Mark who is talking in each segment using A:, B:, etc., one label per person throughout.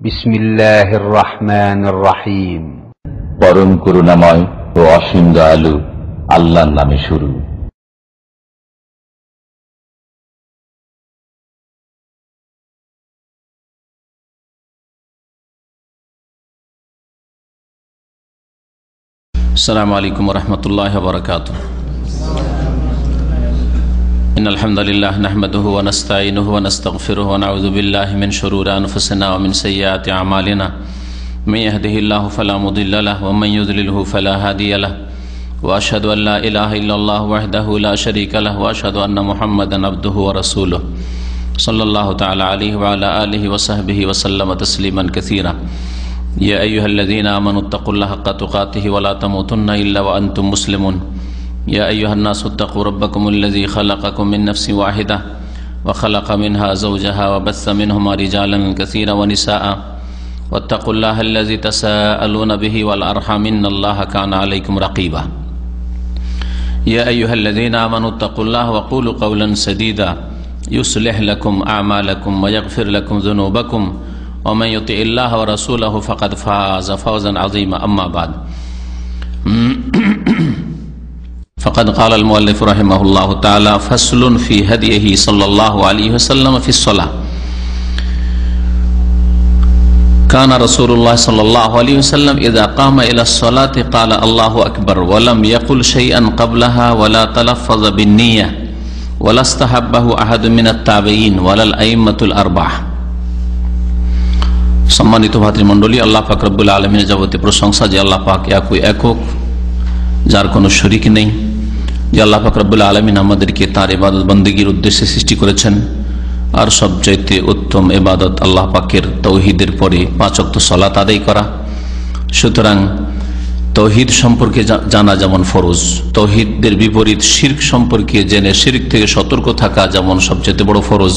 A: বিসমিল্লাহির রহমানির রহিম।
B: পরম করুণাময় ও অসীম দয়ালু আল্লাহর নামে শুরু।
C: আসসালামু আলাইকুম ওয়া রাহমাতুল্লাহি ওয়া বারাকাতুহু। ইন্নাল হামদালিল্লাহ নাহমাদুহু ওয়া নাস্তাঈনুহু ওয়া নাস্তাগফিরুহু ওয়া নাউযু বিল্লাহি মিন শুরুরি আনফুসিনা ওয়া মিন সাইয়্যাতি আমালিনা। মান ইয়াহদিহিল্লাহু ফালা মুদিল্লা লাহু ওয়া মান ইউদ্লিলহু ফালা হাদিয়া লাহু। ওয়া আশহাদু আল লা ইলাহা ইল্লাল্লাহু ওয়াহদাহু লা শারীকা লাহু ওয়া আশহাদু আন্না মুহাম্মাদান আবদুহু ওয়া রাসূলুহু সাল্লাল্লাহু তাআলা আলাইহি ওয়া আলা আলিহি ওয়া সাহবিহি ওয়া সাল্লামা তাসলিমান কাসীরা। या अय्युहल्लज़ीना आमनु इत्तक़ुल्लाहा हक़्क़ तुक़ातिहि व ला तमूतुन्ना इल्ला व अंतुम मुस्लिमून। या अय्युहन्नासु इत्तक़ू रब्बकुमुल्लज़ी ख़लक़कुम मिन नफ़्सिन वाहिदा व ख़लक़ मिन्हा ज़ौजहा व बस्स मिन्हुमा रिजालन कसीरन व निसाअ वत्तक़ुल्लाहा अल्लज़ी तसाअलूना बिही वल अर्हाम इन्नल्लाहा काना अलैकुम रक़ीबा। या अय्युहल्लज़ीना आमनु इत्तक़ुल्लाहा व क़ूलू क़ौलन सदीदा युस्लिह लकुम अअमालकुम व यग़फ़िर लकुम ज़ुनूबकुम ومن يطع الله ورسوله فقد فاز فوزا عظيما اما بعد فقد قال المؤلف رحمه الله تعالى فصل في هديه صلى الله عليه وسلم في الصلاة. كان رسول الله صلى الله عليه وسلم إذا قام إلى الصلاة قال الله أكبر ولم يقل شيئا قبلها ولا تلفظ بالنية ولا استحبه أحد من التابعين ولا الأئمة الأربعة। সম্মানিত ভাতৃমণ্ডলী, আল্লাহ পাক রব্বুল আলামিনের যাবতীয় প্রশংসা যে আল্লাহ পাক একক, যার কোনো শরীক নেই, যে আল্লাহ পাক রব্বুল আলামিন আমাদেরকে তার ইবাদত বন্দেগীর উদ্দেশ্যে সৃষ্টি করেছেন। আর সবচাইতে উত্তম ইবাদত আল্লাহ পাকের তৌহিদের পরে 5 ওয়াক্ত সালাত আদায় করা। সুতরাং তৌহিদ সম্পর্কে জানা যেমন ফরজ, তৌহিদের বিপরীত শিরক সম্পর্কে জেনে শিরক থেকে সতর্ক থাকা যেমন সবচেয়ে বড় ফরজ,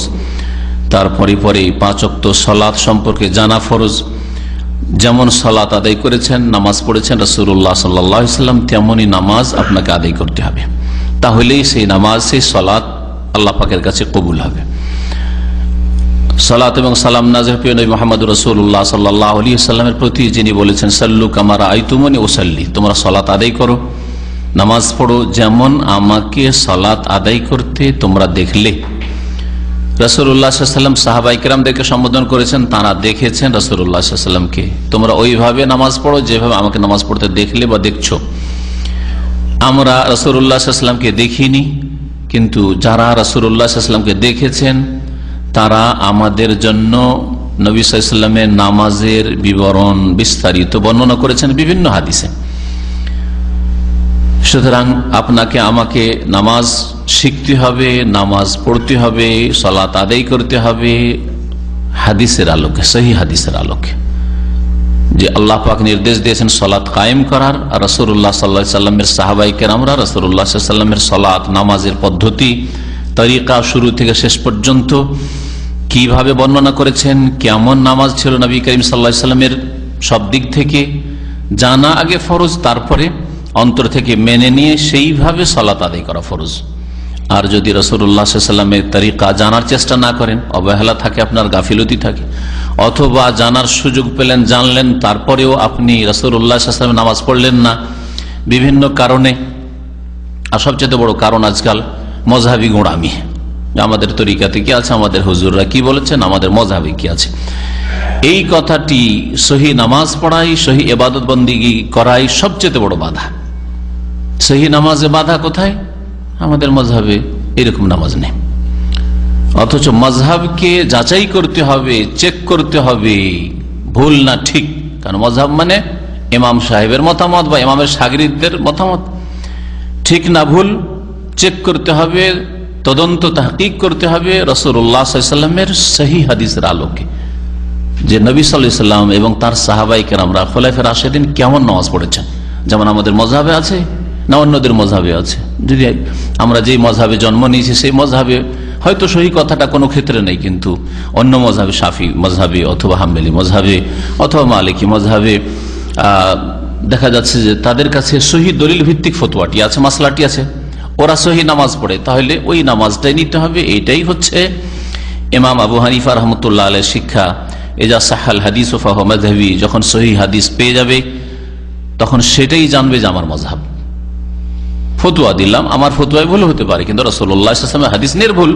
C: তারপরে পরে 5 ওয়াক্ত সালাত সম্পর্কে জানা ফরজ। যেমন সালাত আদায় করেছেন, নামাজ পড়েছেন রাসূলুল্লাহ সাল্লাল্লাহু আলাইহি ওয়াসাল্লাম, তেমনই নামাজ আপনাকে আদায় করতে হবে। তাহলেই সেই নামাজ, সেই সালাত আল্লাহ পাকের কাছে কবুল হবে। সালাত এবং সালাম নাযিল প্রিয় নবী মুহাম্মদ রাসূলুল্লাহ সাল্লাল্লাহু আলাইহি ওয়াসাল্লামের প্রতি, যিনি বলেছেন সাল্লু কামা রাআইতুমুনি উসাল্লি, তোমরা সালাত আদায় করো, নামাজ পড়ো যেমন আমাকে সালাত আদায় করতে তোমরা দেখলে। রাসূলুল্লাহ সাল্লাল্লাহু আলাইহি ওয়াসাল্লাম সাহাবায়ে কেরামদেরকে সম্বোধন করেছেন, তারা দেখেছেন রাসূলুল্লাহ সাল্লাল্লাহু আলাইহি ওয়াসাল্লামকে, তোমরা ওইভাবে নামাজ পড়ো যেভাবে আমাকে নামাজ পড়তে দেখলে বা দেখছো। আমরা রাসূলুল্লাহ সাল্লাল্লাহু আলাইহি ওয়াসাল্লামকে দেখিনি, কিন্তু যারা রাসূলুল্লাহ সাল্লাল্লাহু আলাইহি ওয়াসাল্লামকে দেখেছেন তারা আমাদের জন্য নবী সাল্লাল্লাহু আলাইহি ওয়াসাল্লামের নামাজের বিবরণ বিস্তারিত বর্ণনা করেছেন বিভিন্ন হাদিসে। সুতরাং আপনাকে আমাকে নামাজ শিখতে হবে, নামাজ পড়তে হবে, সালাত আদায় করতে হবে হাদিসের আলোকে, সহিহ হাদিসের আলোকে, যে আল্লাহ পাক নির্দেশ দিয়েছেন সালাত কায়েম করার। আর রাসূলুল্লাহ সাল্লাল্লাহু আলাইহি ওয়াসাল্লামের সাহাবায়ে কেরামরা রাসূলুল্লাহ সাল্লাল্লাহু আলাইহি ওয়াসাল্লামের সালাত নামাজের পদ্ধতি, তরিকা শুরু থেকে শেষ পর্যন্ত কিভাবে বর্ণনা করেছেন, কেমন নামাজ ছিল নবী করিম সাল্লাল্লাহু আলাইহি ওয়াসাল্লামের সব দিক থেকে জানা আগে ফরজ, তারপরে অন্তর থেকে মেনে নিয়ে সেইভাবে সালাত আদায় করা ফরজ। আর যদি রাসূলুল্লাহ সাল্লাল্লাহু আলাইহি ওয়াসাল্লামের তরিকা জানার চেষ্টা না করেন, অবহেলা থাকে, আপনার গাফিলতি থাকে, অথবা জানার সুযোগ পেলেন, জানলেন, তারপরেও আপনি রাসূলুল্লাহ সাল্লাল্লাহু আলাইহি ওয়াসাল্লামের নামাজ পড়লেন না বিভিন্ন কারণে। আর সবচেয়ে বড় কারণ আজকাল মযহাবী গোঁড়ামি, আমাদের তরিকাতে কি আছে, আমাদের হুজুররা কি বলেছেন, আমাদের মযহাবে কি আছে। এই কথাটি সহি নামাজ পড়াই, সহি ইবাদত বন্দেগী করাই সবচেয়ে বড় বাধা। সহি নামাজে বাধা কোথায়? আমাদের মযহাবে এরকম নামাজ নেই। অথচ মযহাবকে যাচাই করতে হবে, চেক করতে হবে ভুল না ঠিক। কারণ মযহাব মানে ইমাম সাহেবের মতামত বা ইমামের শাগিরদের মতামত, ঠিক না ভুল চেক করতে হবে, তদন্ত তাহকিক করতে হবে রাসূলুল্লাহ সাল্লাল্লাহু আলাইহি ওয়াসাল্লামের সহিহ হাদিসের আলোকে, যে নবী সাল্লাল্লাহু আলাইহি ওয়াসাল্লাম এবং তার সাহাবায়ে কেরামরা খুলাফায়ে রাশিদিন কেমন নামাজ পড়েছেন, যেমন আমাদের মযহাবে আছে না অন্যদের মযহাবে আছে। যদি আমরা যেই মযহাবে জন্ম নিয়েছি সেই মযহাবে হয়তো সহি কথাটা কোনো ক্ষেত্রে নেই, কিন্তু অন্য মযহাবে, শাফি মযহাবে অথবা হাম্বলি মযহাবে অথবা মালিকি মযহাবে দেখা যাচ্ছে যে তাদের কাছে সহি দলিল ভিত্তিক ফতোয়াটি আছে, মাসলাটি আছে, ওরা সহি নামাজ পড়ে, তাহলে ওই নামাজটাই নিতে হবে। এইটাই হচ্ছে ইমাম আবু হানিফা রহমতুল্লাহ আলাইহির শিক্ষা, এজা সাহাল হাদিস ও ফাহুয়া মাযহাবি, যখন সহিহ হাদিস পেয়ে যাবে তখন সেটাই জানবে যে আমার মাযহাব। ফতোয়া দিলাম, আমার ফতোয়াই ভুল হতে পারে, কিন্তু রাসূলুল্লাহ সাল্লাল্লাহু আলাইহি ওয়াসাল্লামের হাদিস নির্ভুল,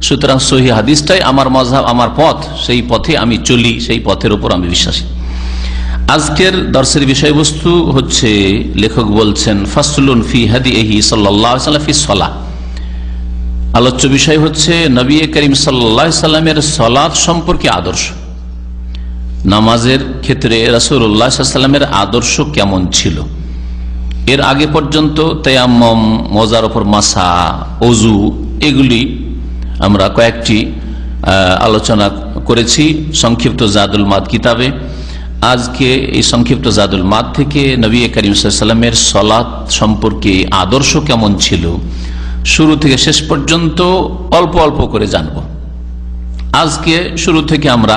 C: সুতরাং সহিহ হাদিসটাই আমার মাযহাব, আমার পথ, সেই পথে আমি চলি, সেই পথের উপর আমি বিশ্বাসী। আজকের দর্শের বিষয়বস্তু হচ্ছে, লেখক বলছেন ফাসলুন ফি হাদিহি সাল্লাল্লাহু আলাইহি ওয়াসাল্লাম ফি সলাহ। আলোচ্য বিষয় হচ্ছে নবী করিম সাল্লাল্লাহু আলাইহি ওয়াসাল্লামের সালাত সম্পর্কে আদর্শ। নামাজের ক্ষেত্রে রাসূলুল্লাহ সাল্লাল্লাহু আলাইহি ওয়াসাল্লামের আদর্শ কেমন ছিল। এর আগে পর্যন্ত তায়াম্মুম, মোজার উপর মাসা, ওযু, এগুলি আমরা কয়েকটি আলোচনা করেছি সংক্ষিপ্ত জাদুল মাদ কিতাবে। আজকে এই সংক্ষিপ্ত জাদুল মাদ থেকে নবী করিম সাল্লাল্লাহু আলাইহি ওয়াসাল্লামের সালাত সম্পর্কে আদর্শ কেমন ছিল শুরু থেকে শেষ পর্যন্ত অল্প অল্প করে জানব। আজকে শুরু থেকে আমরা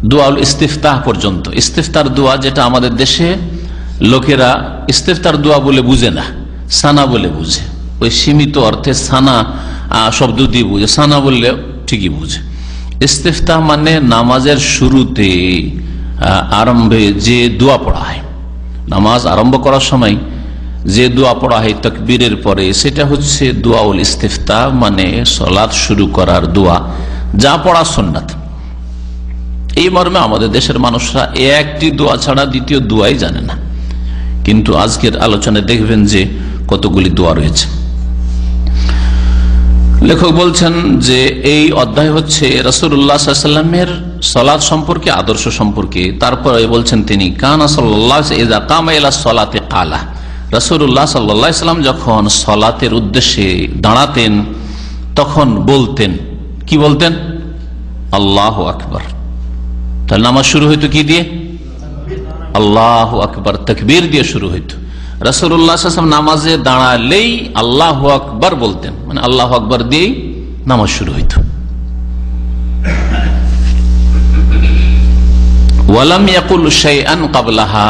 C: দুআউল ইস্তিফতাহ পর্যন্ত, ইস্তিফতার দোয়া, যেটা আমাদের দেশে লোকেরা ইস্তিফতার দোয়া বলে বুঝে না, সানা বলে বুঝে, ওই সীমিত অর্থে সানা শব্দ দিয়ে বুঝে, সানা বললে ঠিকই বুঝে। ইস্তিফতাহ মানে নামাজের শুরুতে আরম্ভে যে দোয়া পড়া হয়, নামাজ আরম্ভ করার সময় যে দোয়া পড়া হয় তাকবীরের পরে, সেটা হচ্ছে দুআউল ইস্তিফতাহ, মানে সালাত শুরু করার দোয়া, যা পড়া সুন্নাত। এই মর্মে আমাদের দেশের মানুষরা একটি দোয়া ছাড়া দ্বিতীয় দোয়াই জানে না, কিন্তু আজকের আলোচনায় দেখবেন যে কতগুলি দোয়া রয়েছে। লেখক বলছেন যে এই অধ্যায় হচ্ছে রাসূলুল্লাহ সাল্লাল্লাহু আলাইহি ওয়াসাল্লামের সালাত সম্পর্কে, আদর্শ সম্পর্কে। তারপরে বলছেন তিনি কানা সাল্লাল্লাহু আলাইহি ওয়াসাল্লাম ইযা কামা ইলা সালাতি কালা, রাসূলুল্লাহ সাল্লাল্লাহু আলাইহি ওয়াসাল্লাম যখন সালাতের উদ্দেশ্যে দাঁড়াতেন তখন বলতেন, কি বলতেন? আল্লাহু আকবার। তাহলে নামাজ শুরু হইতো কি দিয়ে? আল্লাহু আকবার, তাকবীর দিয়ে শুরু হইতো। রাসূলুল্লাহ সাল্লাল্লাহু আলাইহি ওয়াসাল্লাম নামাজে দাঁড়ালেই আল্লাহু আকবার বলতেন, মানে আল্লাহু আকবার দিয়েই নামাজ শুরু হইতো। ওয়ালাম ইয়াকুল শাইআন ক্বাবলাহা,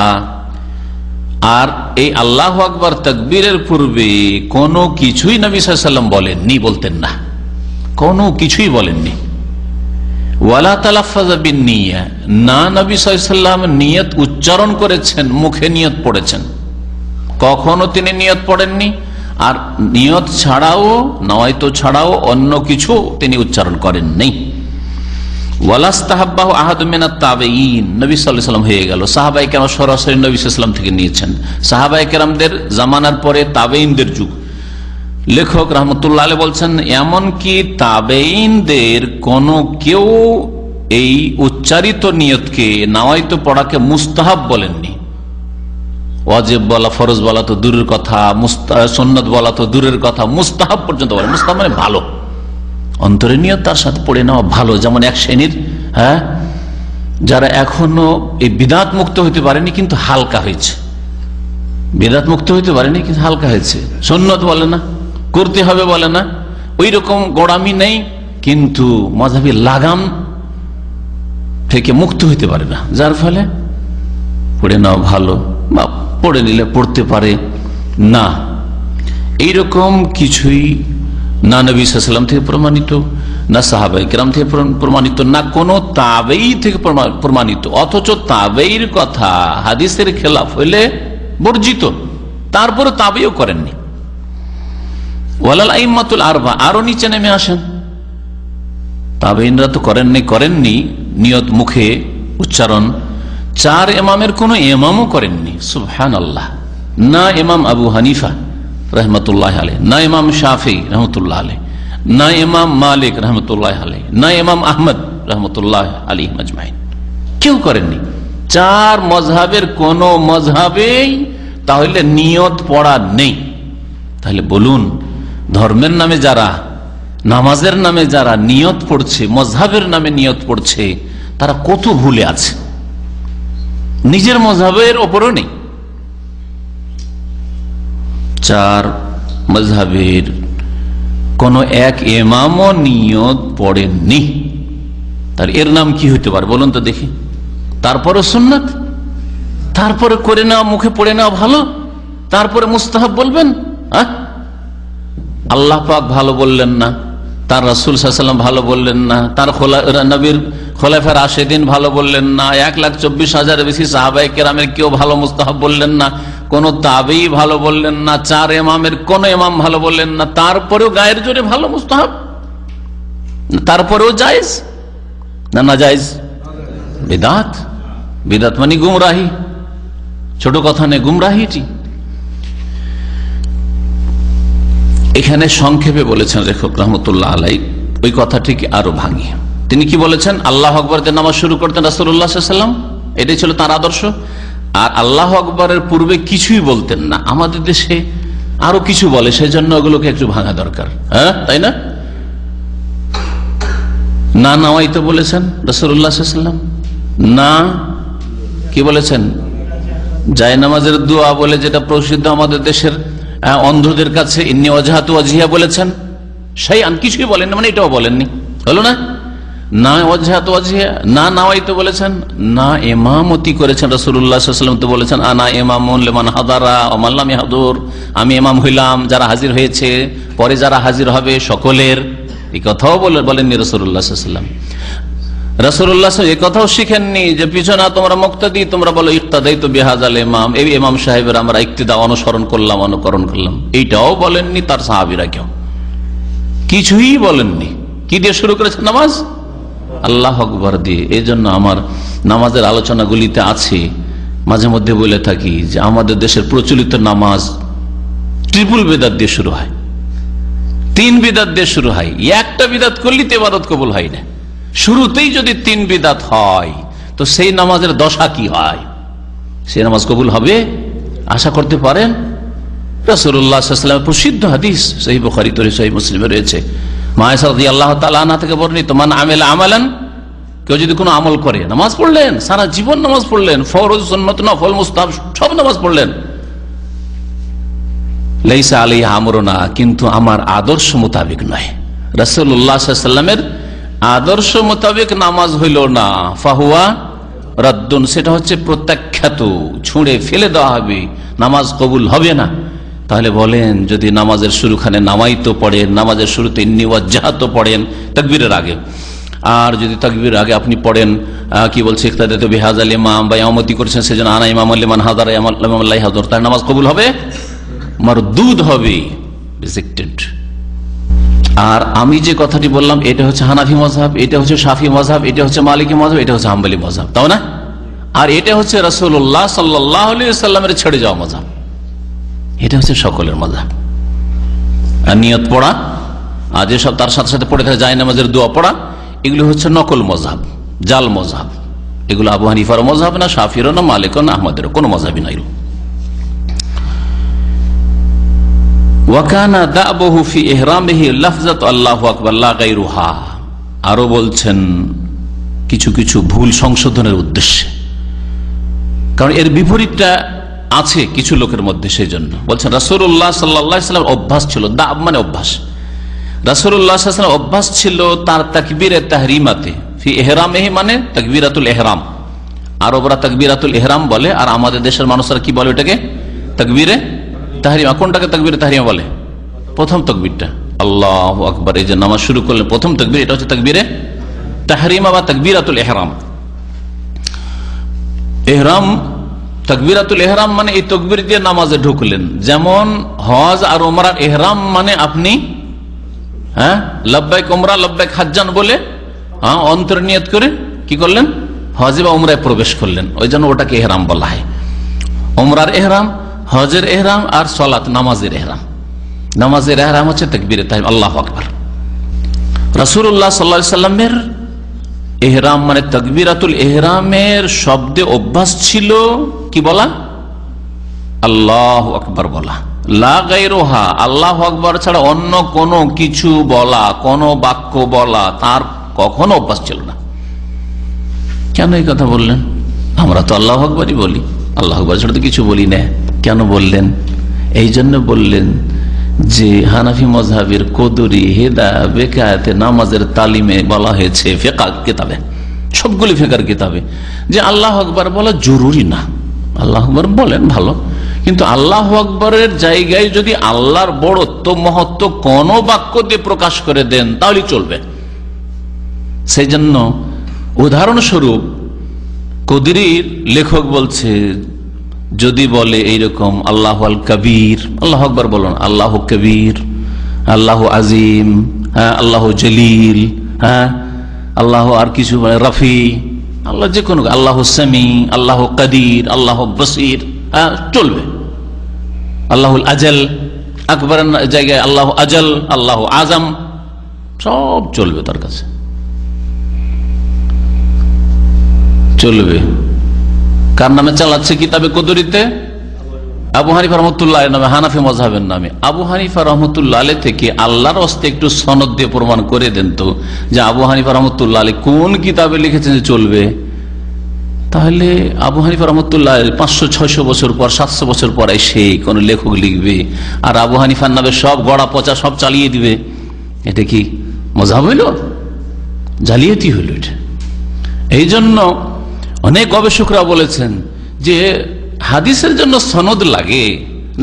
C: আর এই আল্লাহু আকবার তাকবীরের পূর্বে কোনো কিছুই নবী সাল্লাল্লাহু আলাইহি ওয়াসাল্লাম বলেননি, বলতেন না, কোনো কিছুই বলেননি। ওয়ালা তালাফফাযা বিন-নিয়্যা, না নবী সাল্লাল্লাহু আলাইহি ওয়াসাল্লাম নিয়ত উচ্চারণ করেছেন, মুখে নিয়ত পড়েছেন, কখনো তিনি নিয়ত পড়েননি। আর নিয়ত ছাড়াও, নওয়াইতো ছাড়াও অন্য কিছু তিনি উচ্চারণ করেননি। ওয়ালাস্তাহাব্বাহু আহাদুম মিনাত তাবেঈন, নবী সাল্লাল্লাহু আলাইহি ওয়াসাল্লাম হয়ে গেল, সাহাবায়ে কেরাম সরাসরি নবী সাল্লাল্লাহু আলাইহি ওয়াসাল্লাম থেকে নিয়েছেন, সাহাবায়ে কেরামদের জামানার পরে তাবেঈনদের যুগ। লেখক রাহমাতুল্লাহ আলাইহি বলছেন এমনকি তাবেঈনদের কোন কেউ এই উচ্চারিত নিয়তকে, নাওয়াইতো পড়াকে মুস্তাহাব বলেননি। ওয়াজিব বলা, ফরজ বলা তো দূরের কথা, সুন্নাত বলা তো দূরের কথা, মুস্তাহাব পর্যন্ত বলে। মুস্তাহাব মানে ভালো, অন্তরে নিয়ত তার সাথে পড়ে নেওয়া ভালো। যেমন এক শ্রেণীর যারা এখনো এই বিদআত মুক্ত হইতে পারেনি কিন্তু হালকা হয়েছে, বিদআত মুক্ত হইতে পারেনি কিন্তু হালকা হয়েছে, সুন্নাত বলে না, করতে হবে বলে না, ওই রকম গোড়ামি নেই কিন্তু মাযহাবী লাগাম থেকে মুক্ত হইতে পারে না, যার ফলে পড়ে নেওয়া ভালো, বা পড়ে নিলে পড়তে পারে না। এইরকম কিছুই না নবী সাল্লাল্লাহু আলাইহি ওয়াসাল্লাম থেকে প্রমাণিত, না সাহাবায়ে কেরাম থেকে প্রমাণিত, না কোন তাবেঈ থেকে প্রমাণিত। অথচ তাবেঈর কথা হাদিসের খেলাফ হইলে বর্জিত, তারপরে তাবেঈও করেননি। ওয়ালাল আইম্মাতুল আরবা, আরো নিচে নেমে আসেন, তাবেঈনরা তো করেননি নিয়ত মুখে উচ্চারণ। চার ইমামের কোন ইমামও করেননি, সুবহানাল্লাহ। না ইমাম আবু হানিফা রাহমাতুল্লাহ আলাইহি, না ইমাম শাফিঈ রাহমাতুল্লাহ আলাইহি, না ইমাম মালিক রাহমাতুল্লাহ আলাইহি, না ইমাম আহমদ রাহমাতুল্লাহ আলাইহি আজমাইন, কেউ করেননি। চার মাযহাবের কোন মাযহাবেই তাহলে নিয়ত পড়া নেই। তাহলে বলুন, ধর্মের নামে যারা, নামাজের নামে যারা নিয়ত পড়ছে, মাযহাবের নামে নিয়ত পড়ছে, তারা কত ভুলে আছে, নিজের মাযহাবের ওপরও নেই। চার মাযহাবের কোন এক ইমামও নিয়ত পড়েননি, তার এর নাম কি হইতে পারে বলুন তো দেখি? তারপরে সুন্নাত, তারপরে করে নেওয়া, মুখে পড়ে নেওয়া ভালো, তারপরে মুস্তাহাব বলবেন? আল্লাহ পাক ভালো বললেন না, তার রাসূল সাল্লাল্লাহু আলাইহি ওয়াসাল্লাম ভালো বললেন না, তার নবীর খোলাফায়ে রাশেদিন ভালো বললেন না, 1,24,000 বেশি সাহাবায়ে কেরামের কেউ ভালো মুস্তাহাব বললেন না, কোন তাবেঈ ভালো বললেন না, 4 ইমামের কোন ইমাম ভালো বললেন না, তারপরেও গায়ের জোরে ভালো মুস্তাহাব, তারপরেও জায়েজ না না জায়েজ? বিদআত, বিদআত মানে গুমরাহি, ছোট কথা নেই, গুমরাহিটি। এখানে সংক্ষেপে বলেছেন লেখক রহমতুল্লাহ আলাইহি, ওই কথাটিকে আরো ভাঙিয়ে তিনি কি বলেছেন? আল্লাহ আকবার দিয়ে নামাজ শুরু করতেন রাসূলুল্লাহ সাল্লাল্লাহু আলাইহি ওয়াসাল্লাম, এটাই ছিল তার আদর্শ। আর আল্লাহ আকবরের পূর্বে কিছুই বলতেন না। আমাদের দেশে আরো কিছু বলে, সেই জন্য ওগুলোকে একটু ভাঙা দরকার, হ্যাঁ তাই না? না নাওয়াই তো বলেছেন রাসূলুল্লাহ সাল্লাল্লাহু আলাইহি ওয়াসাল্লাম, না কি বলেছেন? জায়নামাজের দোয়া বলে যেটা প্রসিদ্ধ আমাদের দেশের অন্ধদের কাছে, ইন্নী ওয়াজহাতু ওয়াজহিয়া বলেছেন, সেই আন কিছুই বলেন না, মানে এটাও বলেননি, হলো না? না ওয়াজহাতু ওয়াজহিয়া, না নাওয়াইতো বলেছেন, না ইমামতি করেছেন রাসূলুল্লাহ সাল্লাল্লাহু আলাইহি ওয়াসাল্লাম, তো বলেছেন আনা ইমামুন লিমান হাদারা ওয়া মান লাম ইয়াহদুর, আমি ইমাম হইলাম যারা হাজির হয়েছে, পরে যারা হাজির হবে সকলের। এই কথাও বলেননি রাসূলুল্লাহ সাল্লাল্লাহু আলাইহি ওয়াসাল্লাম। রাসূলুল্লাহ এই কথাও শিখেননি যে পিছনে তোমরা মুক্তাদি, তোমরা বলো ইক্তাদাইতু বিহাযাল ইমাম, এই ইমাম সাহেবের আমরা ইক্তিদা অনুসরণ করলাম, অনুকরণ করলাম, এইটাও বলেননি তার সাহাবীরা কেউ, কিছুই বলেননি। কি দিয়ে শুরু করেছেন নামাজ? আল্লাহু আকবার দিয়ে। এই জন্য আমার নামাজের আলোচনাগুলিতে আছে, মাঝে মধ্যে বলে থাকি যে আমাদের দেশের প্রচলিত নামাজ ট্রিপল বিদআত দিয়ে শুরু হয়, 3 বিদআত দিয়ে শুরু হয়। একটা বিদআত করলে তো ইবাদত কবুল হয় না। শুরুতেই যদি 3 বিদআত হয় তো সেই নামাজের দশা কি হয়? সেই নামাজ কবুল হবে আশা করতে পারেন? রাসূলুল্লাহ সাল্লাল্লাহু আলাইহি ওয়াসাল্লামের প্রসিদ্ধ হাদিস সহিহ বুখারী ও সহিহ মুসলিমে রয়েছে, মা আয়েশা রাদিয়াল্লাহু তাআলা আনহা থেকে বর্ণিত, মান আমিলা আমালান, কেউ যদি কোনো আমল করে, নামাজ পড়লেন, সারা জীবন নামাজ পড়লেন, ফরজ সুন্নাত নফল মুস্তাহাব সব নামাজ পড়লেন, লাইসা আলাইহি আমরুনা, কিন্তু আমার আদর্শ মোতাবেক নয়, রাসূলুল্লাহ সাল্লাল্লাহু আলাইহি ওয়াসাল্লামের আদর্শ মোতাবেক নামাজ হইল না, ফাহুয়া রাদ্দুন, সেটা হচ্ছে প্রত্যাখ্যাত, ছুঁড়ে ফেলে দেওয়া হবে, নামাজ কবুল হবে না। তাহলে বলেন, যদি নামাজের শুরুখানে নামাইতো পড়েন, নামাজের শুরুতে ইন্নী ওয়াজহাতু পড়েন তাকবীরের আগে, আর যদি তাকবীরের আগে আপনি পড়েন কি বলছে ইক্তাদাতু বিহাযাল ইমাম, বা ইমামতি করেছেন সেজন্য আনা ইমামুল লিমান হাদারা ইমাম লা ইয়াহদুর, তার নামাজ কবুল হবে? মারদুদ হবে, রিজেক্টেড। আর আমি যে কথাটি বললাম এটা হচ্ছে হানাফি মাযহাব, এটা হচ্ছে শাফি মাযহাব, এটা হচ্ছে মালিকি মাযহাব, এটা হচ্ছে হাম্বলি মাযহাব, তাও না? আর এটা হচ্ছে রাসূলুল্লাহ সাল্লাল্লাহু আলাইহি ওয়াসাল্লামের ছেড়ে যাওয়া মাযহাব, এটা হচ্ছে সকলের মাযহাব। আর নিয়ত পড়া, আর যেসব তার সাথে সাথে পড়ে থাকে জায়নামাজের দোয়া পড়া, এগুলো হচ্ছে নকল মাযহাব, জাল মাযহাব। এগুলো আবু হানিফার মাযহাব না, শাফিরও না, মালিকও না, আহমদেরও কোনো মাযহাবই নাই। ওয়াকানা দাবহু ফি ইহরামিহি লাফজাতু আল্লাহু আকবার লা গায়রুহা, আরো বলছেন কিছু কিছু ভুল সংশোধনের উদ্দেশ্যে, কারণ এর বিপরীতটা আছে কিছু লোকের মধ্যে, সেই জন্য বলছেন রাসূলুল্লাহ সাল্লাল্লাহু আলাইহি ওয়াসাল্লাম অভ্যাস ছিল, দাব মানে অভ্যাস, রাসূলুল্লাহ সাল্লাল্লাহু আলাইহি ওয়াসাল্লাম অভ্যাস ছিল তার তাকবীরে তাহরিমাতে, ফি ইহরামিহি মানে তাকবীরাতুল ইহরাম, আরবরা তাকবীরাতুল ইহরাম বলে, আর আমাদের দেশের মানুষরা কি বলে ওটাকে? তাকবীরে তাহরিমা। কোনটাকে তাকবীরে তাহরিমা বলে? প্রথম তাকবীরটা, আল্লাহু আকবার, এই যে নামাজ শুরু করলেন প্রথম তাকবীর, এটা হচ্ছে তাকবীরে তাহরিমা বা তাকবীরাতুল ইহরাম। ইহরাম, তাকবীরাতুল ইহরাম মানে এই তাকবীর দিয়ে নামাজে ঢুকলেন। যেমন হজ আর উমরার ইহরাম মানে আপনি লব্বাইক উমরা লব্বাইক হাজ্জান বলে অন্তর নিয়ত করে কি করলেন? হজ বা উমরায় প্রবেশ করলেন, ওই জন্য ওটাকে ইহরাম বলা হয়। উমরার ইহরাম, হজের ইহরাম, আর সালাত নামাজের ইহরাম। নামাজের ইহরাম হচ্ছে তাকবীরে তাহরিমা, আল্লাহু আকবার। রাসূলুল্লাহ সাল্লাল্লাহু আলাইহি ওয়াসাল্লামের ইহরাম মানে তাকবীরাতুল ইহরামের শব্দে অভ্যাস ছিল কি বলা? আল্লাহু আকবার বলা, লা গায়রুহা, আল্লাহু আকবার ছাড়া অন্য কোনো কিছু বলা, কোনো বাক্য বলা তার কখনো অভ্যাস ছিল না। কেন এই কথা বললেন? আমরা তো আল্লাহু আকবারই বলি, আল্লাহু আকবার ছাড়া তো কিছু বলি না। কেন বললেন? এই জন্য বললেন যে হানাফি মাযহাবের কদরি, হেদা, বেকায়াতে নামাজের তালিমে বলা হয়েছে, ফিকহ কিতাবে, সবগুলি ফিকহের কিতাবে, যে আল্লাহু আকবার বলা জরুরি না। আল্লাহু আকবার বলেন ভালো, কিন্তু আল্লাহু আকবরের জায়গায় যদি আল্লাহর বড়ত্ব মহত্ব কোন বাক্য দিয়ে প্রকাশ করে দেন তাহলে চলবে। সেই জন্য উদাহরণস্বরূপ কদরির লেখক বলছে, যদি বলে এইরকম আল্লাহ আল কবির, আল্লাহ আকবর বলুন, আল্লাহ কবির, আল্লাহ আজিম, হ্যাঁ আল্লাহ জলিল, হ্যাঁ আল্লাহ আর কিছু বলে রফি, আল্লাহ যে কোনো, আল্লাহ সামি, আল্লাহ কাদির, আল্লাহ বসির, হ্যাঁ চলবে। আল্লাহুল আজল, আকবরের জায়গায় আল্লাহ আজল, আল্লাহ আজম, সব চলবে, তার কাছে চলবে। কার নামে চালাচ্ছে কিতাবে কদরিতে? আবু হানিফা রহমতুল্লাহ নামে, হানাফি মাযহাবের নামে। আবু হানিফা রহমতুল্লাহ আলাইহি থেকে আল্লাহর হস্তে একটু সনদ দিয়ে প্রমাণ করে দেন তো যে আবু হানিফা রহমতুল্লাহ আলাইহি কোন কিতাবে লিখেছেন যে চলবে। তাহলে আবু হানিফা রহমতুল্লাহ 500-600 বছর পর, 700 বছর পর এসে কোন লেখক লিখবে আর আবু হানিফার নামে সব গড়া পচা সব চালিয়ে দিবে, এটা কি মাযহাব হইল? জালিয়াতি হইল এটা। এই জন্য অনেক গবেষকরা বলেছেন যে হাদিসের জন্য সনদ লাগে,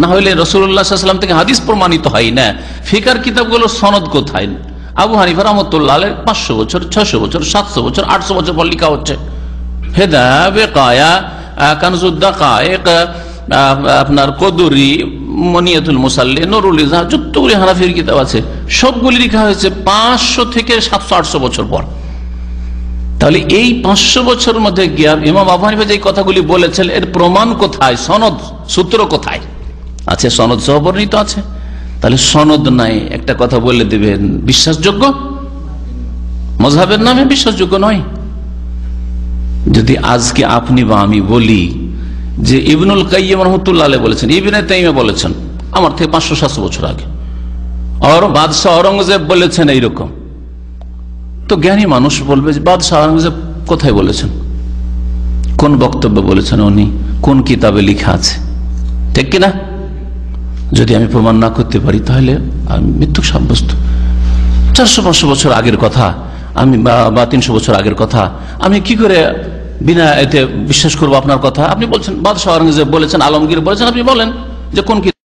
C: না হলে রাসূলুল্লাহ সাল্লাল্লাহু আলাইহি ওয়াসাল্লাম থেকে হাদিস প্রমাণিত হয় না। ফিকার কিতাবগুলো সনদ কোথায়? আবু হানিফা রহমতুল্লাহ আলাইহি 500 বছর, 600 বছর, 700 বছর, 800 বছর পর লেখা হচ্ছে। হেদায়া, বেকায়া, কানজুদ দাকায়েক, আপনার কদরি, মনিয়াতুল মুসাল্লি, নুরুল ইজহার, যতগুলি হানাফির কিতাব আছে সবগুলি লেখা হয়েছে 500 থেকে 700-800 বছর পর। তাহলে এই 500 বছরের মধ্যে গিয়ে ইমাম আবু হানিফা যে কথাগুলি বলেছেন এর প্রমাণ কোথায়? সনদ সূত্র কোথায় আছে? সনদ সহ বর্ণিত আছে। তাহলে সনদ নাই একটা কথা বলে দেবেন বিশ্বাসযোগ্য? মাযহাবের নামে বিশ্বাসযোগ্য নয়। যদি আজকে আপনি বা আমি বলি যে ইবনুল কাইয়্যিম রাহমাতুল্লাহ আলাইহি বলেছেন, ইবনে তাইমিয়া বলেছেন আমার থেকে 500-700 বছর আগে, আর বাদশাহ আওরঙ্গজেব বলেছেন এইরকম, তো জ্ঞানী মানুষ বলবে যে বাদশাহ আওরঙ্গজেব কোথায় বলেছেন, কোন বক্তব্য বলেছেন উনি, কোন কিতাবে লেখা আছে, ঠিক কিনা? যদি আমি প্রমাণ না করতে পারি তাহলে আমি মিথ্যুক সাব্যস্ত। 400-500 বছর আগের কথা আমি বা 300 বছর আগের কথা আমি কি করে বিনা এতে বিশ্বাস করবো আপনার কথা? আপনি বলছেন বাদশাহ আওরঙ্গজেব বলেছেন, আলমগীর বলেছেন, আপনি বলেন যে কোন কিতাব,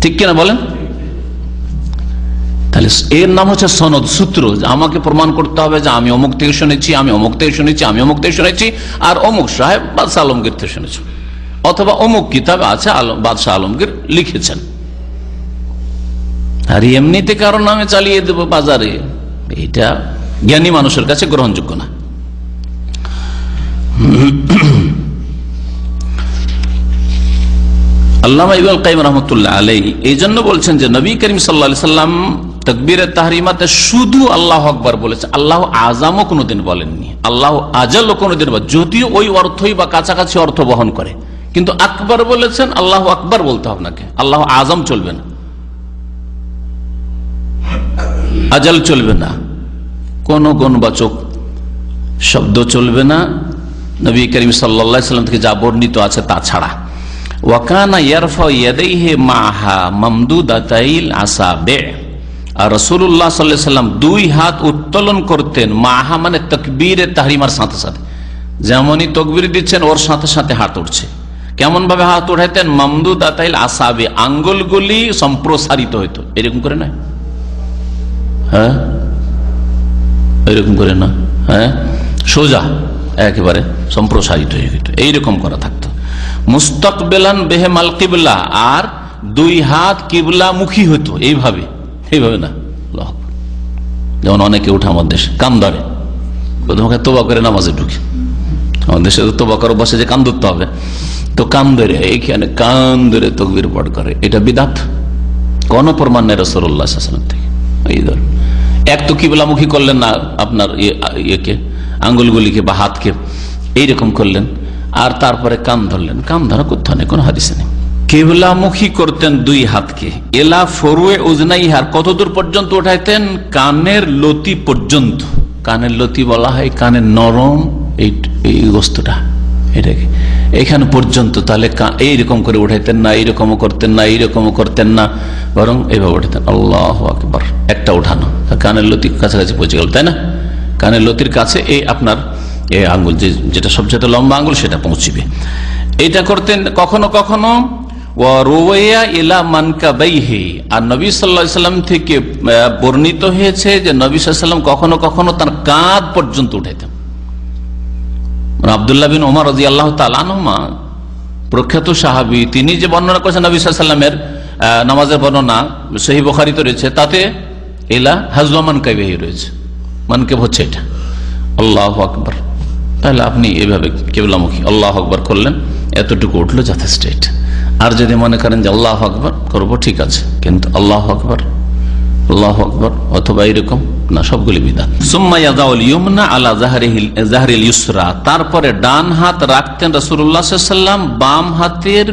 C: ঠিক কিনা বলেন? তাহলে এর নাম হচ্ছে সনদ, সূত্র। আমাকে প্রমাণ করতে হবে যে আমি অমুক থেকে শুনেছি, আমি অমুক থেকে শুনেছি, আমি অমুক থেকে শুনেছি, আর অমুক সাহেব বাদশাহ আলমগীর থেকে শুনেছি, অথবা অমুক কিতাব আছে বাদশাহ আলমগীর লিখেছেন। আর এমনিতে কারোর নামে চালিয়ে দেব বাজারে, এটা জ্ঞানী মানুষের কাছে গ্রহণযোগ্য না। আল্লামা ইবনুল কাইয়্যিম রাহমাতুল্লাহ আলাইহি এই জন্য বলছেন যে নবী করিম সাল্লাল্লাহু আলাইহি সাল্লাম তাকবীরে তাহরিমাতে শুধু আল্লাহু আকবার বলেছেন, আল্লাহু আযামও কোনোদিন বলেননি, আল্লাহু আজলও কোনোদিন, যদিও ওই অর্থই বা কাছাকাছি অর্থ বহন করে, কিন্তু আকবার বলেছেন, আল্লাহু আকবার বলতে হবে আপনাকে, আল্লাহু আযম চলবে না, আজল চলবে না, কোন গুণবাচক শব্দ চলবে না নবী করিম সাল্লাল্লাহু আলাইহি সাল্লাম থেকে যা বর্ণিত আছে তা ছাড়া। ওয়াকানা ইয়ারফা ইয়াদাইহি মাহা মামদুদাতাইল আসাবে, আর রাসূলুল্লাহ সাল্লাল্লাহু আলাইহি সাল্লাম দুই হাত উত্তোলন করতেন, মাহা মানে তাকবীরে তাহরিমার সাথে সাথে, যেমনই তাকবীর দিচ্ছেন ওর সাথে সাথে হাত উঠছে। কেমন ভাবে হাত উঠাইতেন? মামদুদাতাইল আসাবে, আঙ্গুলগুলি সম্প্রসারিত হইতো, এরকম করে না, হ্যাঁ এরকম করে না, হ্যাঁ সোজা একেবারে সম্প্রসারিত হয়ে যেত, এইরকম করা থাকতো। মুস্তাকবিলান বিহিমাল কিবলা, আর দুই হাত কিবলা মুখী হতো, এইভাবে না, যেমন অনেকে উঠে আমার দেশে কান ধরে, প্রথমে তোবা করে নামাজে ঢুকে, আমাদের দেশে তোবা করে বসে যে কান ধরতে হবে, তো কান ধরে এইখানে কান ধরে তাকবীর পাঠ করে, এটা বিদআত, কোন প্রমাণ নেই রাসূলুল্লাহ সাল্লাল্লাহু আলাইহি ওয়াসাল্লাম থেকে। এই ধর এক তো কিবলামুখী করলেন না আপনার ইয়েকে, আঙ্গুলগুলিকে বা হাতকে এইরকম করলেন, আর তারপরে কান ধরলেন, কান ধরা কোথাও নেই, কোন হাদিসে নেই। কিবলামুখী করতেন দুই হাতকে, এলা ফরুয়ে উজনাইহার, কতদূর পর্যন্ত উঠাইতেন? কানের লতি পর্যন্ত। কানের লতি বলা হয় কানের নরম এই বস্তুটা, এটাকে এইখানে পর্যন্ত। তাহলে এইরকম করে উঠাইতেন না, এইরকমও করতেন না, এইরকমও করতেন না, বরং এইভাবে উঠাতেন। আল্লাহু আকবার, একটা উঠানো, কানের লতির কাছাকাছি পৌঁছে গেল, তাই না? কানের লতির কাছে এই আপনার এই আঙ্গুল, যেটা সবচেয়ে লম্বা আঙ্গুল, সেটা পৌঁছিবে। এটা করতেন কখনো কখনো। আর নবী সাল্লাল্লাহু আলাইহি ওয়াসাল্লাম থেকে বর্ণিত হয়েছে যে নবী সাল্লাল্লাহু আলাইহি ওয়াসাল্লাম কখনো কখনো তার কাঁধ পর্যন্ত উঠাইতেন। আব্দুল্লাহ বিন ওমর রাদিয়াল্লাহু তাআলা আনহুমা প্রখ্যাত সাহাবী, তিনি যে বর্ণনা করেছেন নবী সাল্লাল্লাহু আলাইহি ওয়াসাল্লামের নামাজের বর্ণনা সহিহ বুখারীতে রয়েছে, তাতে ইলা হাজওয়া মানকাবিহি রয়েছে, মানকাব হচ্ছে এটা। আল্লাহু আকবার। তাহলে আপনি এভাবে কিবলামুখী আল্লাহু আকবার করলেন, এতটুকু উঠলো যথেষ্ট। এটা আর যদি মনে করেন যে আল্লাহু আকবার করবো, ঠিক আছে, কিন্তু আল্লাহু আকবার আল্লাহু আকবার অথবা এরকম না, সবগুলি বিদআত। সুম্মা ইয়াদাউল ইয়ুমনা আলা যাহরিল ইউসরা, তারপরে ডান হাত রাখতেন রাসূলুল্লাহ সাল্লাল্লাহু আলাইহি ওয়াসাল্লাম বাম হাতের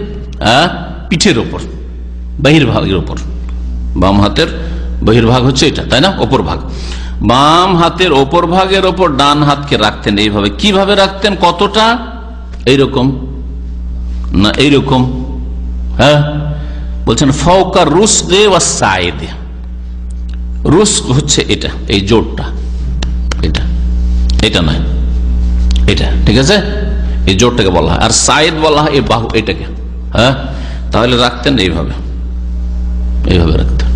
C: পিঠের উপর, বহির্ভাগের উপর। বাম হাতের বহির্ভাগ হচ্ছে এটা, তাই না, অপর ভাগ। বাম হাতের অপর ভাগের ওপর ডান হাতকে রাখতেন এইভাবে। কিভাবে রাখতেন? কতটা? এইরকম না এইরকম? হ্যাঁ, বলছেন ফাওকা রুসগে ওয়াস সাইদে। রুস্ক হচ্ছে এটা, এই জোড়টা, এটা এটা নয়, এটা ঠিক আছে, এই জোড়টাকে বলা হয়। আর সাইদ বলা হয় এই বাহু, এটাকে। হ্যাঁ, তাহলে রাখতেন এইভাবে, এইভাবে রাখতেন,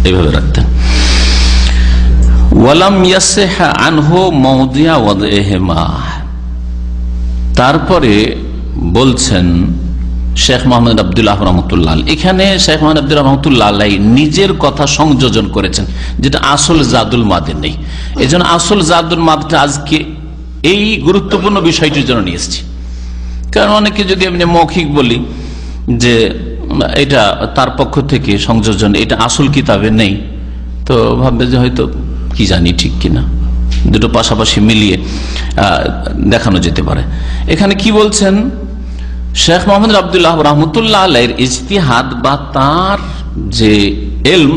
C: এইভাবে রাখতেন। ওয়ালাম ইয়াসিহ আনহু মাওদিয়া ওয়াদইহিমা। তারপরে বলছেন শেখ মোহাম্মদ আব্দুল্লাহ রহমতুল্লাহ, এখানে শেখ মোহাম্মদ আব্দুল্লাহ রহমতুল্লাহ নিজের কথা সংযোজন করেছেন, যেটা আসল জাদুল মাদের নেই। এই জন্য আসল জাদুল মাদটা আজকে এই গুরুত্বপূর্ণ বিষয়টির জন্য নিয়ে এসেছি। কারণ অনেকে যদি এমনি মৌখিক বলি যে এটা তার পক্ষ থেকে সংযোজন, এটা আসল কিতাবে নেই, তো ভাববে যে হয়তো কি জানি ঠিক কিনা, দুটো পাশাপাশি মিলিয়ে দেখানো যেতে পারে। এখানে কি বলছেন শেখ মোহাম্মদ আব্দুল্লাহ রহমতুল্লাহ আলাইহির ইজতিহাদ বা তার যে ইলম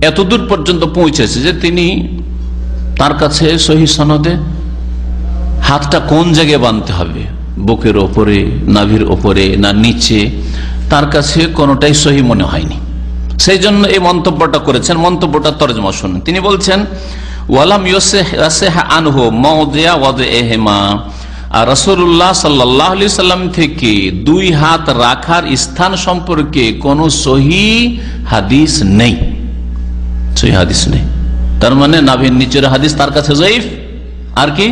C: এতদূর পর্যন্ত পৌঁছেছে যে তিনি তার কাছে সহিহ সনদে হাতটা কোন জায়গায় বাঁধতে হবে, বুকের ওপরে, নাভির ওপরে না নিচে, তার কাছে কোনোটাই সহিহ মনে হয়নি। সেই জন্য এই মন্তব্যটা করেছেন। মন্তব্যটা তরজমা শুনুন। তিনি বলছেন ওয়ালাম ইয়াসিহ আনহু মাওদিয়া ওয়াদইহিমা, আর রাসূলুল্লাহ সাল্লাল্লাহু আলাইহি সাল্লাম থেকে দুই হাত রাখার স্থান সম্পর্কে কোন সহিহ হাদিস নেই, সহিহ হাদিস নেই। তার মানে নাভির নিচের হাদিস তার কাছে যঈফ, আর কি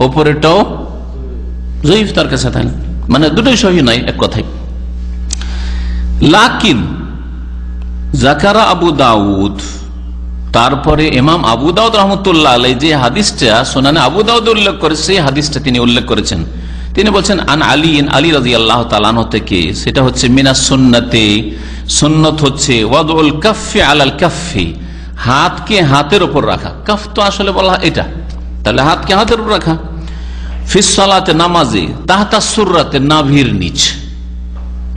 C: উপরেটাও যঈফ তার কাছে, তাই মানে দুটোই সহিহ নাই, এক কথাই। লাকিন যাকারা আবু দাউদ, তারপরে ইমাম আবু দাউদ রহমতুল্লাহ আলাইহি যে হাদিসটা সুনানে আবু দাউদ উল্লেখ করেছে, সেই হাদিসটা তিনি উল্লেখ করেছেন। তিনি বলছেন আন আলী রাদিয়াল্লাহু তাআলা আনহু থেকে, সেটা হচ্ছে মিনাস সুন্নতে, সুন্নত হচ্ছে ওয়াদউল কাফফি আলাল কাফফি, হাতকে হাতের উপর রাখা। কাফ তো আসলে বলা এটা, তাহলে হাতকে হাতের উপর রাখা। ফিস সালাতে, নামাজে, তাহতা সুররাতে, নাভির নিচ।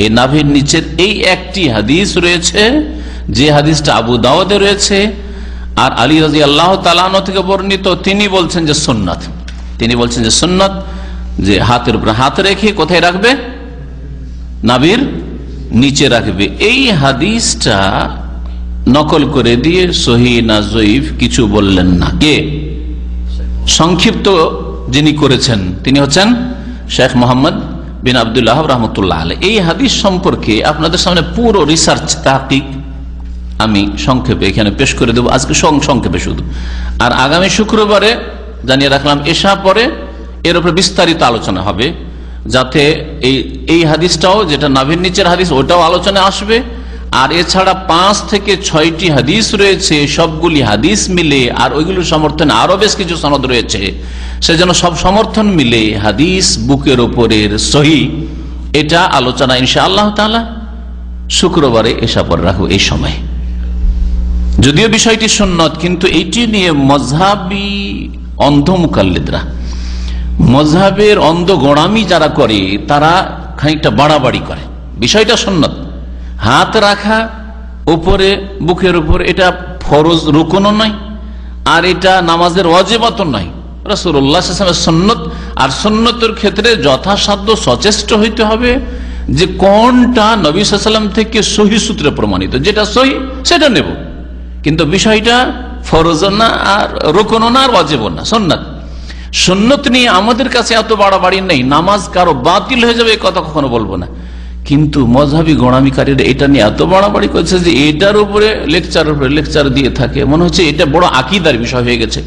C: এই নাভির নিচের এই একটি হাদিস রয়েছে, যে হাদিসটা আবু দাউদে রয়েছে আর আলী রাদিয়াল্লাহু তাআলা আনহু থেকে বর্ণিত। তিনি বলছেন যে সুন্নাত, তিনি বলছেন যে সুন্নাত, যে হাতের উপর হাত রেখে কোথায় রাখবে? নাভির নিচে রাখবে। এই হাদিসটা নকল করে দিয়ে সহিহ না যঈফ কিছু বললেন না। কে? সংক্ষিপ্ত যিনি করেছেন তিনি হচ্ছেন শেখ মোহাম্মদ বিন আব্দুল্লাহ রহমতুল্লাহ আলাইহি। এই হাদিস সম্পর্কে আপনাদের সামনে পুরো রিসার্চ তাহকিক আমি সংক্ষেপে এখানে পেশ করে দেবো, আজকে সংক্ষেপে শুধু। আর আগামী শুক্রবারে জানিয়ে রাখলাম এশা পরে এর উপরে বিস্তারিত আলোচনা হবে, যাতে এই হাদিসটাও, যেটা নাভির নিচের হাদিস, ওটাও আলোচনা আসবে। আর এছাড়া 5 থেকে 6টি হাদিস রয়েছে, সবগুলি হাদিস মিলে, আর ওইগুলো সমর্থনে আরো বেশ কিছু সনদ রয়েছে, সেজন্য সব সমর্থন মিলে হাদিস বুকের ওপরের সহিহ, এটা আলোচনা ইনশাআল্লাহ তাআলা শুক্রবারে এশা পরে রাখবো এই সময়। যদিও বিষয়টি সুন্নত, কিন্তু এইটি নিয়ে মযহাবী অন্ধ মুকাল্লিদরা, মযহাবের অন্ধ গোড়ামি যারা করে, তারা খানিকটা বাড়াবাড়ি করে। বিষয়টা সুন্নত, হাত রাখা উপরে বুকের উপর, এটা ফরজ রুকুনও নয়, আর এটা নামাজের ওয়াজিবাতও নয়, রাসূলুল্লাহ সাল্লাল্লাহু আলাইহি ওয়াসাল্লামের সুন্নত। আর সুন্নতের ক্ষেত্রে যথাসাধ্য সচেষ্ট হইতে হবে যে কোনটা নবী সাল্লাল্লাহু আলাইহি ওয়াসাল্লাম থেকে সহিহ সূত্রে প্রমাণিত, যেটা সহিহ সেটা নেব, কিন্তু বিষয়টা ফরজ না, আর রুকুনও না, আর ওয়াজিবও না, সুন্নাত। সুন্নত নিয়ে আমাদের কাছে এত বাড়াবাড়ি নেই, নামাজ কারো বাতিল হয়ে যাবে এই কথা কখনো বলবো না, কিন্তু মযহাবী গোঁড়ামিকারীরা এটা নিয়ে এত বাড়াবাড়ি করছে যে এটার উপরে লেকচার দিয়ে থাকে, মনে হচ্ছে এটা বড় আকীদার বিষয় হয়ে গেছে।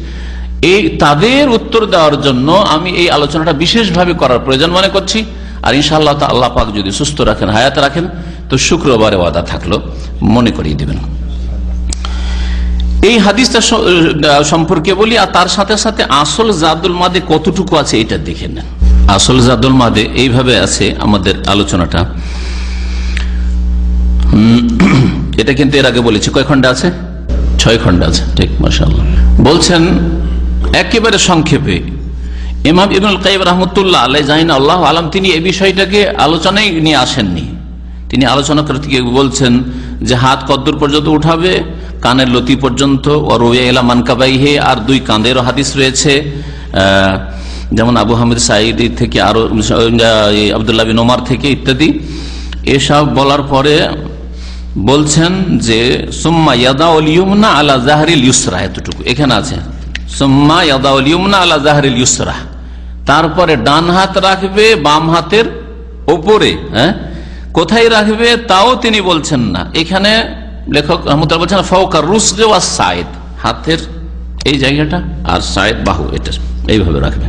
C: এই তাদের উত্তর দেওয়ার জন্য আমি এই আলোচনাটা বিশেষভাবে করার প্রয়োজন মনে করছি। আর ইনশাআল্লাহ আল্লাহ পাক যদি সুস্থ রাখেন, হায়াত রাখেন, তো শুক্রবারে ওয়াদা থাকলো মনে করিয়ে দেবেন। এই হাদিসটা সম্পর্কে বলি, আর তার সাথে সাথে আসল জাদুল মাদে কতটুকু আছে এটা দেখে নেন। আসল জাদুল মাদে এইভাবে আছে আমাদের আলোচনাটা, এটা কিন্তু এর আগে বলেছি। কয় খন্ডে আছে? 6 খন্ডে আছে, ঠিক, মাশাআল্লাহ। বলছেন একেবারে সংক্ষেপে, ইমাম ইবনুল কাইয়িম রাহমাতুল্লাহ আলাইহি জাইনা আল্লাহু আলাম, তিনি এই বিষয়টাকে আলোচনায় নিয়ে আসেননি। তিনি আলোচনা করতে গিয়ে বলছেন যে হাত কদ্দুর পর্যন্ত উঠাবে, কানের লতি পর্যন্ত, ওয়ারুয়া মানকাবাইহে, আর 2 কাঁধেরও হাদিস রয়েছে, যেমন আবু হামিদ সাঈদী থেকে, আরো আব্দুল্লাহ বিন ওমর থেকে ইত্যাদি। এসব বলার পরে বলছেন যে সুম্মা ইয়াদাউল ইয়ুমনা আলা যাহরিল ইউসরা, এতটুকু এখানে আছে, সুম্মা ইয়াদাউল ইয়ুমনা আলা যাহরিল ইউসরা, তারপরে ডান হাত রাখবে বাম হাতের উপরে। কোথায় রাখবে তাও তিনি বলছেন না। এখানে লেখক রহমতুল্লাহ বলছেন ফাওকা রুসগে ওয়াস সাইদ, হাতের এই জায়গাটা আর সাইদ বাহু, এটা এইভাবে রাখবে।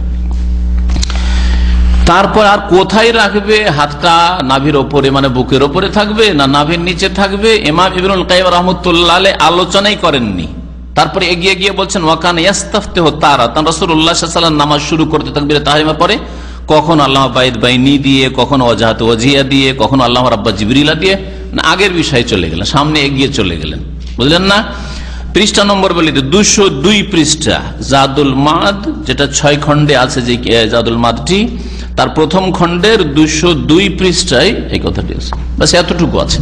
C: তারপর আর কোথায় রাখবে, হাতটা নাভির ওপরে মানে বুকের ওপরে থাকবে না নাভির নিচে থাকবে, ইমাম ইবনুল কাইয়িম রাহমাতুল্লাহ আলাইহি আলোচনাই করেননি। তারপরে এগিয়ে গিয়ে বলছেন ওয়াকান ইস্তাফতিহু তারাতান, রাসূলুল্লাহ সাল্লাল্লাহু আলাইহি ওয়াসাল্লাম নামাজ শুরু করতে তাকবীরে তাহরিমা পরে কখন আল্লাহ বাইদ বাইনি দিয়ে, কখন ওয়াজাহাত ওয়াজিয়া দিয়ে, কখন আল্লাহ রাব্বা জিবরিলা দিয়ে, না আগের বিষয়ে চলে গেলেন, সামনে এগিয়ে চলে গেলেন, বুঝলেন না? পৃষ্ঠা নম্বর বলি 202 পৃষ্ঠা জাদুল মাদ, যেটা 6 খন্ডে আছে যে জাদুল মাদটি, তার প্রথম খন্ডের 202 পৃষ্ঠায় এই কথাটি আছে। বাস এতটুকু আছে।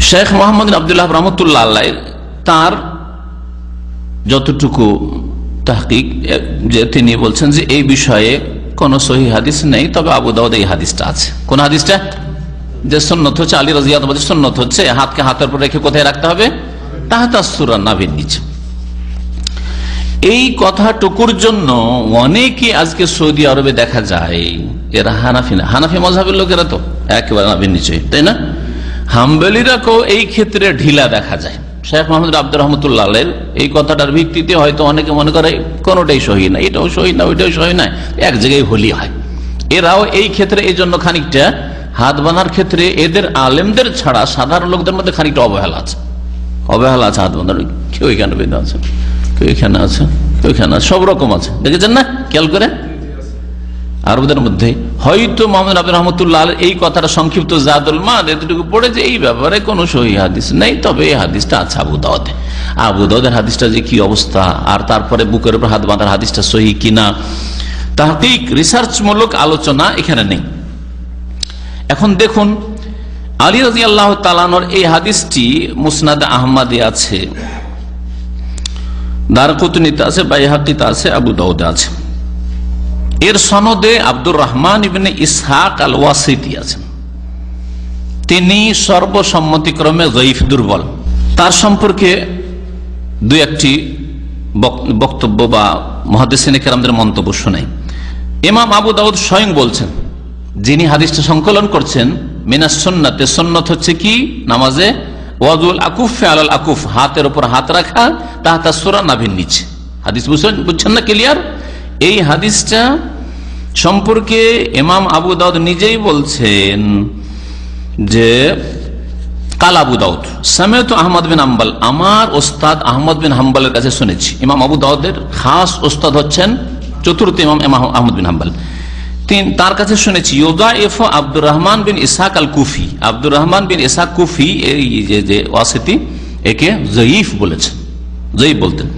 C: শেখ মোহাম্মদ আব্দুল্লাহ রহমতুল্লাহ আলাইহি তার যতটুকু তাহকিক, যে তিনি বলছেন যে এই বিষয়ে কোন সহিহ হাদিস নেই, তবে আবু দাউদ এই হাদিসটা আছে। কোন হাদিসটা? যে সুন্নত হচ্ছে, আলী রাদিয়াল্লাহু আনহু সুন্নত হচ্ছে হাতকে হাতের উপর রেখে কোথায় রাখতে হবে? তাহতা সূরা, নাভির নিচে। এই কথাটুকুর জন্য অনেকে আজকে সৌদি আরবে দেখা যায়, এরা হানাফি না, হানাফি মযহাবের লোকেরা তো একেবারে নাভির নিচে, তাই না? হাম্বলীরাকেও এই ক্ষেত্রে ঢিলা দেখা যায়। শেখ মোহাম্মদ আব্দুর রহমতুল্লাহ আলাইহির এই কথাটার ভিত্তিতে হয়তো অনেকে মনে করে কোনটাই সহি না, এটাও সহি না, ওইটাও সহি না, এক জায়গায় ভুলই হয়। এরাও এই ক্ষেত্রে এই জন্য খানিকটা হাত বাঁধার ক্ষেত্রে এদের আলেমদের ছাড়া সাধারণ লোকদের মধ্যে খানিকটা অবহেলা আছে, অবহেলা আছে। হাত বাঁধার কেউ এখানে বেঁধে আছে, কেউ এখানে আছে, কেউ এখানে আছে, সব রকম আছে, দেখেছেন না খেয়াল করে? আরবদের মধ্যে হয়তো মোহাম্মদ আব্দুর রহমতুল্লাহ এই কথাটা সংক্ষিপ্ত জাদুল মাদ এতটুকু পড়ে যে এই ব্যাপারে কোন সহিহ হাদিস নেই, তবে এই হাদিসটা আছে আবু দাউদে। আবু দাউদের হাদিসটা যে কি অবস্থা, আর তারপরে বুকের উপর হাত বাঁধার হাদিসটা সহিহ কিনা, তাহকিক রিসার্চমূলক আলোচনা এখানে নেই। এখন দেখুন, আলী রাদিয়াল্লাহু তাআলা আনহুর এই হাদিসটি মুসনাদ আহমদে আছে, দারকুতনিতে আছে, বাইহাকিতে আছে, আবু দাউদে আছে। এর সনদে আব্দুর রহমান ইবনে ইসহাক আল ওয়াসিতি আছেন, তিনি সর্বসম্মতিক্রমে যঈফ, দুর্বল। তার সম্পর্কে 2-1টি বক্তব্য বা মুহাদ্দিসিনে কেরামদের মন্তব্য শোনাই। ইমাম আবু দাউদ স্বয়ং বলছেন, যিনি হাদিসটা সংকলন করছেন, মিনাস সুন্নাতে, সুন্নাত হচ্ছে কি নামাজে ওয়াজুল আকুফ আলাল আকুফ, হাতের উপর হাত রাখা, তাহতা সূরা, নাভির নিচে। হাদিস বুঝছেন না ক্লিয়ার? এই হাদিসটা সম্পর্কে ইমাম আবু দাউদ নিজেই বলছেন যে কাল আবু দাউদ সামিআতু আহমদ বিন হাম্বল, আমার ওস্তাদ আহমদ বিন হাম্বলের কাছে শুনেছি। ইমাম আবু দাউদের খাস ওস্তাদ হচ্ছেন চতুর্থ ইমাম আহমদ বিন হাম্বল, তার কাছে শুনেছি ইউদাইফ আব্দুর রহমান বিন ইসহাক আল কুফি, আব্দুর রহমান বিন ইসহাক কুফি এই যে ওয়াসিতি, একে যঈফ বলেছেন, যঈফ বলতেন।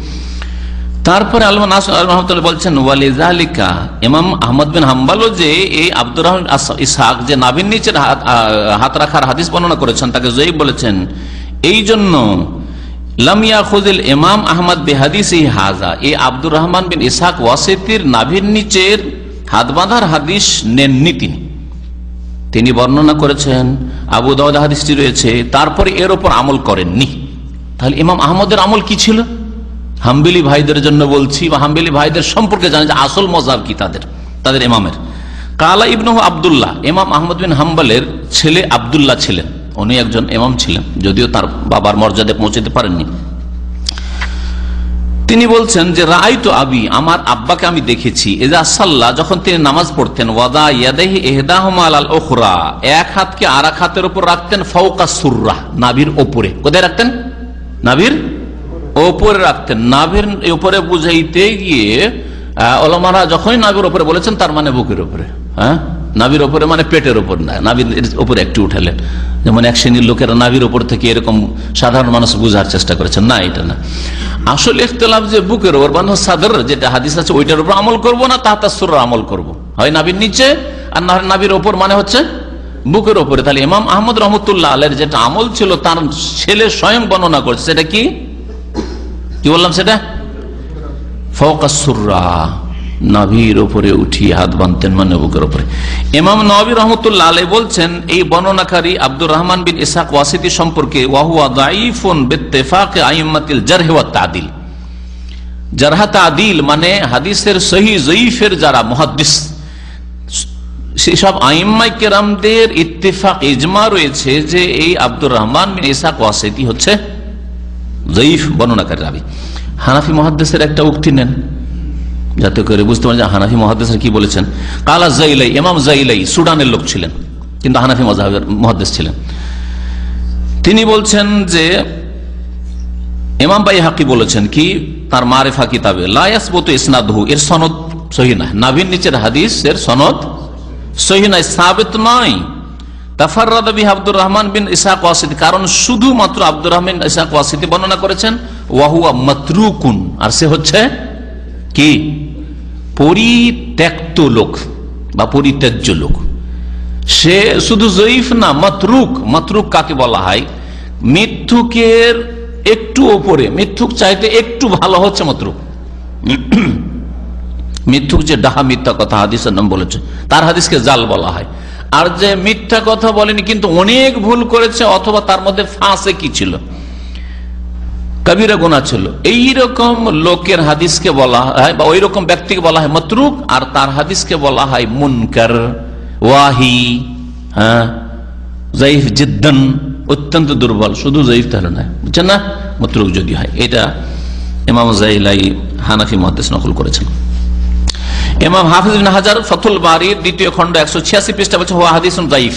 C: তারপরে আল্লামা নাসির রহমাতুল্লাহ বলছেন ওয়ালিযালিকা, ইমাম আহমদ বিন হাম্বলও যে এই আব্দুর রহমান ইসহাক যে নাভির নিচের হাত রাখার হাদিস বর্ণনা করেছেন তাকে যঈফ বলেছেন, এই জন্য লাম ইয়াখুযিল ইমাম আহমদ বিহাদিসিহি হাযা, এই আব্দুর রহমান বিন ইসহাক ওয়াসিতির নাভির নিচের হাত বাঁধার হাদিস নেননি তিনি বর্ণনা করেছেন, আবু দাউদ হাদিসটি রয়েছে, তারপরে এর উপর আমল করেননি। তাহলে ইমাম আহমদের আমল কি ছিল? হাম্বলি ভাইদের জন্য বলছি, বা হাম্বলি ভাইদের সম্পর্কে জানি যে আসল মজাব কি তাদের ইমামের। কালা ইবনু আব্দুল্লাহ, ইমাম আহমদ বিন হাম্বলের ছেলে আব্দুল্লাহ ছিলেন, উনি একজন ইমাম ছিলেন, যদিও তার বাবার মর্যাদা পৌঁছতে পারেননি। তিনি বলছেন যে রাআইতু আবি, আমার আব্বাকে আমি দেখেছি, ইযা সাল্লা, যখন তিনি নামাজ পড়তেন, ওয়াদা ইয়াদাইহি ইহদাহুমা আলাল উখরা, এক হাতকে আরেক হাতের উপর রাখতেন, ফাওকা সুররা, নাভির উপরে। কোথায় রাখতেন? নাভির উপরে রাখতেন। নাভির উপরে বুঝাইতে গিয়ে ওলামারা যখনই নাভির উপরে বলেছেন তার মানে বুকের উপরে, হ্যাঁ, নাভির উপরে মানে পেটের উপর না, নাভির উপরে একটু উঠালেন। যেমন এক শ্রেণীর লোকেরা নাভির উপর থেকে এরকম সাধারণ মানুষ বুঝার চেষ্টা করেছেন, না এটা না। আসল ইখতিলাফ যে বুকের উপর মানে সাদর যেটা হাদিস আছে ওইটার উপর আমল করব না তাহতা সুররা আমল করব, হয় নাভির নিচে আর না নাভির উপর মানে হচ্ছে বুকের উপরে। তাহলে ইমাম আহমদ রহমতুল্লাহ আলাইহির যেটা আমল ছিল তার ছেলে স্বয়ং বর্ণনা করছে, সেটা কি বললাম, সেটা ফাওকা সুররা, নাভির উপরে উঠিয়ে হাত বাঁধতেন মানে বুকের উপরে। ইমাম নবী রহমতুল্লাহ আলাইহি বলছেন এই বর্ণনাকারী আব্দুর রহমান বিন ইসহাক ওয়াসিতি সম্পর্কে, ওয়াহুয়া দাঈফুন বিত্তিফাকি আইম্মাতিল জারহ ওয়াত তা'দিল। জারহ তা'দিল মানে হাদিসের সহিহ যঈফের যারা মুহাদ্দিস, সেসব আইম্মায়ে কেরামদের ইত্তেফাক, ইজমা রয়েছে যে এই আব্দুর রহমান বিন ইসহাক ওয়াসিতি হচ্ছে যঈফ বর্ণনাকারী রাবী। হানাফি মুহাদ্দিসের একটা উক্তি নেন যাতে করে বুঝতে পারেন যে হানাফি মুহাদ্দিসরা কি বলেছেন। কালা জাইলাই, ইমাম জাইলাই সুদানের লোক ছিলেন কিন্তু হানাফি মাযহাবের মুহাদ্দিস ছিলেন। তিনি বলছেন যে ইমাম বাইহাকি বলেছেন কি তার মারিফা কিতাবে, লা ইয়াসবুতু ইসনাদুহু, এর সনদ সহিহ না, নাভির নিচের হাদিস এর সনদ সহিহ নয়, সাবিত নয়। তাফাররাদা বিহি আব্দুর রহমান বিন ইসহাক ওয়াসিতি, কারণ শুধুমাত্র আব্দুর রহমান ইসহাক ওয়াসিতি বর্ণনা করেছেন, ওয়া হুয়া মাতরুকুন, আর সে হচ্ছে কি পরিত্যক্ত লোক বা পরিত্যাজ্য লোক। সে শুধু জয়ীফ না, মাতরুক। মাতরুক কাকে বলা হয়? মিথ্যুকের একটু ওপরে, মিথ্যুক চাইতে একটু ভালো হচ্ছে মাতরুক। মিথ্যুক যে ডাহা মিথ্যা কথা হাদিসের নাম বলেছে তার হাদিসকে জাল বলা হয়। আর যে মিথ্যা কথা বলেনি কিন্তু অনেক ভুল করেছে অথবা তার মধ্যে ফাঁসে কি ছিল, কবিরা গুনাহ ছিল, এইরকম লোকের হাদিসকে বলা হয় বা ওই রকম ব্যক্তিকে বলা হয় মাতরুক, আর তার হাদিসকে বলা হয় মুনকার, ওয়াহি, হ্যাঁ, যায়িফ জিদ্দান, অত্যন্ত দুর্বল। শুধু যায়িফ তাহলে না, বুঝছেন না, মাতরুক যদি হয়। এটা ইমাম জাইলাই হানাফি মুহাদ্দিস নকল করেছেন। ইমাম হাফিজ ইবনে হাজার ফাতুল বারীর 2য় খণ্ড 186 পৃষ্ঠা বলছে হুয়া হাদিসুন যায়িফ,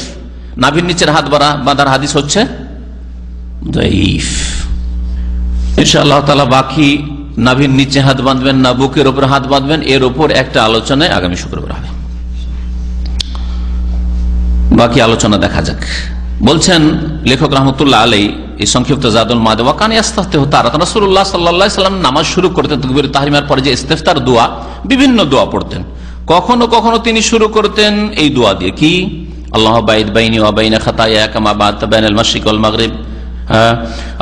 C: নাভির নিচের হাত বাঁধার হাদিস হচ্ছে যায়িফ। ইনশাআল্লাহ তাআলা বাকি নাভির নিচে হাত বাঁধবেন না বুকের উপর হাত বাঁধবেন এর উপর একটা আলোচনায় আগামী শুক্রবার হবে। বাকি আলোচনা দেখা যাক। বলছেন লেখক রহমতুল্লাহ আলাইহি এই সংক্ষিপ্ত জাদুল মাদ, ওয়া কান ইস্তাফতিহু তারাতান, রাসূলুল্লাহ সাল্লাল্লাহু আলাইহি ওয়াসাল্লাম নামাজ শুরু করতেন তাকবীর তাহরিমার পরে যে ইস্তিফতার দোয়া, বিভিন্ন দোয়া পড়তেন। কখনো কখনো তিনি শুরু করতেন এই দোয়া দিয়ে, কি আল্লাহু বাইদ বাইনি ওয়া বাইনা খাতায়া কামা বা'দতা বাইনাল মাশরিক ওয়াল মাগরিব,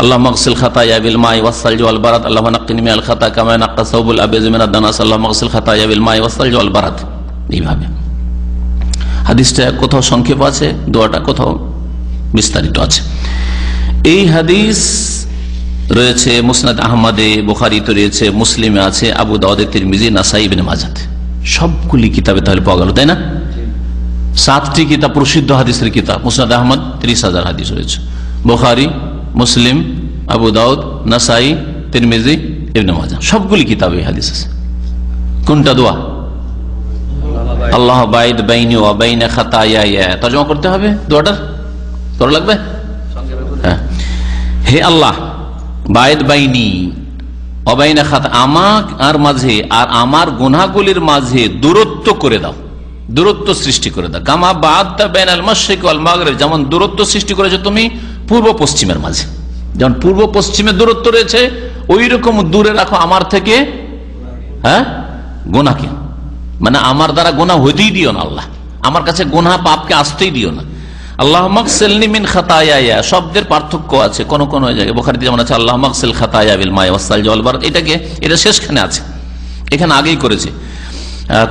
C: আল্লাহুম্মা আগসিল খাতায়া বিল মাই ওয়াস সালজি ওয়াল বারাদ, আল্লাহুম্মা নাক্কিনি মিনাল খাতা কামা নাক্কা সাওবুল আবিজ মিনাদ দানাস, আল্লাহুম্মা আগসিল খাতায়া বিল মাই ওয়াস সালজি ওয়াল বারাদ। এইভাবে হাদিসটা কোথাও সংক্ষেপ আছে, দোয়াটা কোথাও বিস্তারিত আছে। এই হাদিস রয়েছে মুসনাদ আহমদে, বুখারীতে রয়েছে, মুসলিমে আছে, আবু দাউদে, তিরমিজি, নাসাই, ইবনে মাজাতে, সবগুলি কিতাবে তাহলে পাওয়া গেল, তাই না? 7টি কিতাব প্রসিদ্ধ হাদিসের কিতাব। মুসনাদ আহমদ 30,000 হাদিস রয়েছে, বুখারী, মুসলিম, আবু দাউদ, নাসাই, তিরমিজি, ইবনে মাজাহ, সবগুলি কিতাবে হাদিস আছে। কোনটা দোয়া? আল্লাহ বাইদ বাইনি ওয়া বাইনা খাতায়া, তরজমা করতে হবে দোয়াটার, তোর লাগবে? হ্যাঁ, হে আল্লাহ, বাইদ বাইনি ওয়া বাইনা খাতা, আমার আর মাঝে আর আমার গুনাহগুলির মাঝে দূরত্ব করে দাও, দূরত্ব সৃষ্টি করে দাও। কামা বা'দতা বাইনাল মাশরিক ওয়াল মাগরিব, যেমন দূরত্ব সৃষ্টি করেছো তুমি পূর্ব পশ্চিমের মাঝে, যেমন পূর্ব পশ্চিমে দূরত্ব রয়েছে ওই রকম দূরে রাখো আমার থেকে, হ্যাঁ, গুনাহকে, মানে আমার দ্বারা গুনাহ হতেই দিও না আল্লাহ, আমার কাছে গুনাহ পাপকে আসতেই দিও না। আল্লাহুম্মা আগসিলনি মিন খাতায়া, শব্দের পার্থক্য আছে, কোন কোন জায়গায় বুখারীতে যেমন আছে আল্লাহুম্মা আগসিল খাতায়া বিল মাই ওয়াস সালজি ওয়াল বারাদ, এটা শেষখানে আছে, এখানে আগেই করেছে,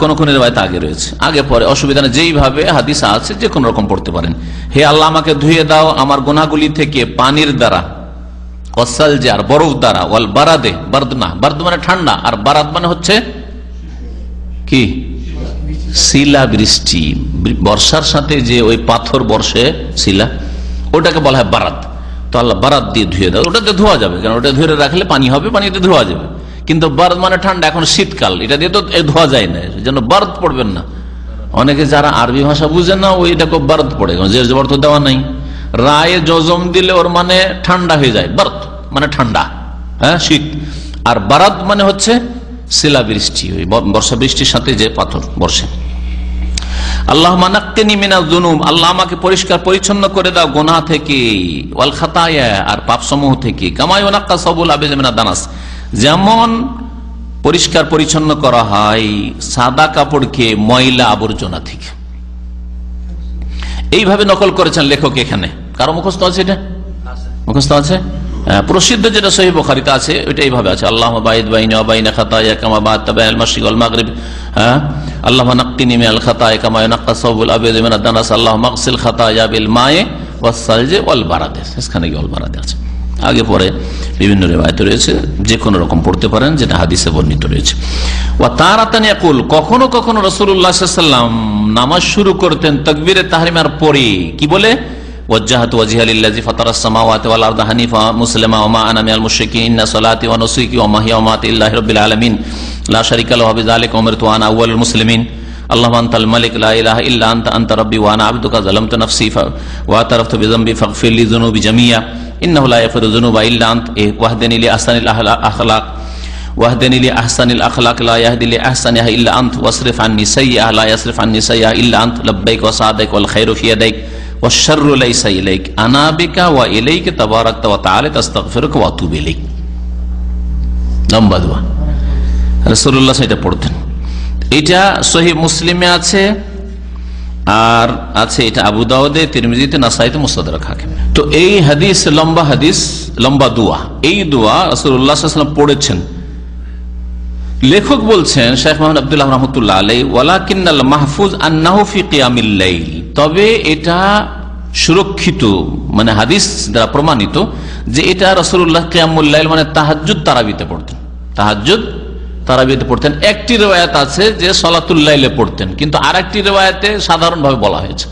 C: কোন কোন রিওয়ায়াতে আগে রয়েছে, আগে পরে অসুবিধা নেই, যেইভাবে হাদিস আছে যে কোন রকম পড়তে পারেন। হে আল্লাহ, আমাকে ধুয়ে দাও আমার গুনাহগুলি থেকে পানির দ্বারা, ওয়াসালজে আর বরফ দ্বারা, ওয়াল বারাদে, বারদ না, বারদ মানে ঠান্ডা, আর বারাদ মানে হচ্ছে কি শিলা বৃষ্টি, বর্ষার সাথে যে ওই পাথর বর্ষে শিলা, ওটাকে বলা হয় বারাদ। তো আল্লাহ বারাদ দিয়ে ধুয়ে দাও, ওটাতে ধোয়া যাবে, কারণ ওটা ধরে রাখলে পানি হবে, পানিতে ধোয়া যাবে। কিন্তু বারদ মানে ঠান্ডা, এখন শীতকাল, এটা দিয়ে তো ধোয়া যায় না, যেন বারদ পড়বেন না। অনেকে যারা আরবি ভাষা বুঝেন না, ওইটাকে বারদ পড়ে, যে জবর তো দেওয়া নাই, রায়ে জজম দিলে ওর মানে ঠান্ডা হয়ে যায়, বারদ মানে ঠান্ডা, হ্যাঁ শীত। আর বারাদ মানে হচ্ছে শিলা বৃষ্টি, ওই বর্ষা বৃষ্টির সাথে যে পাথর বর্ষে। আল্লাহ মানাক্কিনি মিনাজ যুনুব, আল্লাহ আমাকে পরিষ্কার পরিচ্ছন্ন করে দাও গুনাহ থেকে, ওয়াল খাতায়া আর পাপসমূহ থেকে, কামা ইউনাক্কা সাবুল আবিজ মিনাদ দানাস, যেমন পরিষ্কার পরিচ্ছন্ন করা হয় সাদা কাপড়কে ময়লা আবর্জনা থেকে। এইভাবে নকল করেছেন লেখক। এখানে কারো মুখস্থ আছে? এটা মুখস্থ আছে? প্রসিদ্ধ যেটা সহিহ বুখারীতে আছে ওইটা এইভাবে আছে, আল্লাহুম্মা বাইদ বাইনি ওয়া বাইনা খাতায়া কামা বা'আতা বাইনাল মাশরিক ওয়াল মাগরিব, আল্লাহুম্মা নাক্কিনি মিনাল খাতায়া কামা ইয়ানাক্কা সাবুল আবিজ মিনাদ দানাস, আল্লাহুম্মা আগসিল খাতায়া বিল মায়ে ওয়াস সালজি ওয়াল বারাদ। এখানে কি ওয়াল বারাদ আছে, আগে পরে বিভিন্ন রিওয়ায়াতে রয়েছে, যে কোনো রকম পড়তে পারেন, যেটা হাদিসে বর্ণিত রয়েছে। ওয়া তারাতান ইয়াকুল, কখনো কখনো রাসূলুল্লাহ সাল্লাল্লাহু আলাইহি ওয়াসাল্লাম নামাজ শুরু করতেন তাকবীরে তাহরিমার পরে, কি বলে? ওয়াজ্জাহাতু ওয়াজহিয়া লিল্লাযী ফাতারাস সামাওয়াতি ওয়াল আরদা হানিফা মুসলিমা ওয়া মা আনা মিনাল মুশরিকিন, ইন্না সলাতি ওয়া নুসুকি ওয়া মাহইয়া ওয়া মামাতি লিল্লাহি রাব্বিল আলামিন লা শারীকা লাহু ওয়া বিযালিকা উমিরতু ওয়া আনা আউওয়ালুল মুসলিমিন, আল্লাহুম্মা আনতাল মালিক লা ইলাহা ইল্লা আনতা রাব্বী ওয়া আনা আবদুকা যালামতু নাফসি ওয়া আতারাফতু বিযামবি ফাগফির লি যুনুবি জামিয়া ইন্নাহু লা ইয়াগফিরু যুনুবা ইল্লা আনতা ওয়াহদিনি লি আহসানিল আখলাক ওয়াহদিনি লি আহসানিল আখলাক লা ইয়াহদি লি আহসানিহা ইল্লা আনতা ওয়াসরিফ আন্নি সাইয়্যাহা লা ইয়াসরিফ আন্নি সাইয়্যাহা ইল্লা আনতা লাব্বাইক ওয়া সা'দাইক ওয়াল খায়রু ফি ইয়াদাইক ওয়াশ-শাররু লাইসা ইলাইক আনা বিকা ওয়া ইলাইকা তাবারাকতা ওয়া তাআলা আস্তাগফিরুকা ওয়া আতুবু ইলাইক। লম্বা দোয়া রাসূলুল্লাহ সেটা পড়তেন। এটা সহিহ মুসলিমে আছে, আর আছে এটা আবু দাউদে, তিরমিজিতে, নাসাইতে, মুস্তাদরাক হাকিম। তো এই হাদিস লম্বা হাদিস, লম্বা দোয়া, এই দোয়া রাসূলুল্লাহ সাল্লাল্লাহু আলাইহি ওয়াসাল্লাম পড়েছেন। লেখক বলছেন শেখ মোহাম্মদ আব্দুল্লাহ রাহমাতুল্লাহ আলাইহি, ওয়ালাকিন্নাল মাহফুজ আন্নাহু ফি কিয়ামিল লাইল, তবে এটা সুরক্ষিত মানে হাদিস দ্বারা প্রমাণিত যে এটা রাসূলুল্লাহ কিয়ামুল লাইল মানে তাহাজ্জুদ তারাবিতে পড়তেন, তাহাজ্জুদ তারাবিতে পড়তেন। একটি রিওয়ায়াত আছে যে সালাতুল লাইলে পড়তেন, কিন্তু আরেকটি রিওয়ায়াতে সাধারণভাবে বলা হয়েছে।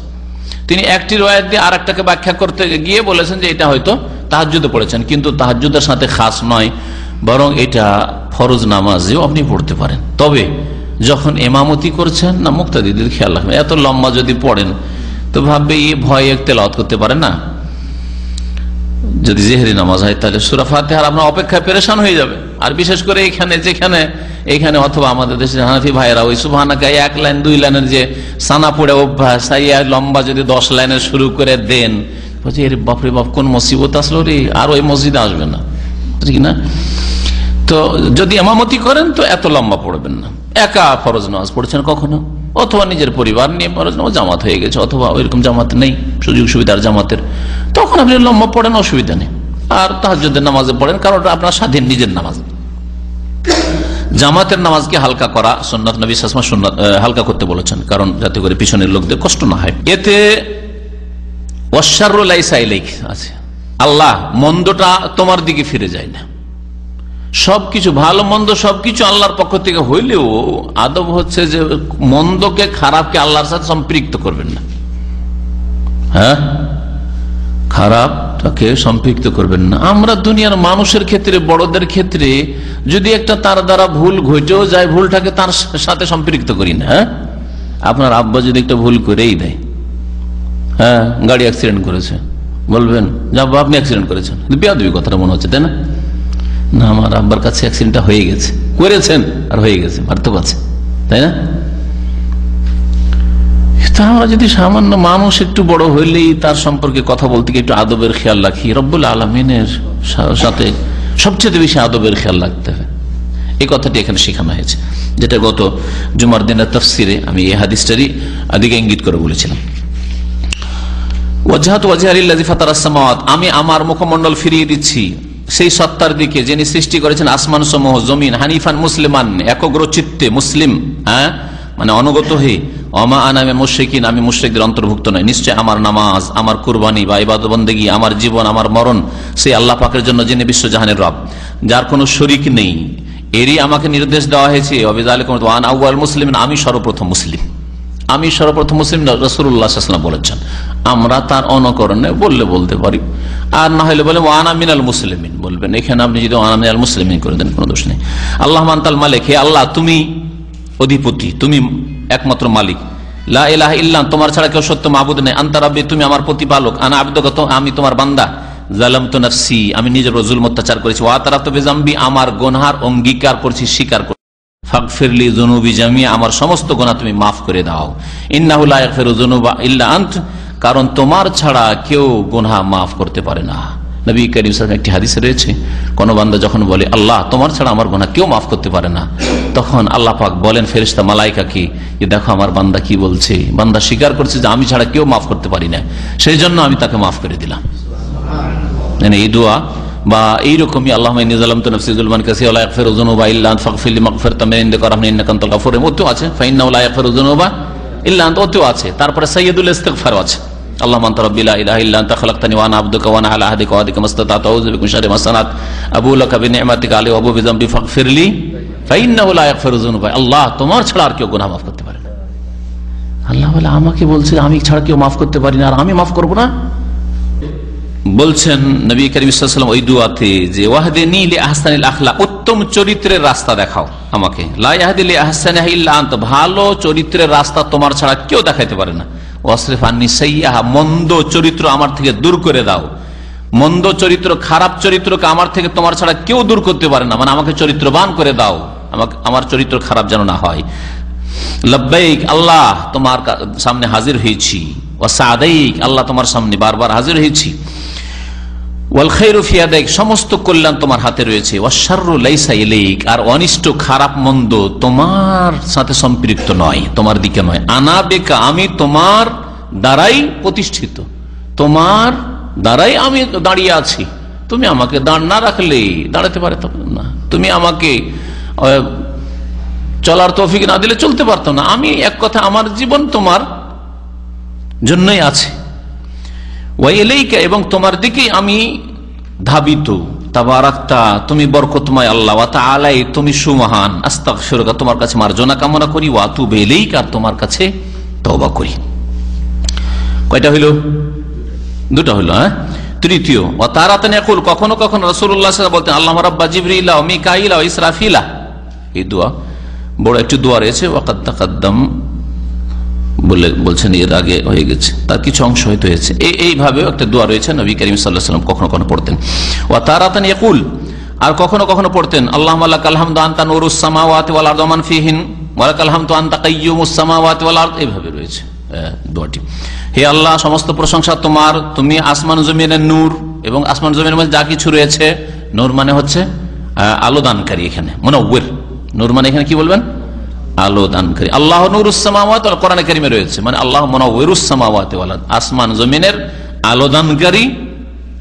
C: তিনি একটি রিওয়ায়াত দিয়ে আরেকটাকে ব্যাখ্যা করতে গিয়ে বলেছেন যে এটা হয়তো তাহাজ্জুদে পড়েছেন, কিন্তু তাহাজ্জুদের সাথে খাস নয়, বরং এটা ফরজ নামাজেও আপনি পড়তে পারেন। তবে যখন ইমামতি করছেন না, মুক্তাদিদের খেয়াল রাখবেন, এত লম্বা যদি পড়েন তো ভাববে এই ভয়ে তেলাওয়াত করতে পারেন না। যদি জেহরি নামাজ হয় তাহলে সূরা ফাতিহার আপনার অপেক্ষায় পেরেশান হয়ে যাবে। আর বিশেষ করে এখানে অথবা আমাদের দেশের হানাফি ভাইয়েরা ওই সুবহানাকা এক লাইন দুই লাইনের যে সানা পড়ে অভ্যাস, লম্বা যদি 10 লাইনের শুরু করে দেন, বলছি এর বাপরে বাপ কোন মুসিবত আসলো রে, আর ওই মসজিদে আসবে না, ঠিক না? তো যদি ইমামতি করেন তো এত লম্বা পড়বেন না। একা ফরজ নামাজ পড়ছেন কখনো, অথবা নিজের পরিবার নিয়ে ফরজ নামাজ, জামাত হয়ে গেছে, অথবা ওইরকম জামাত নেই, সুযোগ সুবিধার জামাতের, তখন আপনি লম্বা পড়েন, অসুবিধা নেই। আর তাহাজ্জুদের নামাজে পড়েন, কারণ ওটা আপনার স্বাধীন নিজের নামাজ। জামাতের নামাজকে হালকা করা সুন্নাত, নবী সাল্লাল্লাহু আলাইহি ওয়াসাল্লাম সুন্নাত হালকা করতে বলেছেন, কারণ যাতে করে পিছনের লোকদের কষ্ট না হয়। এতে ওয়াশ-শাররু লাইসা ইলাইক আছে, আল্লাহ মন্দটা তোমার দিকে ফিরে যায় না। সবকিছু ভালো মন্দ সবকিছু আল্লাহর পক্ষ থেকে হইলেও আদব হচ্ছে যে মন্দকে, খারাপকে আল্লাহর সাথে সম্পৃক্ত করবেন না। হ্যাঁ, খারাপটাকে সম্পৃক্ত করবেন না। আমরা দুনিয়ার মানুষের ক্ষেত্রে, বড়দের ক্ষেত্রে যদি একটা তার দ্বারা ভুল ঘটেও যায়, ভুলটাকে তার সাথে সম্পৃক্ত করি না। হ্যাঁ, আপনার আব্বা যদি একটা ভুল করেই দেয়, হ্যাঁ গাড়ি অ্যাক্সিডেন্ট করেছে, বলবেন যে আব্বা আপনি অ্যাক্সিডেন্ট করেছেন, বেয়াদবি কথাটা মনে হচ্ছে, তাই না? না, আমার আব্বার কাছে অ্যাক্সিডেন্টটা হয়ে গেছে, করেছেন আর হয়ে গেছে, মারাত্মক আছে, তাই না? আমরা যদি সামান্য মানুষ একটু বড় হইলেই তার সম্পর্কে কথা বলতে গিয়ে একটু আদবের খেয়াল রাখি, রব্বুল আলামিনের সাথে সবচেয়ে বেশি আদবের খেয়াল রাখতে হবে, এই কথাটি এখানে শেখানো হয়েছে, যেটা গত জুমার দিনের তাফসিরে আমি এই হাদিসটারই দিকে ইঙ্গিত করে বলেছিলাম। ওয়াজহাতু ওয়াজহিয়া লিল্লাযী ফাতারাস সামাওয়াত, আমি আমার মুখমণ্ডল ফিরিয়ে দিচ্ছি সেই সত্তার দিকে যিনি সৃষ্টি করেছেন আসমান সমূহ জমিন, হানিফান মুসলিমান, একগ্র চিত্তে মুসলিম, হ্যাঁ মানে অনুগত হয়ে, ওমা আনা মিনাল মুশরিকিন, আমি মুশরিকদের অন্তর্ভুক্ত নই। নিশ্চয় আমার নামাজ, আমার কুরবানি বা ইবাদত বন্দেগী, আমার জীবন, আমার মরণ সেই আল্লাহ পাকের জন্য, যিনি বিশ্বজাহানের রব, যার কোনো শরিক নেই, এরই আমাকে নির্দেশ দেওয়া হয়েছে। ওয়াবিযালিকুম ওয়ানা আউয়াল মুসলিমিন, আমি সর্বপ্রথম মুসলিম, আমি সর্বপ্রথম মুসলিম রাসূলুল্লাহ সাল্লাল্লাহু আলাইহি ওয়াসাল্লাম বলেছেন। আমরা তার অনুকরণে বলতে পারি, আর না হলে বলে ওয়ানা মিনাল মুসলিমিন বলবেন। এখানে আপনি যদি ওয়ানা মিনাল মুসলিমিন করে দেন কোনো দোষ নেই। আল্লাহ আনতাল মালিক, হে আল্লাহ তুমি অধিপতি, তুমি একমাত্র মালিক। লা ইলাহা ইল্লা আনতা, তোমার ছাড়া কেউ সত্য মাবুদ নেই। আনতা রাব্বি, তুমি আমার প্রতিপালক। আনা আবদুকা, আমি তোমার বান্দা। যালামতু নাফসি, আমি নিজের উপর জুলম অত্যাচার করেছি। ওয়া তারাফতু বিযামবি, আমার গুনাহের অঙ্গীকার করছি, স্বীকার করছি। ফাগফিরলি যুনুবি জামিআ, আমার সমস্ত গুনাহ তুমি মাফ করে দাও। ইন্নাহু লা ইয়াগফিরু যুনুবা ইল্লা আনত, কারণ তোমার ছাড়া কেউ গুনাহ মাফ করতে পারে না। নবী করিম সাল্লাল্লাহু আলাইহি ওয়াসাল্লাম একটি হাদিসে রয়েছে, কোন বান্দা যখন বলে আল্লাহ তোমার ছাড়া আমার গুনাহ কেউ মাফ করতে পারে না, তখন আল্লাহ পাক বলেন ফেরেশতা মালায়েকাকে, যে দেখো আমার বান্দা কি বলছে, বান্দা স্বীকার করছে যে আমি ছাড়া কেউ মাফ করতে পারি না, সেই জন্য আমি তাকে মাফ করে দিলাম। এই দোয়া বা এইরকমই আল্লাহুম্মা ইন্নী যালামতু নাফসি যুলমান কাসীরা ওয়া লা ইয়াগফিরু যুনুবা ইল্লা আনতা ফাগফিরলি মাগফিরাতাম মিন ইনদিকা ওয়ারহামনি ইন্নাকা আনতাল গাফুর রহিম, ওতেও আছে ফা ইন্নাহু লা ইয়াগফিরু যুনুবা ইল্লা আনতা, ওতেও আছে। তারপরে সাইয়্যিদুল ইস্তিগফার আছে, আল্লাহুম্মা আনতা রাব্বি লা ইলাহা ইল্লা আনতা খালাকতানি ওয়া আনা আবদুকা ওয়া আনা আলা আহদিকা ওয়া ওয়া'দিকা মাসতাতা'তু আউযু বিকা মিন শাররি মা সানাত আবু লাকা বিনি'মাতিকা আলাইয়া ওয়া আবু বিযামবি ফাগফিরলি ফা ইন্নাহু লা ইয়াগফিরু যুনুবা। আল্লাহ তোমার ছাড়া আর কেউ গুনাহ মাফ করতে পারে না। আল্লাহ বলে আমাকে বলছে আমি ছাড়া কেউ মাফ করতে পারি না, আর আমি মাফ করব না? বলছেন নবী করিম সাল্লাল্লাহু আলাইহি ওয়াসাল্লাম ওই দুআতে যে ওয়াহদিনি লি আহসানিল আখলাক, উত্তম চরিত্রের রাস্তা দেখাও আমাকে। লা ইয়াহদি লি আহসানিহা ইল্লা আনতা, ভালো চরিত্রের রাস্তা তোমার ছাড়া কেউ দেখাইতে পারে না। ওয়াসরিফ আন্নি সাইয়্যাহা, মন্দ চরিত্র আমার থেকে দূর করে দাও। মন্দ চরিত্র, খারাপ চরিত্রকে আমার থেকে তোমার ছাড়া কেউ দূর করতে পারে না, মানে আমাকে চরিত্রবান করে দাও, আমাকে আমার চরিত্র খারাপ যেন না হয়। লব্বাইক, আল্লাহ তোমার সামনে হাজির হয়েছি। ওয়া সাদাইক, আল্লাহ তোমার সামনে বারবার হাজির হয়েছি। ওয়াল খায়রু ফি ইয়াদাইক, সমস্ত কল্যাণ তোমার হাতে রয়েছে। ওয়াশ শাররু লাইসা ইলাইক, আর অনিষ্ট খারাপ মন্দ তোমার সাথে সম্পৃক্ত নয়, তোমার দিকে নয়। আনা বিকা, আমি তোমার দ্বারাই প্রতিষ্ঠিত, তোমার দ্বারাই আমি দাঁড়িয়ে আছি। তুমি আমাকে দাঁড় না রাখলে দাঁড়াতে পারে না, তুমি আমাকে চলার তৌফিক না দিলে চলতে পারতাম না। আমি এক কথা আমার জীবন তোমার জন্যই আছে। ওয়া ইলাইকা, এবং তোমার দিকেই আমি ধাবিত। তাবারাকতা, তুমি বরকতময় আল্লাহ। ওয়া তাআলা, তুমি সুমহান। আস্তাগফিরুকা, তোমার কাছে মার্জনা কামনা করি। ওয়া আতুবু ইলাইকা, আর তোমার কাছে তওবা করি। কয়টা হইল? দুটো হইল। তৃতীয়, ওয়া তারাতান ইয়াকুল, কখনো কখনো রাসূলুল্লাহ সাল্লাল্লাহু আলাইহি ওয়াসাল্লাম বলতেন আল্লাহুম্মা রাব্বা জিবরিল ওয়া মিকাঈল ওয়া ইসরাফিল। এই দোয়া বড় একটি দোয়া রয়েছে, ওয়াকাদ তাকাদ্দাম বলছেন এর আগে হয়ে গেছে, তার কিছু অংশ হয়তো হয়েছে। এইভাবে একটা দোয়া রয়েছে, নবী করিম সাল্লাল্লাহু আলাইহি ওয়াসাল্লাম কখনো কখনো পড়তেন। ওয়া তারাতান ইয়াকুল, আর কখনো কখনো পড়তেন আল্লাহুম্মা লাকাল হামদু আনতা নূরুস সামাওয়াতি ওয়াল আরদি ওয়া মান ফিহিন ওয়া লাকাল হামদু আনতা কাইয়্যুমুস সামাওয়াতি ওয়াল আরদ। এইভাবে রয়েছে দোয়াটি। হে আল্লাহ, সমস্ত প্রশংসা তোমার, তুমি আসমান জমিনের নূর এবং আসমান জমিনের মধ্যে যা কিছু রয়েছে। নূর মানে হচ্ছে আলো দানকারী, এখানে মুনাওয়ির। নূর মানে এখানে কি বলবেন? আলো দানকারী। আল্লাহ নূরুস সামাওয়াতি, কোরআনে কারীমে রয়েছে, মানে আল্লাহ মুনাওয়িরুস সামাওয়াতি ওয়াল আরদ, আসমান জমিনের আলো দানকারী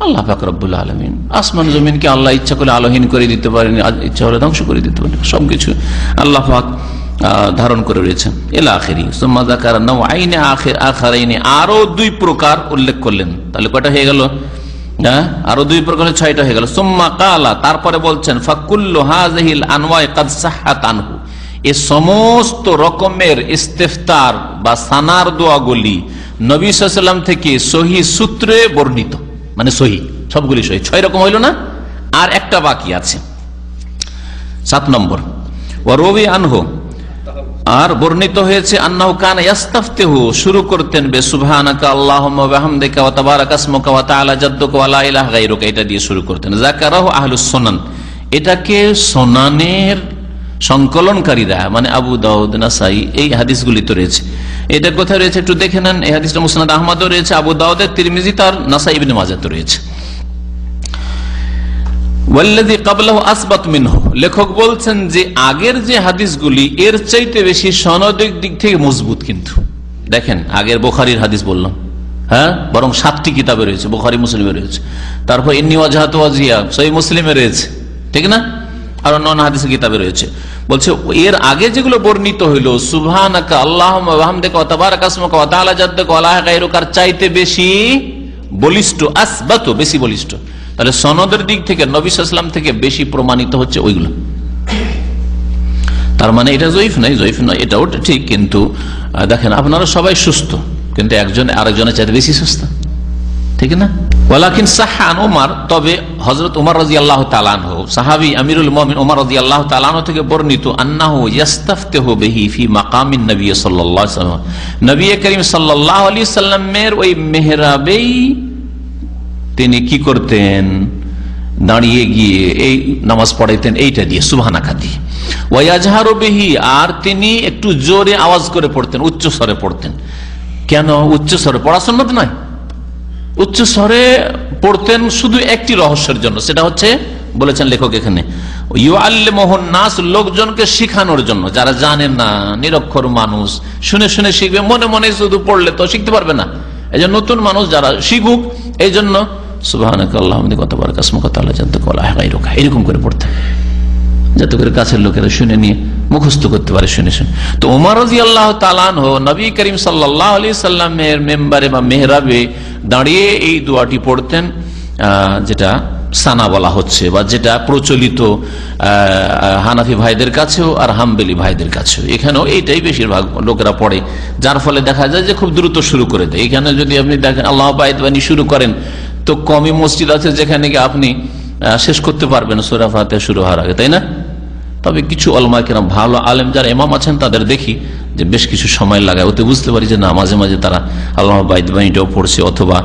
C: আল্লাহ পাক রব্বুল আলামিন। আসমান জমিনকে আল্লাহ ইচ্ছা করলে আলোহীন করে দিতে পারেন, ইচ্ছা হলে ধ্বংস করে দিতে পারেন, সবকিছু আল্লাহ পাক ধারণ করে রয়েছেন। এলা আখিরি সুম্মা যাকারা নাওআইনি আখারাইনি, আরো দুই প্রকার উল্লেখ করলেন। তাহলে কয়টা হয়ে গেল? আরো দুই প্রকার, 6টা হয়ে গেল। সুম্মা কালা, তারপরে বলছেন ফাকুল্লু হাযিহিল আনওয়াই কাদ সাহহাত আনহু, এই সমস্ত রকমের ইস্তিফতার বা সানার দোয়াগুলি নবী সাল্লাল্লাহু আলাইহি ওয়াসাল্লাম থেকে সহিহ সূত্রে বর্ণিত, মানে সহিহ, সবগুলি সহিহ। 6 রকম হইল না? আর একটা বাকি আছে, 7 নম্বর। ওয়া রবি আনহু, আর বর্ণিত হয়েছে আন্নাহু কানা ইস্তাফতিহু, শুরু করতেন বে সুবহানাকা আল্লাহুম্মা ওয়া বিহামদিকা ওয়া তাবারাকা ইসমুকা ওয়া তাআলা জাদ্দুকা ওয়া লা ইলাহা গায়রুকা, এটা দিয়ে শুরু করতেন। যাকারাহু আহলুস সুনান, এটাকে সুনানের সংকলনকারীরা, মানে আবু দাউদ, নাসাই, এই হাদিসগুলি তো রয়েছে। এটা কোথায় রয়েছে একটু দেখে নেন। এই হাদিসটা মুসনাদ আহমদও রয়েছে, আবু দাউদের, তিরমিজি, তার নাসাই, ইবনে মাজাহ রয়েছে। ওয়াল্লাযী ক্বাবলাহু আসবাত মিনহু, লেখক বলছেন যে আগের যে হাদিসগুলি এর চাইতে বেশি সনদের দিক থেকে মজবুত। কিন্তু দেখেন, আগের বুখারীর হাদিস বললাম, বরং 7টি কিতাবে রয়েছে, বুখারী মুসলিমে রয়েছে। তারপর ইন্নী ওয়াজহাতু ওয়াজিয়া সহিহ মুসলিমে রয়েছে, ঠিক না? আর অন্যান্য হাদিসের কিতাবে রয়েছে। বলছে এর আগে যেগুলো বর্ণিত হইল সুবহানাকা আল্লাহুম্মা ওয়া বিহামদিকা ওয়া তাবারাকা ইসমুকা ওয়া তাআলা জাদ্দুকা ওয়া লা ইলাহা গায়রুকার চাইতে বেশি বলিষ্ঠ, আসবাত, বেশি বলিষ্ঠ। তাহলে সনদের দিক থেকে নবী সাল্লাল্লাহু আলাইহি ওয়াসাল্লাম থেকে বেশি প্রমাণিত হচ্ছে ওইগুলো। তার মানে এটা জয়ীফ নয়, এটাও ঠিক। কিন্তু দেখেন আপনারা সবাই সুস্থ, কিন্তু একজন আরেকজনের চাইতে বেশি সুস্থ, ঠিক না? ওয়ালাকিন সাহান ওমর, তবে হযরত ওমর রাদিয়াল্লাহু তাআলা আনহু, সাহাবী আমিরুল মুমিনিন ওমর রাদিয়াল্লাহু তাআলা আনহু থেকে বর্ণিত, আন্নাহু ইস্তাফতাহু বিহি ফি মাকামিন নবী সাল্লাল্লাহু আলাইহি ওয়াসাল্লাম, নবী করিম সাল্লাল্লাহু আলাইহি ওয়াসাল্লামের ওই মেহরাবেই তিনি কি করতেন, দাঁড়িয়ে গিয়ে এই নামাজ পড়াইতেন এইটা দিয়ে, সুবহানাকা দিয়ে। ওয়াজহারু বিহি, আর তিনি একটু জোরে আওয়াজ করে পড়তেন, উচ্চ স্বরে পড়তেন। কেন উচ্চ স্বরে পড়া সুন্নাত নয়? উচ্চ স্বরে পড়তেন শুধু একটি রহস্যের জন্য, সেটা হচ্ছে বলেছেন লেখক এখানে ইউআল্লিমুহুন নাস, লোকজনকে শিখানোর জন্য। যারা জানেন না, নিরক্ষর মানুষ, শুনে শুনে শিখবে, মনে মনে শুধু পড়লে তো শিখতে পারবে না। এই জন্য নতুন মানুষ যারা শিখুক, এই জন্য সুবহানাকা আল্লাহুম্মা ওয়া তাবারাকা ইসমুকা ওয়া তাআলা জাদ্দুকা ওয়া লা ইলাহা গায়রুকা এরকম করে পড়তেন, যাতে করে কাছের লোকেরা শুনে নিয়ে মুখস্থ করতে পারে শুনে শুনে। তো ওমর রাদিয়াল্লাহু তাআলা আনহু নবী করিম সাল্লাল্লাহু আলাইহি সাল্লামের মেম্বারে বা মেহরাবে দাঁড়িয়ে এই দোয়াটি পড়তেন, যেটা সানা বলা হচ্ছে, বা যেটা প্রচলিত হানাফি ভাইদের কাছেও আর হাম্বলি ভাইদের কাছেও। এখানেও এইটাই বেশিরভাগ লোকেরা পড়ে, যার ফলে দেখা যায় যে খুব দ্রুত শুরু করে দেয়। এখানে যদি আপনি দেখেন আল্লাহ বাইদবানি শুরু করেন, তো কমই মসজিদ আছে যেখানে গিয়ে আপনি শেষ করতে পারবেন সূরা ফাতিহা শুরু হওয়ার আগে, তাই না? তবে কিছু উলামা কেরাম, ভালো আলেম যারা ইমাম আছেন, তাদের দেখি যে বেশ কিছু সময় লাগায়। ওতে বুঝতে পারি যে না, মাঝে মাঝে তারা আল্লাহ বাইদবানিটাও পড়ছে, অথবা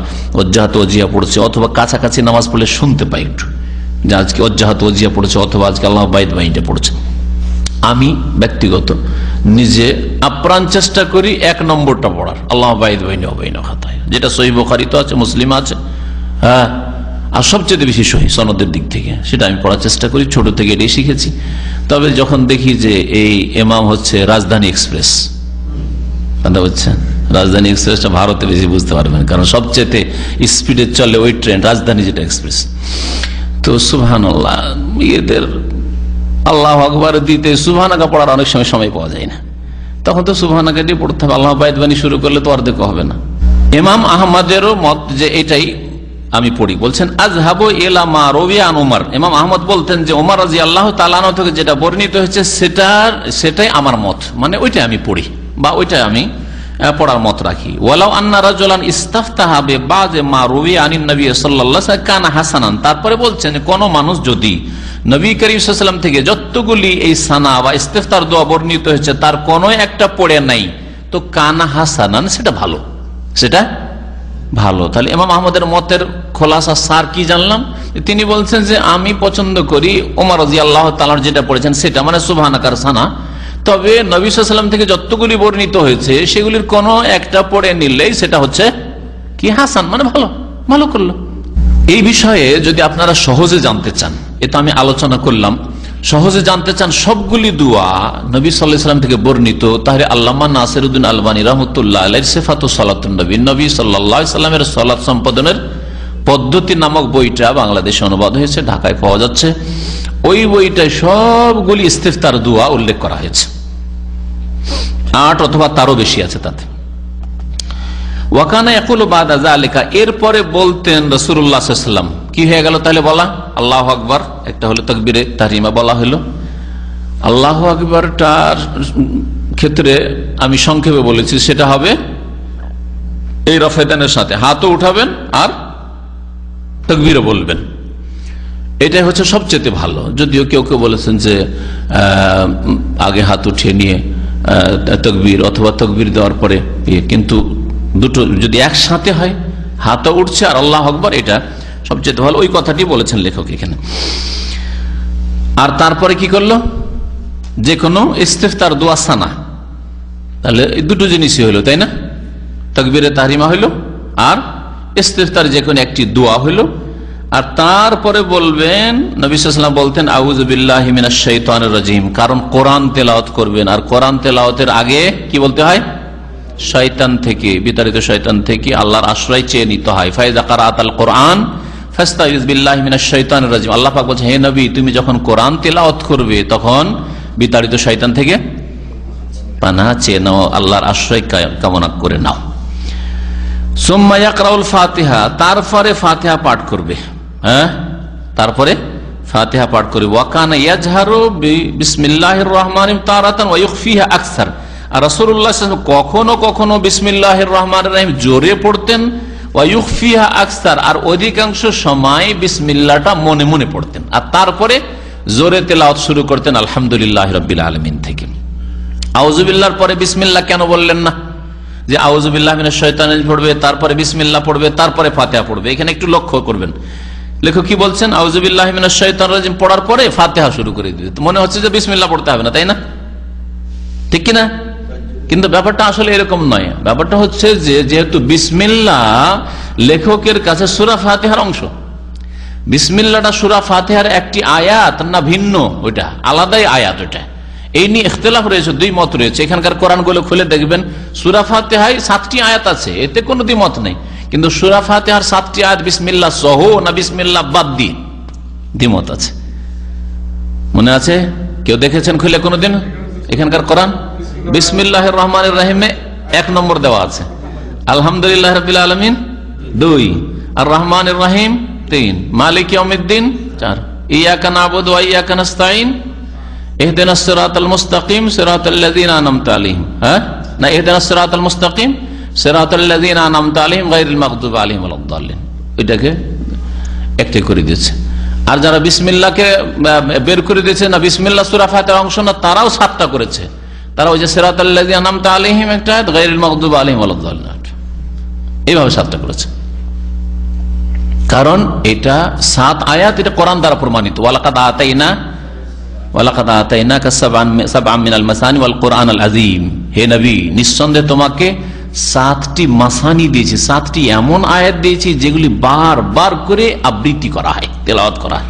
C: ওজ্জাহাত ওজিয়া পড়ছে, অথবা কাছাকাছি নামাজ পড়লে শুনতে পাই একটু যে আজকে ওজ্জাহাত ওজিয়া পড়ছে, অথবা আজকে আল্লাহ বাইদবানিটা পড়ছে। আমি ব্যক্তিগত নিজে আপ্রাণ চেষ্টা করি 1 নম্বরটা পড়ার, আল্লাহ বাইদবানি ওয়াবাইনা খাতায়, যেটা সহিহ বুখারীতে আছে, মুসলিম আছে, হ্যাঁ, আর সবচেয়ে বেশি সহিহ সনদের দিক থেকে, সেটা আমি পড়ার চেষ্টা করি, ছোট থেকে এটাই শিখেছি। তবে যখন দেখি যে এই ইমাম হচ্ছে রাজধানী এক্সপ্রেস, কথা বুঝছেন, রাজধানী এক্সপ্রেসটা ভারতে বেশি বুঝতে পারবেন, কারণ সবচেয়ে স্পিডে চলে ওই ট্রেন রাজধানী, যেটা এক্সপ্রেস। তো সুবহানাল্লাহ, এদের আল্লাহু আকবার দিতে সুবহানাকা পড়ার অনেক সময় পাওয়া যায় না, তখন তো সুবহানাকা দিয়ে পড়তে হবে। আল্লাহ বাইদবানি শুরু করলে তো অর্ধেক হবে না। ইমাম আহমদেরও মত যে এটাই আমি পড়ি। বলছেন আযহাবু ইলা মা রুবিয়া আন ওমর, ইমাম আহমদ বলতেন যে ওমর রাদিয়াল্লাহু তাআলা আনহু থেকে যেটা বর্ণিত হয়েছে সেটাই আমার মত, মানে ওইটা আমি পড়ি বা ওইটা আমি পড়ার মত রাখি। ওয়ালাউ আন্না রাজুলান ইস্তাফতাহা বিবাযি মা রুবিয়া আনিন নবী সাল্লাল্লাহু আলাইহি ওয়াসাল্লাম কানা হাসানান, তারপরে বলছেন কোন মানুষ যদি নবী করিম সাল্লাল্লাহু আলাইহি ওয়াসাল্লাম থেকে যতগুলি এই সানা বা ইস্তিফতার দোয়া বর্ণিত হয়েছে তার কোনো একটা পড়ে নাই, তো কানা হাসানান, সেটা ভালো, সেটা ভালো। তাহলে ইমাম আহমদের মতের খোলাসা সার কি জানলাম? তিনি বলছেন যে আমি পছন্দ করি ওমর রাদিয়াল্লাহু তাআলা যেটা পড়েছেন সেটা, মানে সুবহানাকার সানা। তবে নবী সাল্লাল্লাহু আলাইহি ওয়াসাল্লাম থেকে যতগুলি বর্ণিত হয়েছে সেগুলির কোনো একটা পড়ে নিলেই সেটা হচ্ছে কি হাসান, মানে ভালো, ভালো করলো। এই বিষয়ে যদি আপনারা সহজে জানতে চান, এটা আমি আলোচনা করলাম, সহজে জানতে চান সবগুলি দোয়া নবী সাল্লাল্লাহু আলাইহি ওয়াসাল্লাম থেকে বর্ণিত, তাহলে আল্লামা নাসিরউদ্দিন আলবানী রাহমাতুল্লাহ আলাইহির সিফাতুস সালাতুন নবী, নবী সাল্লাল্লাহু আলাইহি ওয়াসাল্লামের সালাত সম্পাদনের পদ্ধতি নামক বইটা বাংলাদেশে অনুবাদ হয়েছে, ঢাকায় পাওয়া যাচ্ছে। ওই বইটায় সবগুলি ইস্তিফতার দোয়া উল্লেখ করা হয়েছে, 8 অথবা তারও বেশি আছে তাতে। ওয়াকানা ইয়াকুলু বাদা যালিকা, এরপরে বলতেন রাসূলুল্লাহ সাল্লাল্লাহু আলাইহি ওয়াসাল্লাম, কি হয়ে গেল তাহলে বলা? আল্লাহু আকবার, একটা হলো তাকবীরে তাহরিমা বলা হলো। আল্লাহু আকবারটার ক্ষেত্রে আমি সংক্ষেপে বলেছি, সেটা হবে এই রফেদানের সাথে হাতও উঠাবেন আর তাকবীরও বলবেন, এটাই হচ্ছে সবচেয়ে ভালো। যদিও কেউ কেউ বলেছেন যে আগে হাত উঠিয়ে নিয়ে তাকবীর, অথবা তাকবীর দেওয়ার পরে, কিন্তু দুটো যদি একসাথে হয়, হাতও উঠছে আর আল্লাহু আকবার, এটা সবচেয়ে ভালো। ওই কথাটি বলেছেন লেখক এখানে। আর তারপরে কি করলো? যে কোনো ইস্তিফতার দোয়া সানা, তাহলে এই দুটো জিনিসই হইলো, তাই না? তাকবীরে তাহরিমা হইলো আর ইস্তিফতার যে কোনো একটি দোয়া হইলো। আর তারপরে বলবেন, নবী সাল্লাল্লাহু আলাইহি ওয়াসাল্লাম বলতেন আউযু বিল্লাহি মিনাশ শাইতানির রাজিম, কারণ কোরআন তেলাওয়াত করবেন, আর কোরআন তেলাওয়াতের আগে কি বলতে হয়? শয়তান থেকে, বিতাড়িত শয়তান থেকে আল্লাহর আশ্রয় চেয়ে নিতে হয়। ফাইজা কারাআতাল কোরআন ফাস্তাইজ বিল্লাহি মিনাশ শাইতানির রাজিম, আল্লাহ পাক বলছেন হে নবী, তুমি যখন কোরআন তেলাওয়াত করবে তখন বিতাড়িত শয়তান থেকে পানাহ চেয়ে নাও, আল্লাহর আশ্রয় কামনা করে নাও। সুম্মা ইয়াকরাউল ফাতিহা, তারপরে ফাতিহা পাঠ করবে। তারপরে ফাতিহা পাঠ করবে। ওয়া কানা ইয়াজহারু বিসমিল্লাহির রহমানির তারাতান ওয়া ইখফিহা আকসার। আর রাসূলুল্লাহ সাল্লাল্লাহু আলাইহি ওয়াসাল্লাম কখনো কখনো বিসমিল্লাহির রহমানির রহিম জোরে পড়তেন, ওয়া ইখফিহা আকসার, আর অধিকাংশ সময় বিসমিল্লাহটা মনে মনে পড়তেন, আর তারপরে জোরে তেলাওয়াত শুরু করতেন আলহামদুলিল্লাহি রাব্বিল আলামিন থেকে। আউযুবিল্লাহর পরে বিসমিল্লাহ কেন বললেন না? যে আউযুবিল্লাহি মিনাশ শাইতানির রাজিম পড়বে, তারপরে বিসমিল্লাহ পড়বে, তারপরে ফাতিহা পড়বে। এখানে একটু লক্ষ্য করবেন, লেখক কি বলছেন? আউযুবিল্লাহি মিনাশ শাইতানির রাজিম পড়ার পরে ফাতিহা শুরু করে দিবে। মনে হচ্ছে যে বিসমিল্লাহ পড়তে হবে না, তাই না? ঠিক কিনা? কিন্তু ব্যাপারটা আসলে এরকম নয়। ব্যাপারটা হচ্ছে যে যেহেতু বিসমিল্লাহ লেখকের কাছে সূরা ফাতিহার অংশ, বিসমিল্লাহটা সূরা ফাতিহার একটি আয়াত না ভিন্ন, ওইটা আলাদাই আয়াত। ওইটা এই নিয়ে ইখতিলাফ রয়েছে, দুই মত রয়েছে। এখানকার কোরআনগুলো খুলে দেখবেন সূরা ফাতিহায় 7টি আয়াত আছে, এতে কোনো দ্বিমত নেই। কিন্তু সূরা ফাতিহার 7টি আয়াত বিসমিল্লাহ সহ না বিসমিল্লাহ বাদ দিয়ে দ্বিমত আছে। মনে আছে? কেউ দেখেছেন খুলে কোনোদিন এখানকার কোরআন? বিসমিল্লাহির রহমানির রহিমে 1 নম্বর দেওয়া আছে, আলহামদুলিল্লাহি রাব্বিল আলামিন 2, আর রহমানির রহিম 3, মালিক ইয়াউমিদ্দিন 4, ইয়াকা না'বুদু ওয়া ইয়াকা নাস্তাঈন, ইহদিনাস সিরাতাল মুস্তাকিম সিরাতাল লাযিনা আন'আমতা আলাইহিম, না ইহদিনাস সিরাতাল মুস্তাকিম সিরাতাল লাযিনা আন'আমতা আলাইহিম গায়রিল মাগদুবি আলাইহিম ওয়ালাদ-দাল্লিন। এটাকে একটা করে দিয়েছে। আর যারা বিসমিল্লাহকে বের করে দিয়েছে না, বিসমিল্লাহ সূরা ফাতিহার অংশ না, তারাও 7টা করেছে। তারা ওই যে সিরাতাল লাযিনা আন'আমতা আলাইহিম একটা, গায়রিল মাগদুবি আলাইহিম ওয়ালাদ-দাল্লিন, এইভাবে 7টা করেছে। কারণ এটা 7 আয়াত, এটা কোরআন দ্বারা প্রমাণিত। ওয়ালাকাদ আতাইনাকা সাবআন মিনাল মাসানি ওয়াল কুরআনাল আযীম, হে নবী নিঃসন্দেহে তোমাকে 7টি মাসানি দিয়েছি, 7টি এমন আয়াত দিয়েছি যেগুলি বারবার করে আবৃত্তি করা হয়, তেলাওয়াত করা হয়,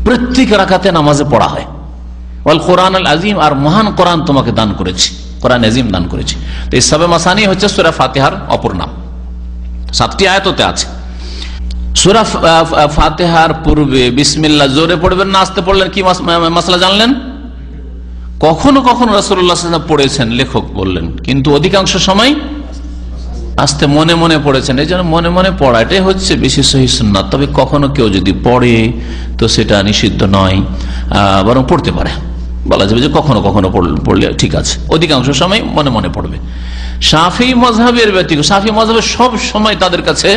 C: প্রত্যেক রাকাতে নামাজে পড়া হয়। ওয়াল কুরআনাল আযীম, আর মহান কোরআন তোমাকে দান করেছি, কোরআন আযীম দান করেছি। তো এই সাবে মাসানি হচ্ছে সূরা ফাতিহার অপর নাম। 7টি আয়াততে আছে। সূরা ফাতিহার পূর্বে বিসমিল্লাহ জোরে পড়বেন না আস্তে পড়লেন, কি মাসলা জানলেন? কখনো কখনো রাসূলুল্লাহ সাল্লাল্লাহু আলাইহি ওয়াসাল্লাম পড়েছেন, লেখক বললেন, কিন্তু অধিকাংশ সময় আস্তে মনে মনে পড়েছেন। এই জন্য মনে মনে পড়া এটাই হচ্ছে বেশি সহিহ সুন্নাত। তবে কখনো কেউ যদি পড়ে তো সেটা নিষিদ্ধ নয়, বরং পড়তে পারে। বলা যাবে যে কখনো কখনো পড়লে ঠিক আছে, অধিকাংশ সময় মনে মনে পড়বে। শাফিঈ মাযহাবের ব্যতীত, শাফিঈ মাযহাবের সব সময় তাদের কাছে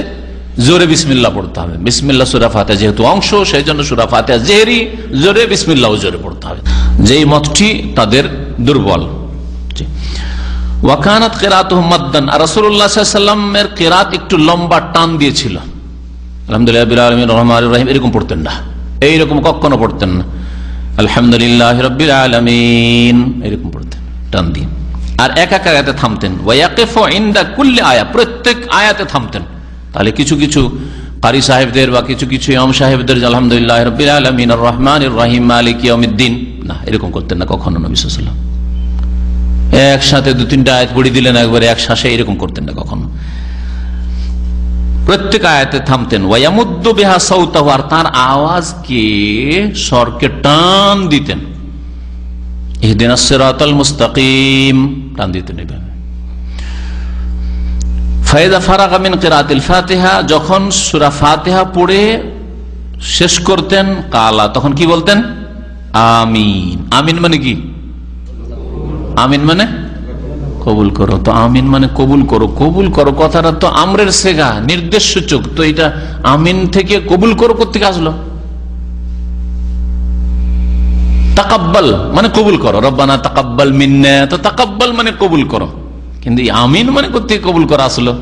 C: জোরে বিসমিল্লাহ পড়তে হবে। বিসমিল্লাহ সূরা ফাতিহা যেহেতু অংশ, সেই জন্য সূরা ফাতিহা জেহরি জোরে, বিসমিল্লাহ জোরে পড়তে হবে। যেই মতটি তাদের দুর্বল। ওয়া কানাত কিরাতুহু মাদ্দান, আর রাসূলুল্লাহ সাল্লাল্লাহু আলাইহি ওয়াসাল্লামের কিরাত একটু লম্বা টান দিয়েছিল। আলহামদুলিল্লাহি রাব্বিল আলামিন রহমানির রহিম এরকম পড়তেন না, এইরকম কখনো পড়তেন না। আলহামদুলিল্লাহি রাব্বিল আলামিন এরকম পড়তেন টান দিয়ে। আর এক এক আয়াতে থামতেন। ওয়া ইয়াকিফু ইনদা কুল্লি আয়া, প্রত্যেক আয়াতে থামতেন। তাহলে কিছু কিছু কারি সাহেবদের বা কিছু কিছু ইমাম সাহেবদের আলহামদুলিল্লাহি রাব্বিল আলামিন আর রহমানির রহিম মালিক ইয়াউমিদ্দিন, না এরকম করতেন না কখনো নবী সাল্লাল্লাহু আলাইহি ওয়াসাল্লাম। একসাথে 2-3টা আয়াত পড়ে দিলেন একবারে এক শ্বাসে, এরকম করতেন না কখনো। প্রত্যেক আয়াতে থামতেন। ওয়া ইয়ামুদ্দু বিহা সাওতাহু, আর তার আওয়াজকে স্বরকে টান দিতেন। ইহদিনাস সিরাতাল মুস্তাকিম টান দিতেন এভাবে। ফাইদা ফারাগা মিন কিরাআতিল ফাতিহা, যখন সূরা ফাতিহা পড়ে শেষ করতেন, কালা তখন কি বলতেন? আমিন। আমিন মানে কি? আমিন মানে কবুল করো। তো আমিন মানে কবুল করো। কবুল করো কথাটা তো আমরের সেগা, নির্দেশ সূচক। তো এটা আমিন থেকে কবুল করো কোত্থেকে আসলো? তাকাব্বাল মানে কবুল করো, রব্বানা তাকাব্বাল মিন্না, তো তাকাব্বাল মানে কবুল করো। কিন্তু আমিন মানে কোথেকে কবুল করা আসলো?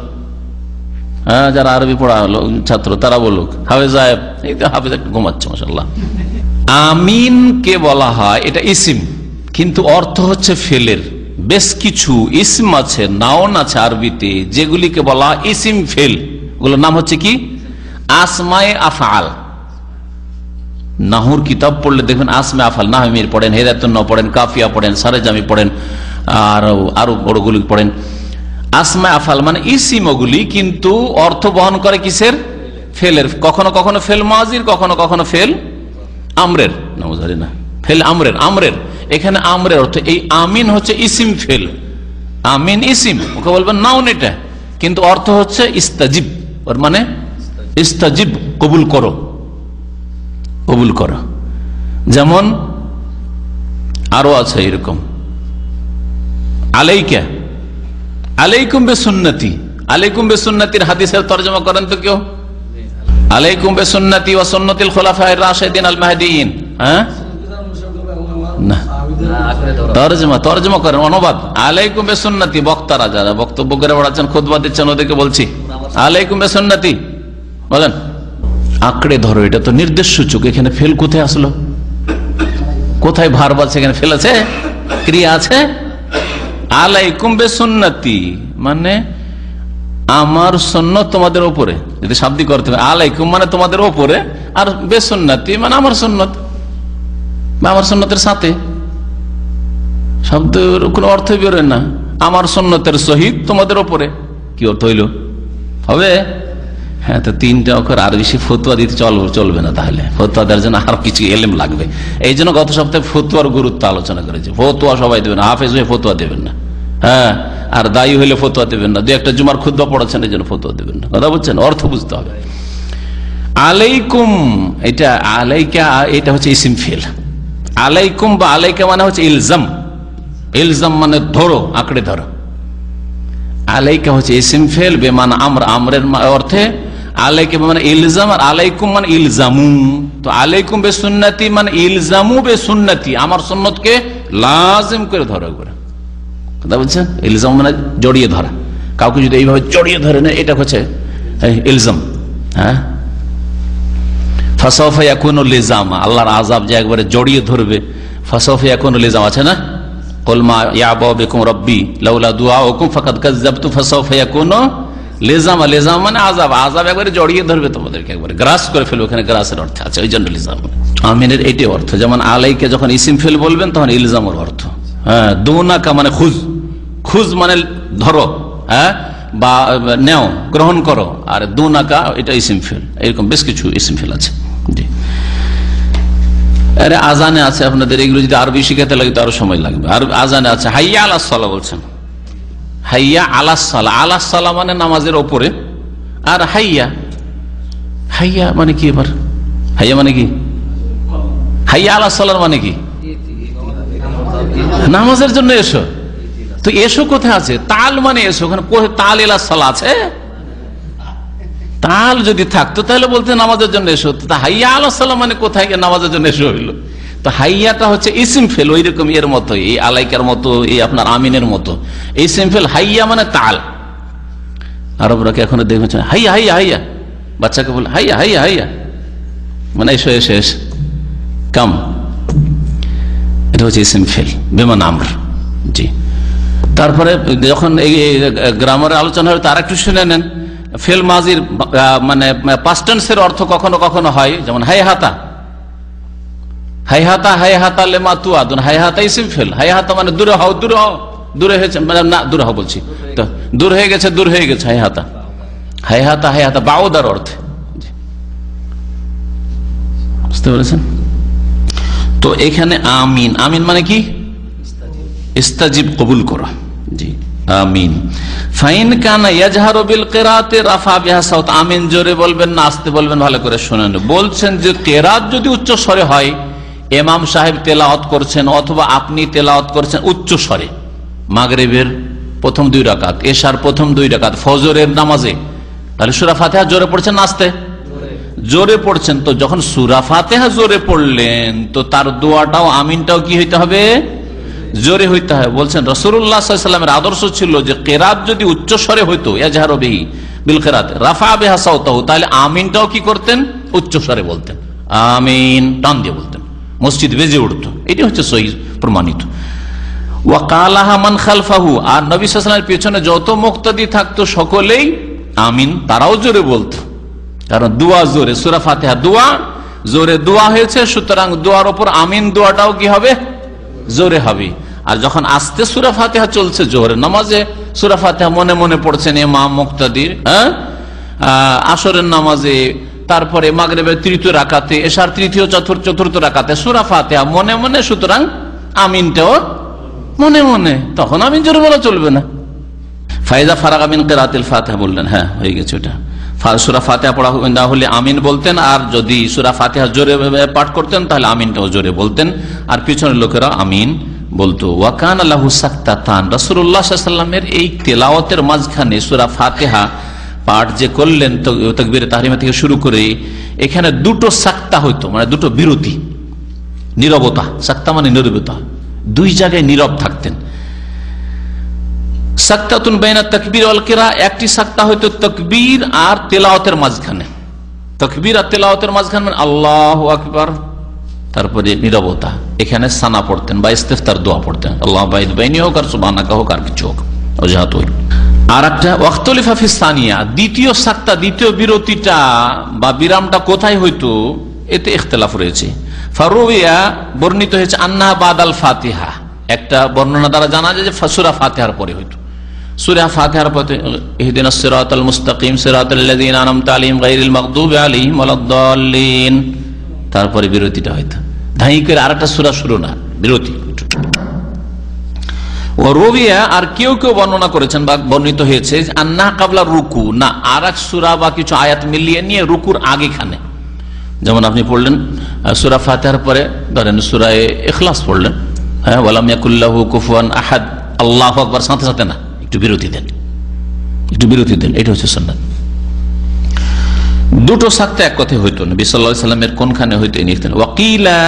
C: হ্যাঁ, যারা আরবি পড়া হলো ছাত্র তারা বলুক। হাফেজ সাহেব, এই তো হাফেজ একটু ঘুমাচ্ছে মাশাআল্লাহ। আমিন কে বলা হয়, এটা ইসিম, কিন্তু অর্থ হচ্ছে ফেলের। বেশ কিছু ইসম আছে, নাউন আছে আরবিতে, যেগুলিকে বলা ইসিম ফেল। ওগুলোর নাম হচ্ছে কি? আসমায়ে আফআল। নাহুর কিতাব পড়লে দেখবেন আসমায়ে আফআল, নাহমির পড়েন, হেদায়াতুন নাহ পড়েন, কাফিয়া পড়েন, সারেজামি পড়েন, আর আরো বড়গুলি পড়েন। আসমায়ে আফআল মানে ইসিম, ওগুলি কিন্তু অর্থ বহন করে কিসের? ফেলের। কখনো কখনো ফেল মাজির, কখনো কখনো ফেল আমরের, না ফেল আমরের। আমরের এখানে আমরের অর্থ, এই আমিন হচ্ছে ইসিম ফেল, আমিন ইসিম, ওকে বলবেন নাউন এটা, কিন্তু অর্থ হচ্ছে ইস্তাজিব, ওর মানে ইস্তাজিব, কবুল করো, কবুল করো। যেমন আরো আছে এরকম, আলাইকা, আলাইকুম বিসুন্নতি, আলাইকুম বিসুন্নতির হাদিসের তরজমা করেন তো কেউ? আলাইকুম বিসুন্নতি ওয়া সুন্নাতিল খুলাফায়ে রাশিদিন আল মাহদিয়িন। হ্যাঁ, না, তরজমা করেন, অনুবাদ। আলাইকুম বিসুন্নতি, বক্তারা যারা বক্তব্য করে বেড়াচ্ছেন, খুতবা দিচ্ছেন, ওদেরকে বলছি আলাইকুম বিসুন্নতি বলেন। আঁকড়ে ধরো, এটা তো নির্দেশ সূচক। এখানে ফেল কোথায় আসলো? কোথায় ভার্ব আছে? এখানে ফেল আছে? ক্রিয়া আছে? আলাইকুম বিসুন্নতি মানে আমার সুন্নাত তোমাদের উপরে, যদি শাব্দিক করতে হবে, আলাইকুম মানে তোমাদের উপরে, আর বিসুন্নতি মানে আমার সুন্নাত বা আমার সুন্নতের সাথে। শব্দের কোনো অর্থ বেরোয় না। আমার সুন্নতের সহিত তোমাদের উপরে, কি অর্থ হইল? হবে? হ্যাঁ, তো তিনটা অক্ষর, আর বেশি ফতুয়া দিতে চলবে না। তাহলে ফতুয়া দেওয়ার জন্য আর কিছু এলেম লাগবে। এই জন্য গত সপ্তাহে ফতুয়ার গুরুত্ব আলোচনা করেছে। ফতুয়া সবাই দেবেন, হাফেজ হয়ে ফতুয়া দেবেন না, হ্যাঁ, আর দায়ী হইলে ফতুয়া দেবেন না। দু একটা জুমার খুতবা পড়াচ্ছেন, এই জন্য ফতুয়া দেবেন না। কথা বলছেন, অর্থ বুঝতে হবে। আলাইকুম, এটা আলাইকা, এটা হচ্ছে ইসিম ফেল। আলাইকুম বা আলাইকা মানে হচ্ছে ইলজাম, ইলজাম মানে ধরো, আঁকড়ে ধরো। আলাইকা হচ্ছে ইসিম ফেল বেমান আমর, আমরের অর্থে আলাইকা মানে ইলজাম, আর আলাইকুম মানে ইলজামু। তো আলাইকুম বে সুন্নতি মানে ইলজামু বে সুন্নতি, আমার সুন্নতকে লাজিম করে ধরো করে। কথা বলছেন, ইলজাম মানে জড়িয়ে ধরা। কাউকে যদি এইভাবে জড়িয়ে ধরে না, এটা হচ্ছে ইলজাম। হ্যাঁ, ফাসাউফা ইয়াকুনু লিজামা, আল্লাহর আযাব যে একবারে জড়িয়ে ধরবে। ফাসাউফা ইয়াকুনু লিজাম আছে না, কুল মা ইয়াবু বিকুম রাব্বি লাউলা দুআউকুম ফাকাদ কাযাবতু ফাসাউফা ইয়াকুনু লিজামা। লিজাম মানে আযাব, আযাব একবারে জড়িয়ে ধরবে তোমাদেরকে, একবারে গ্রাস করে ফেলবে। ওখানে গ্রাসের অর্থ আছে, ওই জন্য লিজাম। আমিনের এটাই অর্থ। যেমন আলাইকে যখন ইসিম ফেল বলবেন, তখন ইলজামের অর্থ। হ্যাঁ, দুনাকা মানে খুজ, খুজ মানে ধরো, হ্যাঁ, বা নেও, গ্রহণ করো। আর দুনাকা এটা ইসিম ফেল। এরকম বেশ কিছু ইসিম ফেল আছে। জি, আরে আজানে আছে আপনাদের, এগুলো যদি আরবি শিখাতে লাগে তো আরো সময় লাগবে। আর আজানে আছে হাইয়া আলাস সালাহ বলছেন, হাইয়া আলাস সালাহ। আলাস সালাহ মানে নামাজের ওপরে, আর হাইয়া, হাইয়া মানে কি? এবার হাইয়া মানে কি? হাইয়া আলাস সালাহ মানে কি? নামাজের জন্য এসো। তো এসো কোথায় আছে? তাল মানে এসো। ওখানে তাল এলা সালাহ আছে? তাল যদি থাকতো তাহলে বলতে নামাজের জন্য এসো। হাইয়া আলাস সালাহ মানে কোথায় নামাজের জন্য এসো হইলো? তো হাইয়াটা হচ্ছে ইসিম ফেল, ওই রকম এর মতো, এই আলাইকার মতো, এই আপনার আমিনের মতো ইসিম ফেল। হাইয়া মানে তাল। আরবরা কি এখনো দেখেছেন হাইয়া হাইয়া হাইয়া, বাচ্চাকে বলে হাইয়া হাইয়া হাইয়া মানে এসো এসো এসো, কাম। এটা হচ্ছে ইসিম ফেল বেমান আমর। জি, তারপরে যখন এই গ্রামারের আলোচনা হয় তার একটু শুনে নেন। ফেল মাজির মানে পাস্ট টেন্সের অর্থ কখনো কখনো হয়, যেমন হাইহাতা, হাইহাতা, হাইহাতা লেমা তুয়াদুন, হাইহাতা ইসিম ফেল। হাইহাতা মানে দূরে হও, দূরে হও, দূরে হয়েছে মানে না, দূরে হও বলছি তো, দূর হয়ে গেছে, দূর হয়ে গেছে। হাইহাতা, হাইহাতা, হাইহাতা বাউদার অর্থে। বুঝতে পেরেছেন? তো এখানে আমিন, আমিন মানে কি? ইস্তাজিব, কবুল করো। জি, আমিন। ফাইন কানা ইয়াজহারু বিল কিরাতে রাফা বিহা সাউত, আমিন জোরে বলবেন না আস্তে বলবেন? ভালো করে শুনেন। বলছেন যে কিরাত যদি উচ্চ স্বরে হয়, ইমাম সাহেব তেলাওয়াত করছেন অথবা আপনি তেলাওয়াত করছেন উচ্চ স্বরে, মাগরিবের প্রথম 2 রাকাত, এশার প্রথম 2 রাকাত, ফজরের নামাজে, তাহলে সূরা ফাতিহা জোরে পড়ছেন না আস্তে? জোরে পড়ছেন। তো যখন সূরা ফাতিহা জোরে পড়লেন, তো তার দোয়াটাও, আমিনটাও কি হইতে হবে? জোরে হইতে হয়। বলছেন রাসূলুল্লাহ সাল্লাল্লাহু আলাইহি ওয়াসাল্লামের আদর্শ ছিল যে কিরাত যদি উচ্চ স্বরে হইতো, ইয়াজহারু বিহি বিল কিরাত রাফা বিহা সাউতাহু, তাহলে আমিনটাও কি করতেন? উচ্চ স্বরে বলতেন, আমিন টান দিয়ে বলতেন, মসজিদ বেজে উঠতো। এটি হচ্ছে সহিহ প্রমাণিত। ওয়া কালাহা মান খালফাহু, আর নবী সাল্লাল্লাহু আলাইহি ওয়াসাল্লামের পেছনে যত মুক্তাদি থাকতো সকলেই আমিন, তারাও জোরে বলতো। কারণ দোয়া জোরে, সূরা ফাতিহা দোয়া, জোরে দোয়া হয়েছে, সুতরাং দোয়ার উপর আমিন দোয়াটাও কি হবে? জোরে হবে। আর যখন আস্তে সূরা ফাতিহা চলছে জোহরের নামাজে, সূরা ফাতিহা মনে মনে পড়ছেন ইমাম মুক্তাদির, হ্যাঁ, আসরের নামাজে, তারপরে মাগরিবের 3য় রাকাতে, এশার 3য় চতুর্থ রাকাতে সূরা ফাতিহা মনে মনে, সুতরাং আমিনটাও মনে মনে, তখন আমিন জোরে বলা চলবে না। ফাইজা ফারাগা মিন কিরাতিল ফাতিহা বললেন, হ্যাঁ হয়ে গেছে ওটা। সূরা ফাতিহা পড়া না হলে আমিন বলতেন, আর যদি সূরা ফাতিহা জোরে পাঠ করতেন তাহলে আমিনটাও জোরে বলতেন, আর পিছনের লোকেরা আমিন বলতো। ওয়াকান লাহু সাকতাতান, রাসূলুল্লাহ সাল্লাল্লাহু আলাইহি ওয়াসাল্লামের এই তেলাওয়াতের মাঝখানে সূরা ফাতিহা পাঠ যে করলেন তাকবীরে তাহরিমা থেকে শুরু করে, এখানে দুটো সাক্তা হইতো, মানে দুটো বিরতি, নীরবতা। সাক্তা মানে নীরবতা, দুই জায়গায় নীরব থাকতেন। সাক্তাতুন বাইনা তাকবীর ওয়াল কিরা, একটি সাক্তা হইতো তাকবীর আর তেলাওয়াতের মাঝখানে, তাকবীর আর তেলাওয়াতের মাঝখানে মানে আল্লাহু আকবার, তারপরে নীরবতা। এখানে সানা পড়তেন বা ইস্তিফতার দোয়া পড়তেন, আল্লাহ বাইদ বাইনি হোক আর সুবহানাকা হোক আর কিছু হোক, ওজাহাত হইল। আর একটা ওয়াক্তলিফা ফিস সানিয়া, দ্বিতীয় সাক্তা, দ্বিতীয় বিরতিটা বা বিরামটা কোথায় হইতো, এতে ইখতিলাফ রয়েছে। ফারুইয়া, বর্ণিত হয়েছে আন্নাহা বাদাল ফাতিহা, একটা বর্ণনা দ্বারা জানা যায় যে সূরা ফাতিহার পরে হইতো। সূরা ফাতিহার পরে ইহদিনাস সিরাতাল মুস্তাকিম সিরাতাল লাযিনা আনআমতা আলাইহিম গায়রিল মাগদুবি আলাইহিম ওয়ালাদ-দাল্লিন, তারপরে বিরতিটা হইতো। ধাই করে আরেকটা সূরা শুরু না, বিরতি। ও রবিয়া, আর কেউ কেউ বর্ণনা করেছেন বা বর্ণিত হয়েছে আন্নাহা কাবলা রুকু, না আর এক সূরা বা কিছু আয়াত মিলিয়ে নিয়ে রুকুর আগেখানে, যেমন আপনি পড়লেন সূরা ফাতিহার পরে ধরেন সূরা ইখলাস পড়লেন, হ্যাঁ, ওয়ালাম ইয়াকুল্লাহু কুফুয়ান আহাদ, আল্লাহু আকবার, সাথে সাথে না, একটু বিরতি দেন, একটু বিরতি দেন, এটা হচ্ছে সুন্নাত। দুটো সাক্তা এক কথায় হইতো, নবী সাল্লাল্লাহু আলাইহি ওয়াসাল্লামের কোনখানে হইতো এই নিয়ে ওয়াকিলা।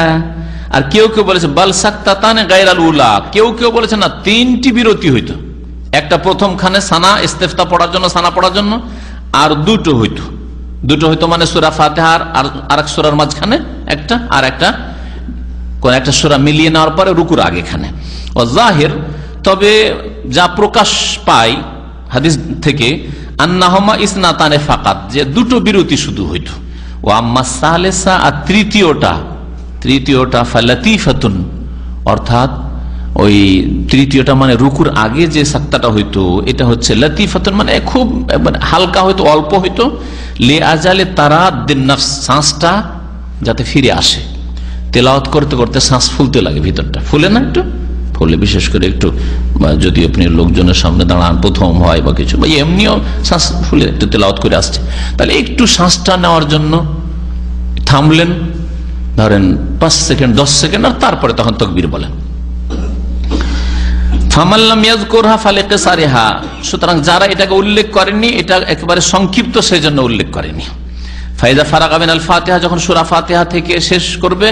C: আর কেউ কেউ বলেছে বাল সাক্তাতানে গায়রাল উলা, কেউ কেউ বলেছে না তিনটি বিরতি হইতো, একটা প্রথম খানে সানা ইস্তিফতা পড়ার জন্য, সানা পড়ার জন্য, আর দুটো হইতো। দুটো হইতো মানে সূরা ফাতিহার আর আরেক সূরার মাঝখানে একটা, আর একটা কোন একটা সূরা মিলিয়ে নেওয়ার পরে রুকুর আগেখানে। ও জাহির, তবে যা প্রকাশ পায় হাদিস থেকে, আন্নাহুমা ইসনাতানে ফাকাত, যে দুটো বিরতি শুধু হইতো। ও আম্মা সালেসা, আর তৃতীয়টা ফালাতিফাতুন, অর্থাৎ ওই তৃতীয়টা মানে রুকুর আগে যে সাক্তাটা হইতো, এটা হচ্ছে লতিফাতুন, মানে খুব হালকা হইতো, অল্প হইতো। লে আজালে তারাদ্দিন নাফস, শ্বাসটা যাতে ফিরে আসে। তেলাওয়াত করতে করতে শ্বাস ফুলতে লাগে, ভিতরটা ফুলে না, একটু ফুলে, বিশেষ করে একটু যদি আপনি লোকজনের সামনে দাঁড়ান, প্রথম হয় বা কিছু, বা এমনিও শ্বাস ফুলে একটু তেলাওয়াত করে আসছে, তাহলে একটু শ্বাসটা নেওয়ার জন্য থামলেন, ধরেন 5 সেকেন্ড 10 সেকেন্ড, আর তারপরে তখন তাকবীর বলেন। ফামাল্লাম ইয়াযকুরহা ফালিকিসারিহা, সুতরাং যারা এটাকে উল্লেখ করেননি, এটা একেবারে সংক্ষিপ্ত, সেজন্য উল্লেখ করেনি। ফাইজা ফারাগা মিনাল ফাতিহা, যখন সূরা ফাতিহা থেকে শেষ করবে,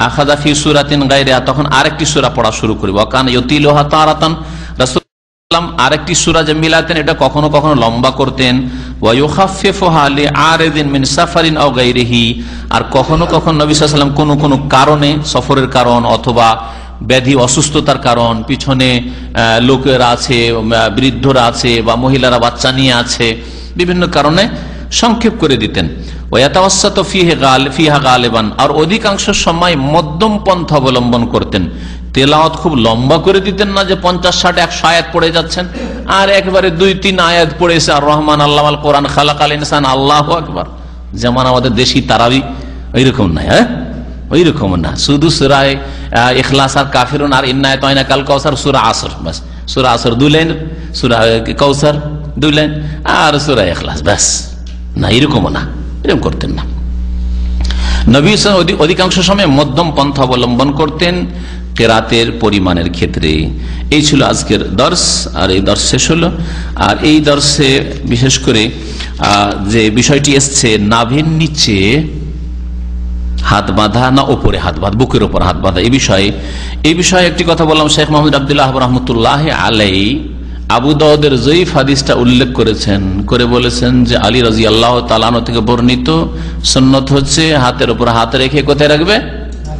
C: আখাযা ফি সূরাতিন গায়রিহা, তখন আরেকটি সূরা পড়া শুরু করবে। ওয়া কানা ইউতিলুহা তারাতান, রাসূলুল্লাহ আরেকটি সূরা যে মিলাতেন, এটা কখনো কখনো লম্বা করতেন। ওয়া ইউখাফফিফুহা লিআরিদিন মিন সাফারিন আও গায়রিহি, আর কখনো কখনো নবী সাল্লাল্লাহু আলাইহি ওয়াসাল্লাম কোনো কারণে, সফরের কারণ অথবা ব্যাধি অসুস্থতার কারণ, পিছনে লোকেরা আছে, বৃদ্ধরা আছে, বা মহিলারা বাচ্চা নিয়ে আছে, বিভিন্ন কারণে সংক্ষেপ করে দিতেন। ওয়াতাওয়াসসাতু ফিহা গালিবান, আর অধিকাংশ সময় মধ্যম পন্থা অবলম্বন করতেন। তেলাওয়াত খুব লম্বা করে দিতেন না, যে 50, 60, 100 আয়াত পড়ে যাচ্ছেন, আর একবারে 2-3 আয়াত পড়েছে, আর রহমান আল্লামাল কোরআন খালাকাল ইনসান, আল্লাহু আকবার, যেমন আমাদের দেশি তারাবি, ওইরকম নাই। হ্যাঁ, ওইরকম না, শুধু সূরা ইখলাস আর কাফিরুন আর ইন্না আতাইনা কাল কাউসার, সূরা আসর, বাস সূরা আসর 2 লাইন, সূরা কাউসার 2 লাইন, আর সূরা ইখলাস, বাস। না, এরকম না, এরকম করতেন না। নবী অধিকাংশ সময় মধ্যম পন্থা অবলম্বন করতেন কেরাতের পরিমাণের ক্ষেত্রে। এই ছিল আজকের দর্শ, আর এই দর্শ শেষ হলো। আর এই দর্শে বিশেষ করে যে বিষয়টি এসছে, নাভির নিচে হাত বাঁধা না ওপরে হাত বাঁধা, বুকের ওপর হাত বাঁধা, এই বিষয়ে একটি কথা বললাম। শেখ মোহাম্মদ আব্দুল্লাহ রহমতুল্লাহ আলাই আবু দাউদের জয়ীফ হাদিসটা উল্লেখ করেছেন, করে বলেছেন যে আলী রাদিয়াল্লাহু তাআলা আনহু থেকে বর্ণিত সুন্নত হচ্ছে হাতের উপর হাত রেখে কোথায় রাখবে,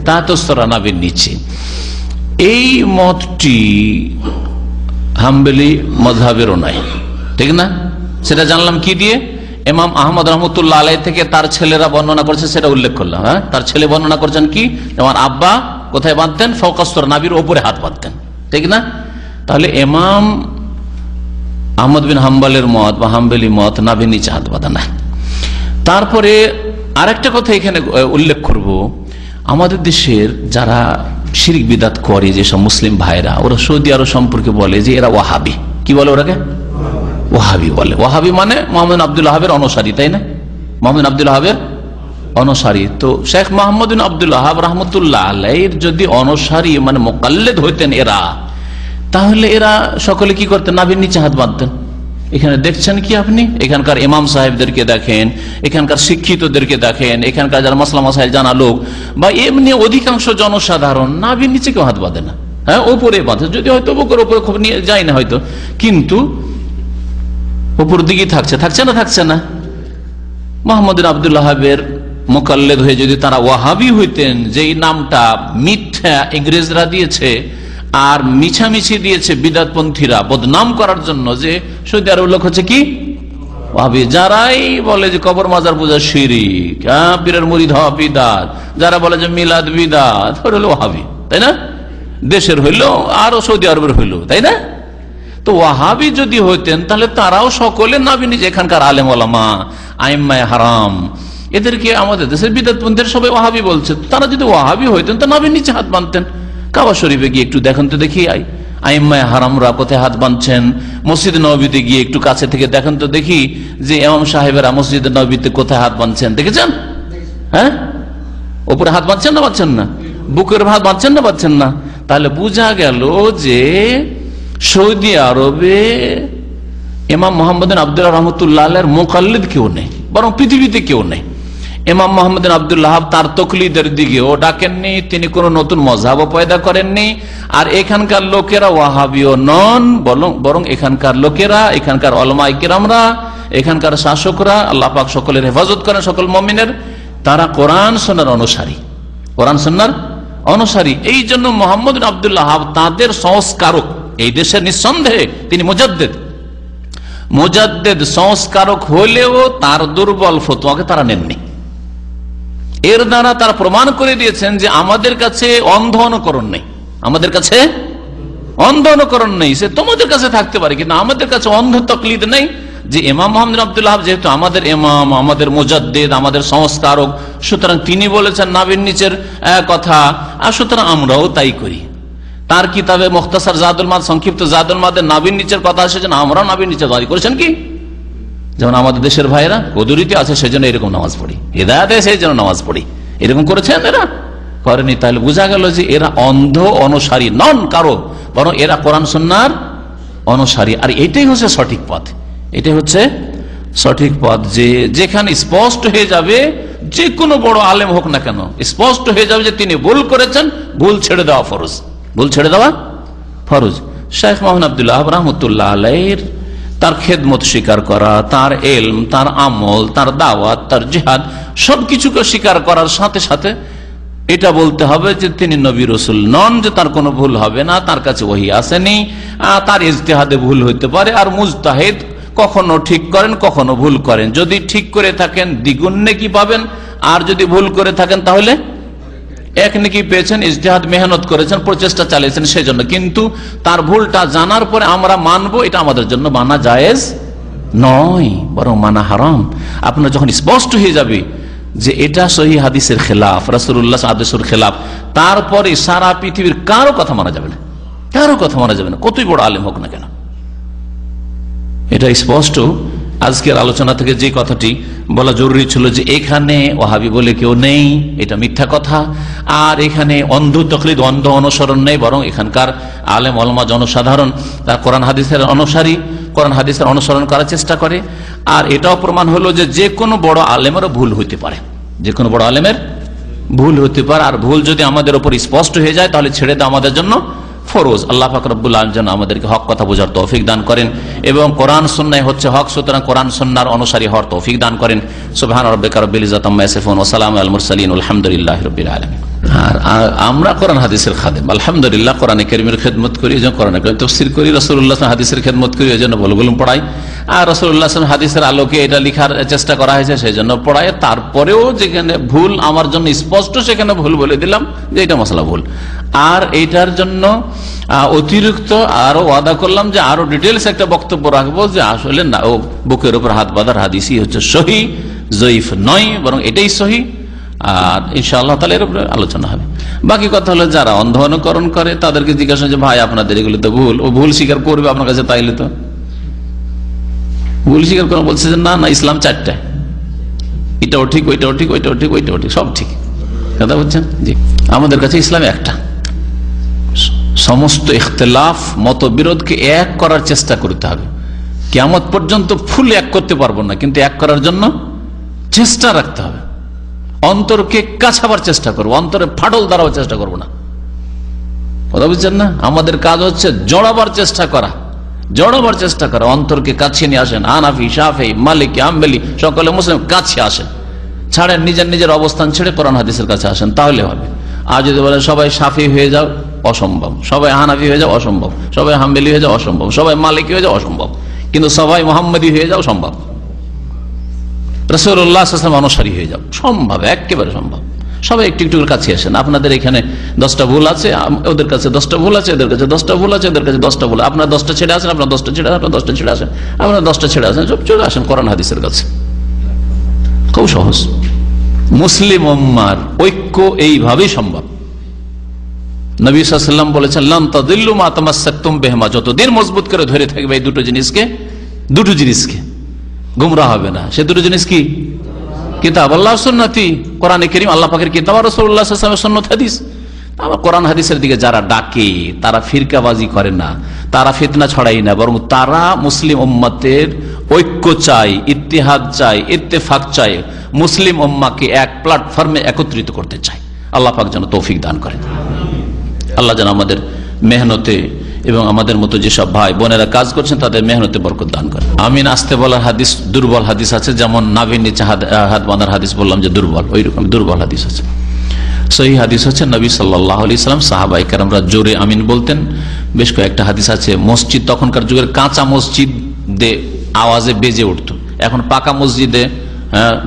C: তাহতস্তরা, নাভির নিচে। এই মতটি হাম্বলি মাযহাবেরও নাই, ঠিক না? সেটা জানলাম কি দিয়ে? ইমাম আহমদ রহমতুল্লাহ আলাই থেকে তার ছেলেরা বর্ণনা করছে, সেটা উল্লেখ করলাম। হ্যাঁ, তার ছেলে বর্ণনা করছেন কি, আমার আব্বা কোথায় বাঁধতেন, ফাওকাস্তর, নাভির ওপরে হাত বাঁধতেন, ঠিক না? তাহলে ইমাম আহমদ বিন হাম্বলের মত বা হাম্বলি মত, নাভির নিচে হাত বাঁধা না। তারপরে আরেকটা কথা এখানে উল্লেখ করব, আমাদের দেশের যারা শিরক বিদাত করে যেসব মুসলিম ভাইরা, ওরা সৌদি আরব সম্পর্কে বলে যে এরা ওয়াহাবি। কি বলে ওরাকে? ওয়াহাবি বলে। ওয়াহাবি মানে মোহাম্মদ আব্দুল ওয়াহাবের অনুসারী, তাই না? মোহাম্মদ আব্দুল ওয়াহাবের অনুসারী। তো শেখ মোহাম্মদ বিন আব্দুল ওয়াহাব রাহমাতুল্লাহ আলাইহির যদি অনুসারী মানে মুকাল্লিদ হইতেন এরা, তাহলে এরা সকলে কি করতেন? নাভির নিচে হাত বাঁধতেন। এখানে দেখছেন কি আপনি, এখানকার ইমাম সাহেবদেরকে দেখেন, এখানকার শিক্ষিতদেরকে দেখেন, এখানকার যারা মাসলা মাসাইল জানা লোক বা এমনি অধিকাংশ জনসাধারণ নাভির নিচে কেউ হাত বাঁধে না। হ্যাঁ, ওপরে বাঁধে, যদি হয়তো বুকের ওপরে খুব নিয়ে যায় না হয়তো, কিন্তু উপর দিকে থাকছে না। মোহাম্মদ আব্দুল ওয়াহাবের মুকাল্লিদ হয়ে যদি তারা ওয়াহাবি হইতেন, যেই নামটা মিথ্যা ইংরেজরা দিয়েছে আর মিছামিছি দিয়েছে বিদাতপন্থীরা বদনাম করার জন্য, যে সৌদি আরব লোক হচ্ছে কি ওয়াহাবি, যারাই বলে যে কবর মাজার পূজা শিরক, পীরের মুরিদ হওয়া বিদাত, যারা বলে যে মিলাদ বিদাত, হলো ওয়াহাবি, তাই না? দেশের হইলো আর সৌদি আরবের হইলো, তাই না? তো ওয়াহাবি যদি হইতেন তাহলে তারাও সকলে নাবি নিজে, এখানকার আলেম ওলামা, আইম্মায়ে হারাম, এদেরকে আমাদের দেশের বিদাতপন্থীরা সবাই ওয়াহাবি বলছে। তারা যদি ওয়াহাবি হইতেন তো নাবির নিচে হাত বাঁধতেন। কাবা শরীফে গিয়ে একটু দেখেন তো দেখি আইম্মায়ে হারামরা কোথায় হাত বাঁধছেন। মসজিদ নববীতে গিয়ে একটু কাছে থেকে দেখেন তো দেখি যে ইমাম সাহেবেরা মসজিদ নববীতে কোথায় হাত বাঁধছেন, দেখেছেন? হ্যাঁ, ওপরে হাত বাঁধছেন না বাঁধছেন না? বুকের হাত বাঁধছেন না বাঁধছেন না? তাহলে বোঝা গেল যে সৌদি আরবে ইমাম মোহাম্মদ আব্দুল্লাহ রহমতুল্লাহ আলাইহির মুকাল্লিদ কেউ নেই, বরং পৃথিবীতে কেউ নেই। ইমাম মোহাম্মদ আব্দুল ওয়াহাব তার তকলিদের দিকেও ডাকেননি, তিনি কোন নতুন মযহাবও পয়দা করেননি। আর এখানকার লোকেরা ওয়াহাবিও নন, বরং এখানকার লোকেরা, এখানকার উলামায়ে কিরামরা, এখানকার শাসকরা, আল্লাহ পাক সকলের হেফাজত করেন, সকল মুমিনের, তারা কোরআন সুন্নাহর অনুসারী, কোরআন সুন্নাহর অনুসারী। এই জন্য মোহাম্মদ আব্দুল ওয়াহাব তাদের সংস্কারক, এই দেশের নিঃসন্দেহে তিনি মুজাদ্দিদ সংস্কারক হলেও তার দুর্বল ফতোয়াকে তারা নেননি। এর দ্বারা তারা প্রমাণ করে দিয়েছেন যে আমাদের কাছে অন্ধ অনুকরণ নেই, আমাদের কাছে অন্ধ অনুকরণ নেই। সে তোমাদের কাছে থাকতে পারে, কিন্তু আমাদের কাছে অন্ধ তাকলিদ নেই। যে ইমাম মোহাম্মদ আব্দুল ওয়াহাব যেহেতু আমাদের ইমাম, আমাদের মুজাদ্দিদ, আমাদের সংস্কারক, সুতরাং তিনি বলেছেন নাভির নিচের কথা, আর সুতরাং আমরাও তাই করি। তার কিতাবে মুখতাসার জাদুল মাদ, সংক্ষিপ্ত জাদুল মাদের নাভির নিচের কথা এসেছেন, আমরাও নাভির নিচে দাঁড়ি করেছেন কি, যেমন আমাদের দেশের ভাইয়েরা কদুরিতে আছে সেজন্য এরকম নামাজ পড়ি, হিদায়াতে সেই জন্য নামাজ পড়ি, এরকম করেছেন এরা? করেনি। তাহলে বোঝা গেল যে এরা অন্ধ অনুসারী নন কারো, বরং এরা কোরআন সুন্নাহর অনুসারী। আর এটাই হচ্ছে সঠিক পথ, এটাই হচ্ছে সঠিক পথ, যে যেখানে স্পষ্ট হয়ে যাবে, যে কোনো বড় আলেম হোক না কেন, স্পষ্ট হয়ে যাবে যে তিনি ভুল করেছেন, ভুল ছেড়ে দেওয়া ফরজ, ভুল ছেড়ে দেওয়া ফরজ। শেখ মোহাম্মদ আব্দুল ওয়াহাব রাহমাতুল্লাহ আলাইহির তার খেদমত স্বীকার করা, তার এলম, তার আমল, তার দাওয়াত, তার জিহাদ, সবকিছুকে স্বীকার করার সাথে সাথে এটা বলতে হবে যে তিনি নবী রাসূল নন, যে তার কোনো ভুল হবে না, তার কাছে ওহী আসেনি, তার ইজতিহাদে ভুল হইতে পারে। আর মুজতাহিদ কখনো ঠিক করেন, কখনো ভুল করেন। যদি ঠিক করে থাকেন দ্বিগুণ নেকি পাবেন, আর যদি ভুল করে থাকেন তাহলে এক নেকি পেয়েছেন। ইজতিহাদ মেহনত করেছেন, প্রচেষ্টা চালিয়েছেন সেজন্য। কিন্তু তার ভুলটা জানার পরে আমরা মানবো, এটা আমাদের জন্য মানা জায়েজ নয়, বরং মানা হারাম। আপনার যখন স্পষ্ট হয়ে যাবে যে এটা সহিহ হাদিসের খেলাফ, রাসূলুল্লাহ আদেশের খেলাফ, তারপরে সারা পৃথিবীর কারো কথা মানা যাবে না, কারো কথা মানা যাবে না, কতই বড় আলেম হোক না কেন। এটা স্পষ্ট। আজকের আলোচনা থেকে যে কথাটি বলা জরুরি ছিল যে এখানে ওয়াহাবি বলে কেউ নেই, এটা মিথ্যা কথা। আর এখানে অন্ধ তাকলিদ, অন্ধ অনুসরণ নেই, বরং এখানকার আলেম ওলামা জনসাধারণ তার কোরআন হাদিসের অনুসারী, কোরআন হাদিসের অনুসরণ করার চেষ্টা করে। আর এটাও প্রমাণ হলো যে কোনো বড় আলেমেরও ভুল হইতে পারে, যে কোনো বড় আলেমের ভুল হতে পারে। আর ভুল যদি আমাদের উপর স্পষ্ট হয়ে যায় তাহলে ছেড়ে দেওয়া আমাদের জন্য ফরজ। আল্লাহ পাক রব্বুল আলামিন যেন আমাদেরকে হক কথা বোঝার তৌফিক দান করেন, এবং কোরআন সুন্নাহ হচ্ছে হক, সুতরাং কোরআন সুন্নাহর অনুসারী হওয়ার তৌফিক দান করেন। সুবহান রাব্বিকা রাব্বিল ইজ্জাতি আম্মা ইয়াসিফুন ওয়া সালামুন আলাল মুরসালিন আলহামদুলিল্লাহি রাব্বিল আলামিন। আর আমরা কোরআন হাদিসের খাদেম, আলহামদুলিল্লাহ, কোরআনে কারীমের খেদমত করি, এজন্য কোরআন কারীম তাফসীর করি, রাসূলুল্লাহ হাদিসের খেদমত করি, এজন্য বলগুলো পড়াই। আর রাসূলুল্লাহ হাদিসের আলোকে এটা লেখার চেষ্টা করা হয়েছে, সেই জন্য পড়াই। তারপরেও যেখানে ভুল আমার জন্য স্পষ্ট, সেখানে ভুল বলে দিলাম যে এটা মশলা ভুল। আর এইটার জন্য অতিরিক্ত আরো ওয়াদা করলাম যে আরো ডিটেলস একটা বক্তব্য রাখবো, যে আসলে না, ও বুকের উপর হাত বাঁধার হাদিসই হচ্ছে সহিহ, জয়ীফ নয়, বরং এটাই সহিহ। আর ইনশাআল্লাহ তাহলে এর উপরে আলোচনা হবে। বাকি কথা হলো যারা অন্ধ অনুকরণ করে তাদেরকে জিজ্ঞাসা যে ভাই আপনাদের এগুলো তো ভুল, ও ভুল স্বীকার করবে আপনার কাছে, তাইলে তো ভুল স্বীকার করে বলছে যে না না ইসলাম চারটা, এটাও ঠিক ওইটাও ঠিক ওইটাও ঠিক ওইটাও ঠিক সব ঠিক, কথা বলছেন জি। আমাদের কাছে ইসলাম একটা, সমস্ত ইখতিলাফ মতবিরোধকে এক করার চেষ্টা করতে হবে। কিয়ামত পর্যন্ত ফুল এক করতে পারবো না, কিন্তু এক করার জন্য চেষ্টা রাখতে হবে। অন্তরকে কাছাবার চেষ্টা করবো, অন্তরে ফাটল দাঁড়াবার চেষ্টা করবো না, কথা বুঝছেন না? আমাদের কাজ হচ্ছে জড়াবার চেষ্টা করা, জড়াবার চেষ্টা করা, অন্তরকে কাছে নিয়ে আসেন। হানাফি, শাফি, মালিকি, হাম্বলি সকলে মুসলিম কাছে আসেন, ছাড়েন নিজের নিজের অবস্থান ছেড়ে কোরআন হাদিসের কাছে আসেন, তাহলে হবে। আর যদি বলেন সবাই শাফি হয়ে যাও, অসম্ভব। সবাই হানাফি হয়ে যাও, অসম্ভব। সবাই হাম্বলি হয়ে যাও, অসম্ভব। সবাই মালিকি হয়ে যাও, অসম্ভব। কিন্তু সবাই মুহাম্মদী হয়ে যাও সম্ভব। রাসূলুল্লাহ সাল্লাল্লাহু আলাইহি ওয়াসাল্লাম অনুসারী হয়ে যাও সম্ভব, একেবারে সম্ভব। সবাই একটু একটু কাছে আসেন। আপনাদের এখানে 10টা ভুল আছে, ওদের কাছে 10টা ভুল আছে, এদের কাছে 10টা ভুল আছে, এদের কাছে 10টা ভুল। আপনার 10টা ছেড়ে আসেন, আপনার 10টা ছেড়ে আসেন, আপনার 10টা ছেড়ে আসেন, আপনার 10টা ছেড়ে আসেন, সব চলে আসেন কোরআন হাদিসের কাছে। খুব সহজ। মুসলিম উম্মার ঐক্য এইভাবেই সম্ভব। নবী সাল্লাল্লাহু আলাইহি ওয়াসাল্লাম বলেছেন লান তাদিল্লু মা তামাসসাকতুম বিহিমা, যতদিন মজবুত করে ধরে থাকবে এই দুটো জিনিসকে গুমরাহ হবে না। সে দুটো জিনিস কি? কিতাব আল্লাহ সুন্নতি, কোরআনে কারীম আল্লাহ পাকের কিতাব আর রাসূলুল্লাহ সাল্লাল্লাহু আলাইহি ওয়াসাল্লামের সুন্নাত হাদিস। আবার কোরআন হাদিসের দিকে যারা ডাকে তারা ফিরকাবাজি করে না, তারা ফিতনা ছড়াই না, বরং তারা মুসলিম উম্মতের ঐক্য চায়, ইত্তিহাদ চায়, ইত্তেফাক চায়, মুসলিম উম্মাহকে এক প্ল্যাটফর্মে একত্রিত করতে চায়। আল্লাহ পাক যেন তৌফিক দান করেন। আল্লাহ যেন আমাদের মেহনতে এবং আমাদের মতো যেসব ভাই বোনেরা কাজ করছেন তাদের মেহনতে বরকত দান করে। আমিন আসতে বলার হাদিস দুর্বল হাদিস আছে, যেমন নাভির নিচে হাত বাঁধার হাদিস বললাম যে দুর্বল, ওই রকম দুর্বল হাদিস আছে। সহিহ হাদিস হচ্ছে নবী সাল্লাল্লাহু আলাইহি সাল্লাম সাহাবায়ে কেরামরা জোরে আমিন বলতেন। বেশ কয়েকটা হাদিস আছে। মসজিদ তখনকার যুগের কাঁচা মসজিদে আওয়াজে বেজে উঠতো, এখন পাকা মসজিদে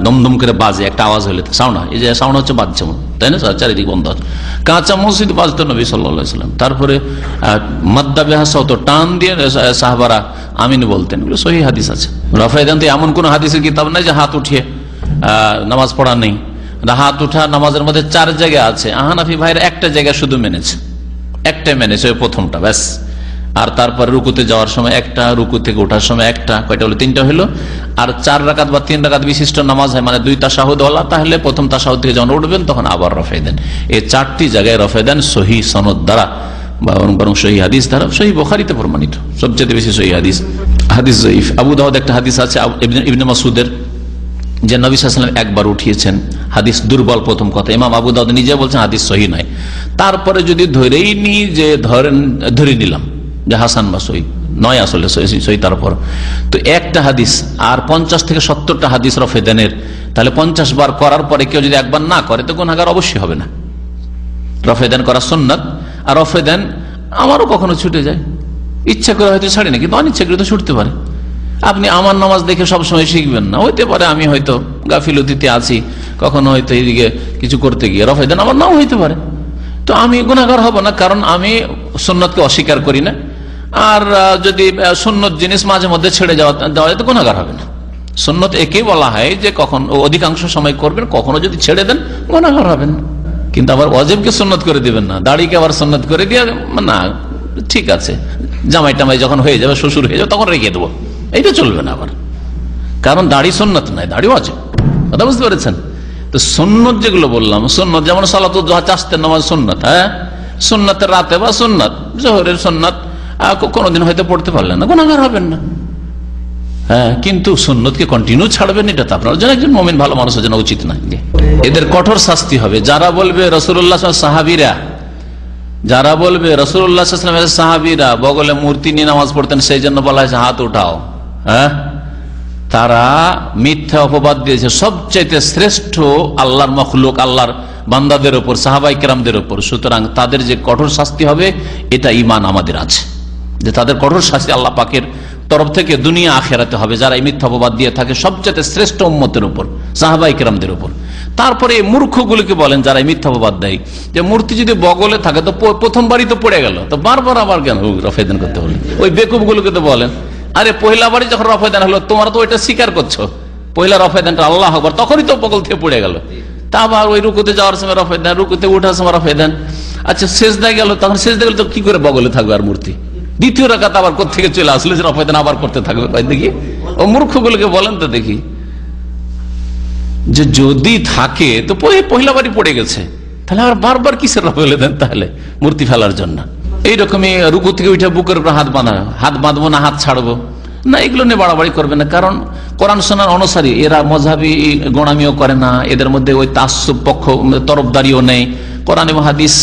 C: দমদম করে বাজে, একটা আওয়াজ হলে সাউন্ড হয়, এই যে সাউন্ড হচ্ছে বাজছে, তাই না? চারিদিক বন্ধ আছে। কাঁচা মসজিদ বাজতো নবী সাল্লাল্লাহু আলাইহি সাল্লাম। তারপরে মাদ্দা বেহাসা হতো, টান দিয়ে সাহাবারা আমিন বলতেন। এগুলো সহিহ হাদিস আছে। রাফায়েদান তো এমন কোন হাদিসের কিতাব নাই যে হাত উঠিয়ে নামাজ পড়া নেই। হাত উঠা নামাজের মধ্যে 4 জায়গা আছে। হানাফি ভাইরা একটা জায়গা শুধু মেনেছে, একটাই মেনেছে, ওই প্রথমটা ব্যাস। আর তারপর রুকুতে যাওয়ার সময় একটা, রুকু থেকে ওঠার সময় একটা, কয়টা হলো? 3টা হলো। আর 4 রাকাত বা 3 রাকাত বিশিষ্ট নামাজ হয়, মানে 2 তাশাহুদ ওয়ালা, তাহলে প্রথম তাশাহুদ থেকে যখন উঠবেন তখন আবার রফে দেন। এই 4টি জায়গায় রফে দেন সহিহ সনদ দ্বারা, বরং সহিহ হাদিস দ্বারা। সহিহ বুখারীতে প্রমাণিত সবচেয়ে বেশি সহিহ হাদিস। হাদিস জয়ীফ আবু দাউদ একটা হাদিস আছে ইবনে মাসউদের, যে নবী সাল্লাল্লাহু আলাইহি ওয়াসাল্লাম একবার উঠিয়েছেন। হাদিস দুর্বল প্রথম কথা, ইমাম আবু দাউদ নিজে বলছেন হাদিস সহিহ নয়। তারপরে যদি ধরেই নি যে ধরে নিলাম যে হাসান বা সহিহ নয়, আসলে সহিহ, তারপর তো একটা হাদিস আর 50 থেকে 70টা হাদিস রফেদানের, তাহলে 50 বার করার পরে কেউ যদি একবার না করে তো গুনাহগার অবশ্যই হবে না। রফেদান করা সুন্নাত। আর রফেদান আমারও কখনো ছুটে যায়, ইচ্ছা করে হয়তো ছাড়ি না, কিন্তু অনিচ্ছাকৃত ছুটতে পারে। আপনি আমার নামাজ দেখে সবসময় শিখবেন না, হইতে পারে আমি হয়তো গাফিলতিতে আছি, কখনো হয়তো এইদিকে কিছু করতে গিয়ে রফেদান আমার নাও হইতে পারে, তো আমি গুনাহগার হব না, কারণ আমি সুন্নতকে অস্বীকার করি না। আর যদি সুন্নত জিনিস মাঝে মধ্যে ছেড়ে যাওয়া যায় তো গুনাহগার হবে না। সুন্নত একে বলা হয় যে কখন অধিকাংশ সময় করবেন, কখনো যদি ছেড়ে দেন গুনাহগার হবেন। কিন্তু আবার ওয়াজিবকে সুন্নত করে দিবেন না, দাড়িকে আবার সুন্নত করে দিয়ে না, ঠিক আছে জামাই টামাই যখন হয়ে যাবে, শ্বশুর হয়ে যাবে, তখন রেখে দেবো, এইটা চলবে না আবার, কারণ দাড়ি সুন্নত নাই, দাড়ি ওয়াজিব। কথা বুঝতে পেরেছেন? তো সুন্নত যেগুলো বললাম, সুন্নত যেমন সালাতুল দুহা, চাষতের নামাজ সুন্নত, হ্যাঁ সুন্নতের রাতে বা সুন্নত, জোহরের সুন্নত কোনদিন হয়তো পড়তে পারলেন না, গুনাহগার হবেন না। হ্যাঁ, কিন্তু সুন্নতকে কন্টিনিউ ছাড়বেন এটা তো আপনার জন্য, একজন মুমিন ভালো মানুষের জন্য উচিত না। এদের কঠোর শাস্তি হবে। যারা বলবে রাসূলুল্লাহ সাহাবীরা, যারা বলবে রাসূলুল্লাহ সাল্লাল্লাহু আলাইহি ওয়াসাল্লামের সাহাবীরা বগলে মূর্তি নিয়ে নামাজ পড়তেন, সেই জন্য বলা হয়েছে হাত উঠাও, হ্যাঁ, তারা মিথ্যা অপবাদ দিয়েছে সবচাইতে শ্রেষ্ঠ আল্লাহর মখলুক, আল্লাহর বান্দাদের উপর, সাহাবায়ে কেরামদের উপর। সুতরাং তাদের যে কঠোর শাস্তি হবে, এটা ঈমান আমাদের আছে যে তাদের কঠোর শাস্তি আল্লাহ পাকের তরফ থেকে দুনিয়া আখিরাতে হবে, যারা এই মিথ্যা অপবাদ দিয়ে থাকে সবচাইতে শ্রেষ্ঠ উম্মতের উপর, সাহাবায়ে কেরামদের উপর। তারপরে এই মূর্খগুলোকে বলেন যারা এই মিথ্যা অপবাদ দেয়, যে মূর্তি যদি বগলে থাকে তো প্রথমবারই তো পড়ে গেল, তো বারবার আবার কেন রফেদান করতে হলো? ওই বেকুবগুলোকে তো বলেন, আরে পহিলা বাড়ি যখন রফেদান হলো, তোমরা তো ওইটা স্বীকার করছো, পহিলা রফেদানটা আল্লাহ আকবার, তখনই তো বগল থেকে পড়ে গেল, তা আবার ওই রুকুতে যাওয়ার সময় রফে দেন, রুকুতে ওঠার সময় রফে দেন। আচ্ছা সেজদায় গেল, তখন সেজদায় গেলে তো কি করে বগলে থাকবে আর মূর্তি? দ্বিতীয় রাকাত আবার কোত্থেকে চলে আসলে যে রফে দেন আবার করতে থাকবে? দেখি ও মূর্খগুলোকে বলেন তো দেখি, যে যদি থাকে তো পহিলাবারই পড়ে গেছে, তাহলে আবার বারবার কিসের রফে দেন তাহলে মূর্তি ফেলার জন্য? এইরকমই রুকু থেকে উঠে বুকের উপর হাত বাঁধা, হাত বাঁধবো না হাত ছাড়বো না, এগুলো নিয়ে বাড়াবাড়ি করবে না। কারণ কোরআন সুন্নাহর অনুসারী এরা মযহাবী গোঁড়ামিও করে না, এদের মধ্যে ওই তাআসসুব পক্ষ তরফদারিও নেই। কোরআন এবং হাদিস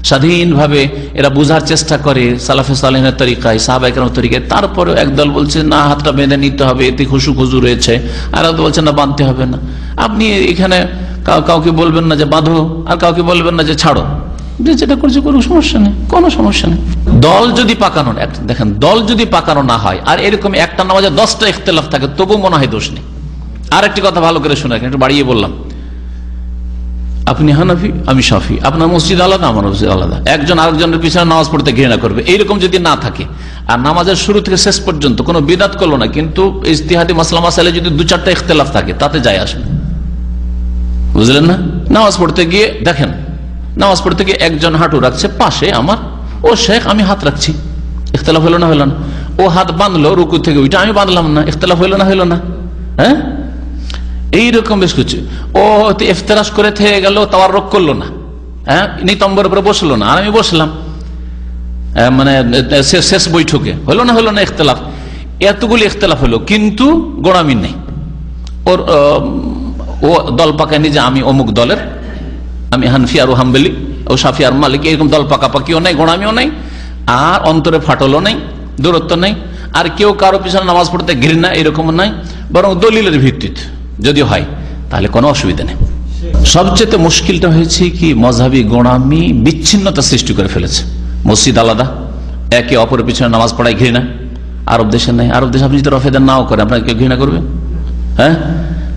C: স্বাধীনভাবে এরা বোঝার চেষ্টা করে সালাফে সালেহিনের তরিকায়, সাহাবায়ে কেরামের তরিকায়। তারপরে একদল বলছে না হাতটা বেঁধে নিতে হবে, এতে খুশু খুজু রয়েছে, আর বলছে না বাঁধতে হবে না। আপনি এখানে কাউকে বলবেন না যে বাঁধো, আর কাউকে বলবেন না যে ছাড়ো, যেটা করছে কোনো সমস্যা নেই, কোনো সমস্যা নেই। দল যদি পাকানো, দেখেন দল যদি পাকানো না হয় আর এরকম একটা নামাজে 10টা ইখতিলাফ থাকে, তবু মনে হয় দোষ নেই। আর একটি কথা ভালো করে শুনে রাখেন, একটু বাড়িয়ে বললাম। আপনি হানাফি, আমি শাফি, আপনার মসজিদ আলাদা, আমার মসজিদ আলাদা, একজন আরেকজনের পিছনে নামাজ পড়তে ঘৃণা করবে, এইরকম যদি না থাকে, আর নামাজের শুরু থেকে শেষ পর্যন্ত কোনো বিদআত করলো না, কিন্তু ইজতিহাদি মাসলা মাসাইলে যদি 2-4টা ইখতিলাফ থাকে, তাতে যায় আসে না, বুঝলেন না? নামাজ পড়তে গিয়ে দেখেন, নামাজ পড়তে গিয়ে একজন হাঁটু রাখছে পাশে আমার, ও শেখ, আমি হাত রাখছি, ইখতিলাফ হলো না হলো না? ও হাত বাঁধলো রুকু থেকে ওইটা, আমি বাঁধলাম না, ইখতিলাফ হলো না হলো না? হ্যাঁ, এইরকম বেশ কিছু। ও ইফতিরাশ করে থেকে গেল, তাওয়াররুক করলো না, হ্যাঁ, নিতম্বরের উপরে বসলো না, আর আমি বসলাম, মানে শেষ বৈঠকে হলো না হলো না ইখতিলাফ? এতগুলি ইখতিলাফ হলো, কিন্তু গোড়ামি নেই। ওর ও দল পাকায় নিজে, আমি অমুক দলের, আমি হানফি আর ও হাম্বলি, ও শাফি আর মালিক, এরকম দল পাকাপাকিও নেই, গোড়ামিও নেই, আর অন্তরে ফাটলও নেই, দূরত্ব নেই, আর কেউ কারো পিছনে নামাজ পড়তে ঘৃণা এরকম নাই, বরং দলিলের ভিত্তিতে যদি হয় তাহলে কোনো অসুবিধা নেই। সবচেয়ে মুশকিলটা হয়েছে কি, মযহাবী গোঁড়ামি বিচ্ছিন্নতা সৃষ্টি করে ফেলেছে। মসজিদ আলাদা, একে অপরের পিছনে নামাজ পড়ায় ঘৃণা। আরব দেশে নেই, আরব দেশে আপনি যদি রফেদান নাও করে আপনাকে কেউ ঘৃণা করবে? হ্যাঁ,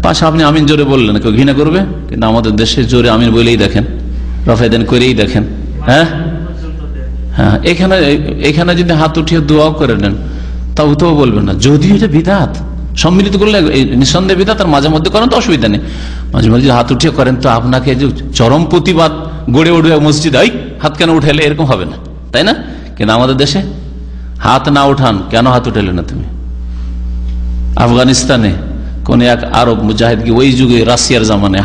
C: পাশে আপনি আমিন জোরে বললেন, কেউ ঘৃণা করবে? কিন্তু আমাদের দেশে জোরে আমিন বলেই দেখেন, রফেদান করেই দেখেন। হ্যাঁ হ্যাঁ, এখানে যদি হাত উঠিয়ে দোয়াও করে নেন, তাও তো বলবেন না, যদিও এটা বিদআত, সম্মিলিত করলে নিঃসন্দেহে বিদআত, আর মাঝে মধ্যে করেন তো অসুবিধা নেই। মাঝে মাঝে হাত উঠিয়ে করেন তো আপনাকে যে চরম প্রতিবাদ গড়ে উঠবে মসজিদ, হাত কেন উঠালে, এরকম হবে না, তাই না? কিন্তু আমাদের দেশে হাত না উঠান, কেন হাত উঠালে না তুমি? আফগানিস্তানে কোন এক আরব মুজাহিদ কি ওই যুগে রাশিয়ার জামানে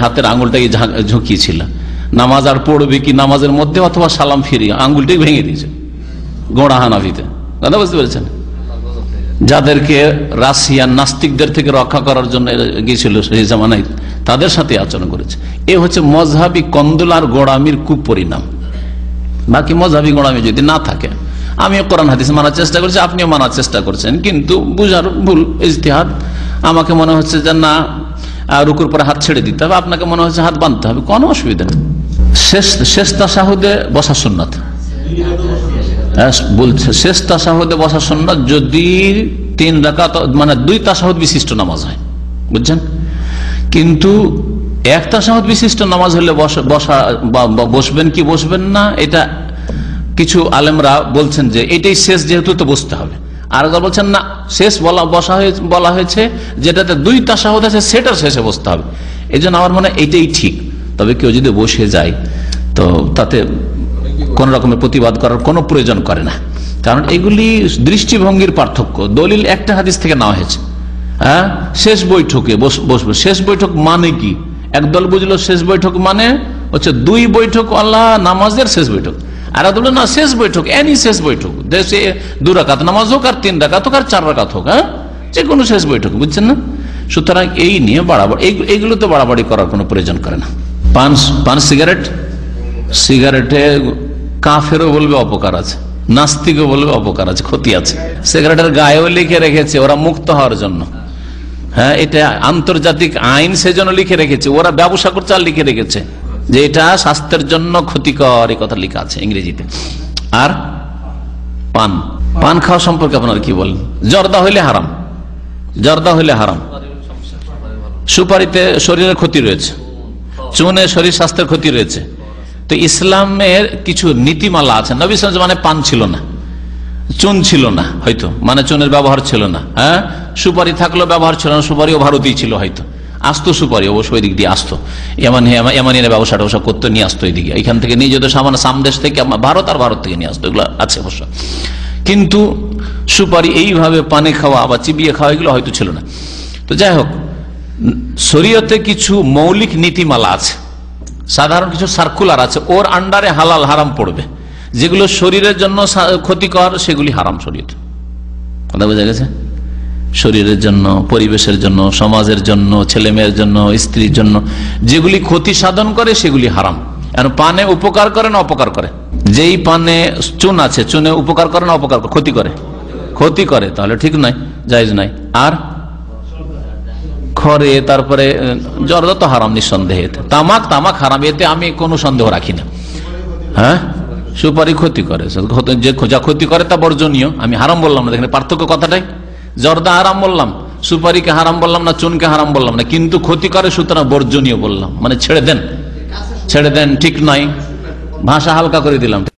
C: হাতের আঙুলটাকে ঝুঁকিয়েছিল, নামাজ আর পড়বে কি নামাজের মধ্যে, অথবা সালাম ফিরিয়ে আঙ্গুলটাই ভেঙে দিয়েছে, গোড়া হানাফিতে। কথা বুঝতে পেরেছেন? যাদেরকে রাশিয়ান নাস্তিকদের থেকে রক্ষা করার জন্য গিয়েছিল সেই জামানায়, তাদের সাথে আচরণ করেছে। এ হচ্ছে মযহাবী কন্দল আর গোড়ামির কুপরিণাম। বাকি মযহাবী গোড়ামি যদি না থাকে, আমি কোরআন হাদিস মানার চেষ্টা করছি, আপনিও মানার চেষ্টা করছেন, কিন্তু বুঝার ভুল, ইজতিহাদ। আমাকে মনে হচ্ছে যে না, রুকুর পরে হাত ছেড়ে দিতে হবে, আপনাকে মনে হচ্ছে হাত বাঁধতে হবে, কোনো অসুবিধা নেই। শেষ তাশাহুদে বসা সুন্নাত, বলছে শেষ তাশাহুদে বসা সুন্নাত যদি 3 রাকাত মানে 2 তাশাহুদ বিশিষ্ট নামাজ হয়, বুঝছেন? কিন্তু 1 তাশাহুদ বিশিষ্ট নামাজ হলে বসবেন কি বসবেন না, এটা কিছু আলেমরা বলছেন যে এটাই শেষ, যেহেতু তো বসতে হবে। আর বলছেন না, শেষ বলা হয়েছে যেটাতে 2 তাশাহুদ আছে, সেটার শেষে বসতে হবে। এই জন্য আমার মনে হয় এইটাই ঠিক। তবে কেউ যদি বসে যায় তো তাতে কোন রকমের প্রতিবাদ করার কোনো প্রয়োজন করে না, কারণ এগুলি দৃষ্টিভঙ্গির পার্থক্য। দলিল একটা হাদিস থেকে নেওয়া হয়েছে, হ্যাঁ, শেষ বৈঠকে বসবে। শেষ বৈঠক মানে কি? একদল বুঝলো শেষ বৈঠক মানে হচ্ছে 2 বৈঠক আল্লাহ নামাজের শেষ বৈঠক, আর বললো না, শেষ বৈঠক এনি শেষ বৈঠক, দেশে 2 রাকাত নামাজ হোক, আর 3 রাকাত হোক, আর 4 রাকাত হোক, হ্যাঁ, যে কোনো শেষ বৈঠক, বুঝছেন না? সুতরাং এই নিয়ে বাড়াবাড়ি, এইগুলো তো বাড়াবাড়ি করার কোনো প্রয়োজন করে না। পান সিগারেটে কাফেরও বলবে অপকার আছে, নাস্তিকও বলবে অপকার আছে, ক্ষতি আছে। সিগারেটের গায়েও লিখে রেখেছে ওরা মুক্ত হওয়ার জন্য, হ্যাঁ, এটা আন্তর্জাতিক আইন সেজন্য লিখে রেখেছে, ওরা ব্যবসা করছে আর লিখে রেখেছে যে এটা স্বাস্থ্যের জন্য ক্ষতিকর, এই কথা লেখা আছে ইংরেজিতে। আর পান খাওয়া সম্পর্কে আপনারা কি বলেন? জর্দা হইলে হারাম, জর্দা হইলে হারাম। সুপারিতে শরীরের ক্ষতি রয়েছে, চুনে শরীর স্বাস্থ্যের ক্ষতি রয়েছে। তো ইসলামের কিছু নীতিমালা আছে। নবী সাল্লাল্লাহু আলাইহি ওয়াসাল্লাম মানে পান ছিল না, চুন ছিল না, হয়তো মানে চুনের ব্যবহার ছিল না, হ্যাঁ, সুপারি থাকলেও ব্যবহার ছিল না, সুপারিও ভারতেই ছিল হয়তো। আসতো সুপারি, অবশ্য ওই দিক দিয়ে আসতো, এমানিরা ব্যবসা টবসা করতো, নিয়ে আসতো এইদিকে, এখান থেকে নিয়ে যেত সামান্য সামদেশ থেকে, ভারত আর ভারত থেকে নিয়ে আসতো, এগুলো আছে অবশ্য। কিন্তু সুপারি এইভাবে পানে খাওয়া বা চিবিয়ে খাওয়া এগুলো হয়তো ছিল না। তো যাই হোক, শরীয়তে কিছু মৌলিক নীতিমালা আছে, সাধারণ কিছু সার্কুলার আছে, ওর আন্ডারে হালাল হারাম পড়বে। যেগুলো শরীরের জন্য ক্ষতিকর সেগুলি হারাম শরীয়তে। কথা বোঝা গেছে? শরীরের জন্য, পরিবেশের জন্য, সমাজের জন্য, ছেলে মেয়ের জন্য, স্ত্রীর জন্য যেগুলি ক্ষতি সাধন করে সেগুলি হারাম। আর পানে উপকার করে না অপকার করে? যেই পানে চুন আছে, চুনে উপকার করে না অপকার করে? ক্ষতি করে, ক্ষতি করে, তাহলে ঠিক নয়, জায়েজ নাই। আর খড়ে, তারপরে জর্দা তো হারাম নিঃসন্দেহে। তামাক হারাম, এতে আমি কোনো সন্দেহ রাখি না। হ্যাঁ, সুপারি ক্ষতি করে, যে যা ক্ষতি করে তা বর্জনীয়, আমি হারাম বললাম না। দেখেন পার্থক্য কথাটাই, জর্দা হারাম বললাম, সুপারিকে হারাম বললাম না, চুনকে হারাম বললাম না, কিন্তু ক্ষতি করে সুতরাং বর্জনীয় বললাম, মানে ছেড়ে দেন, ঠিক নয়, ভাষা হালকা করে দিলাম।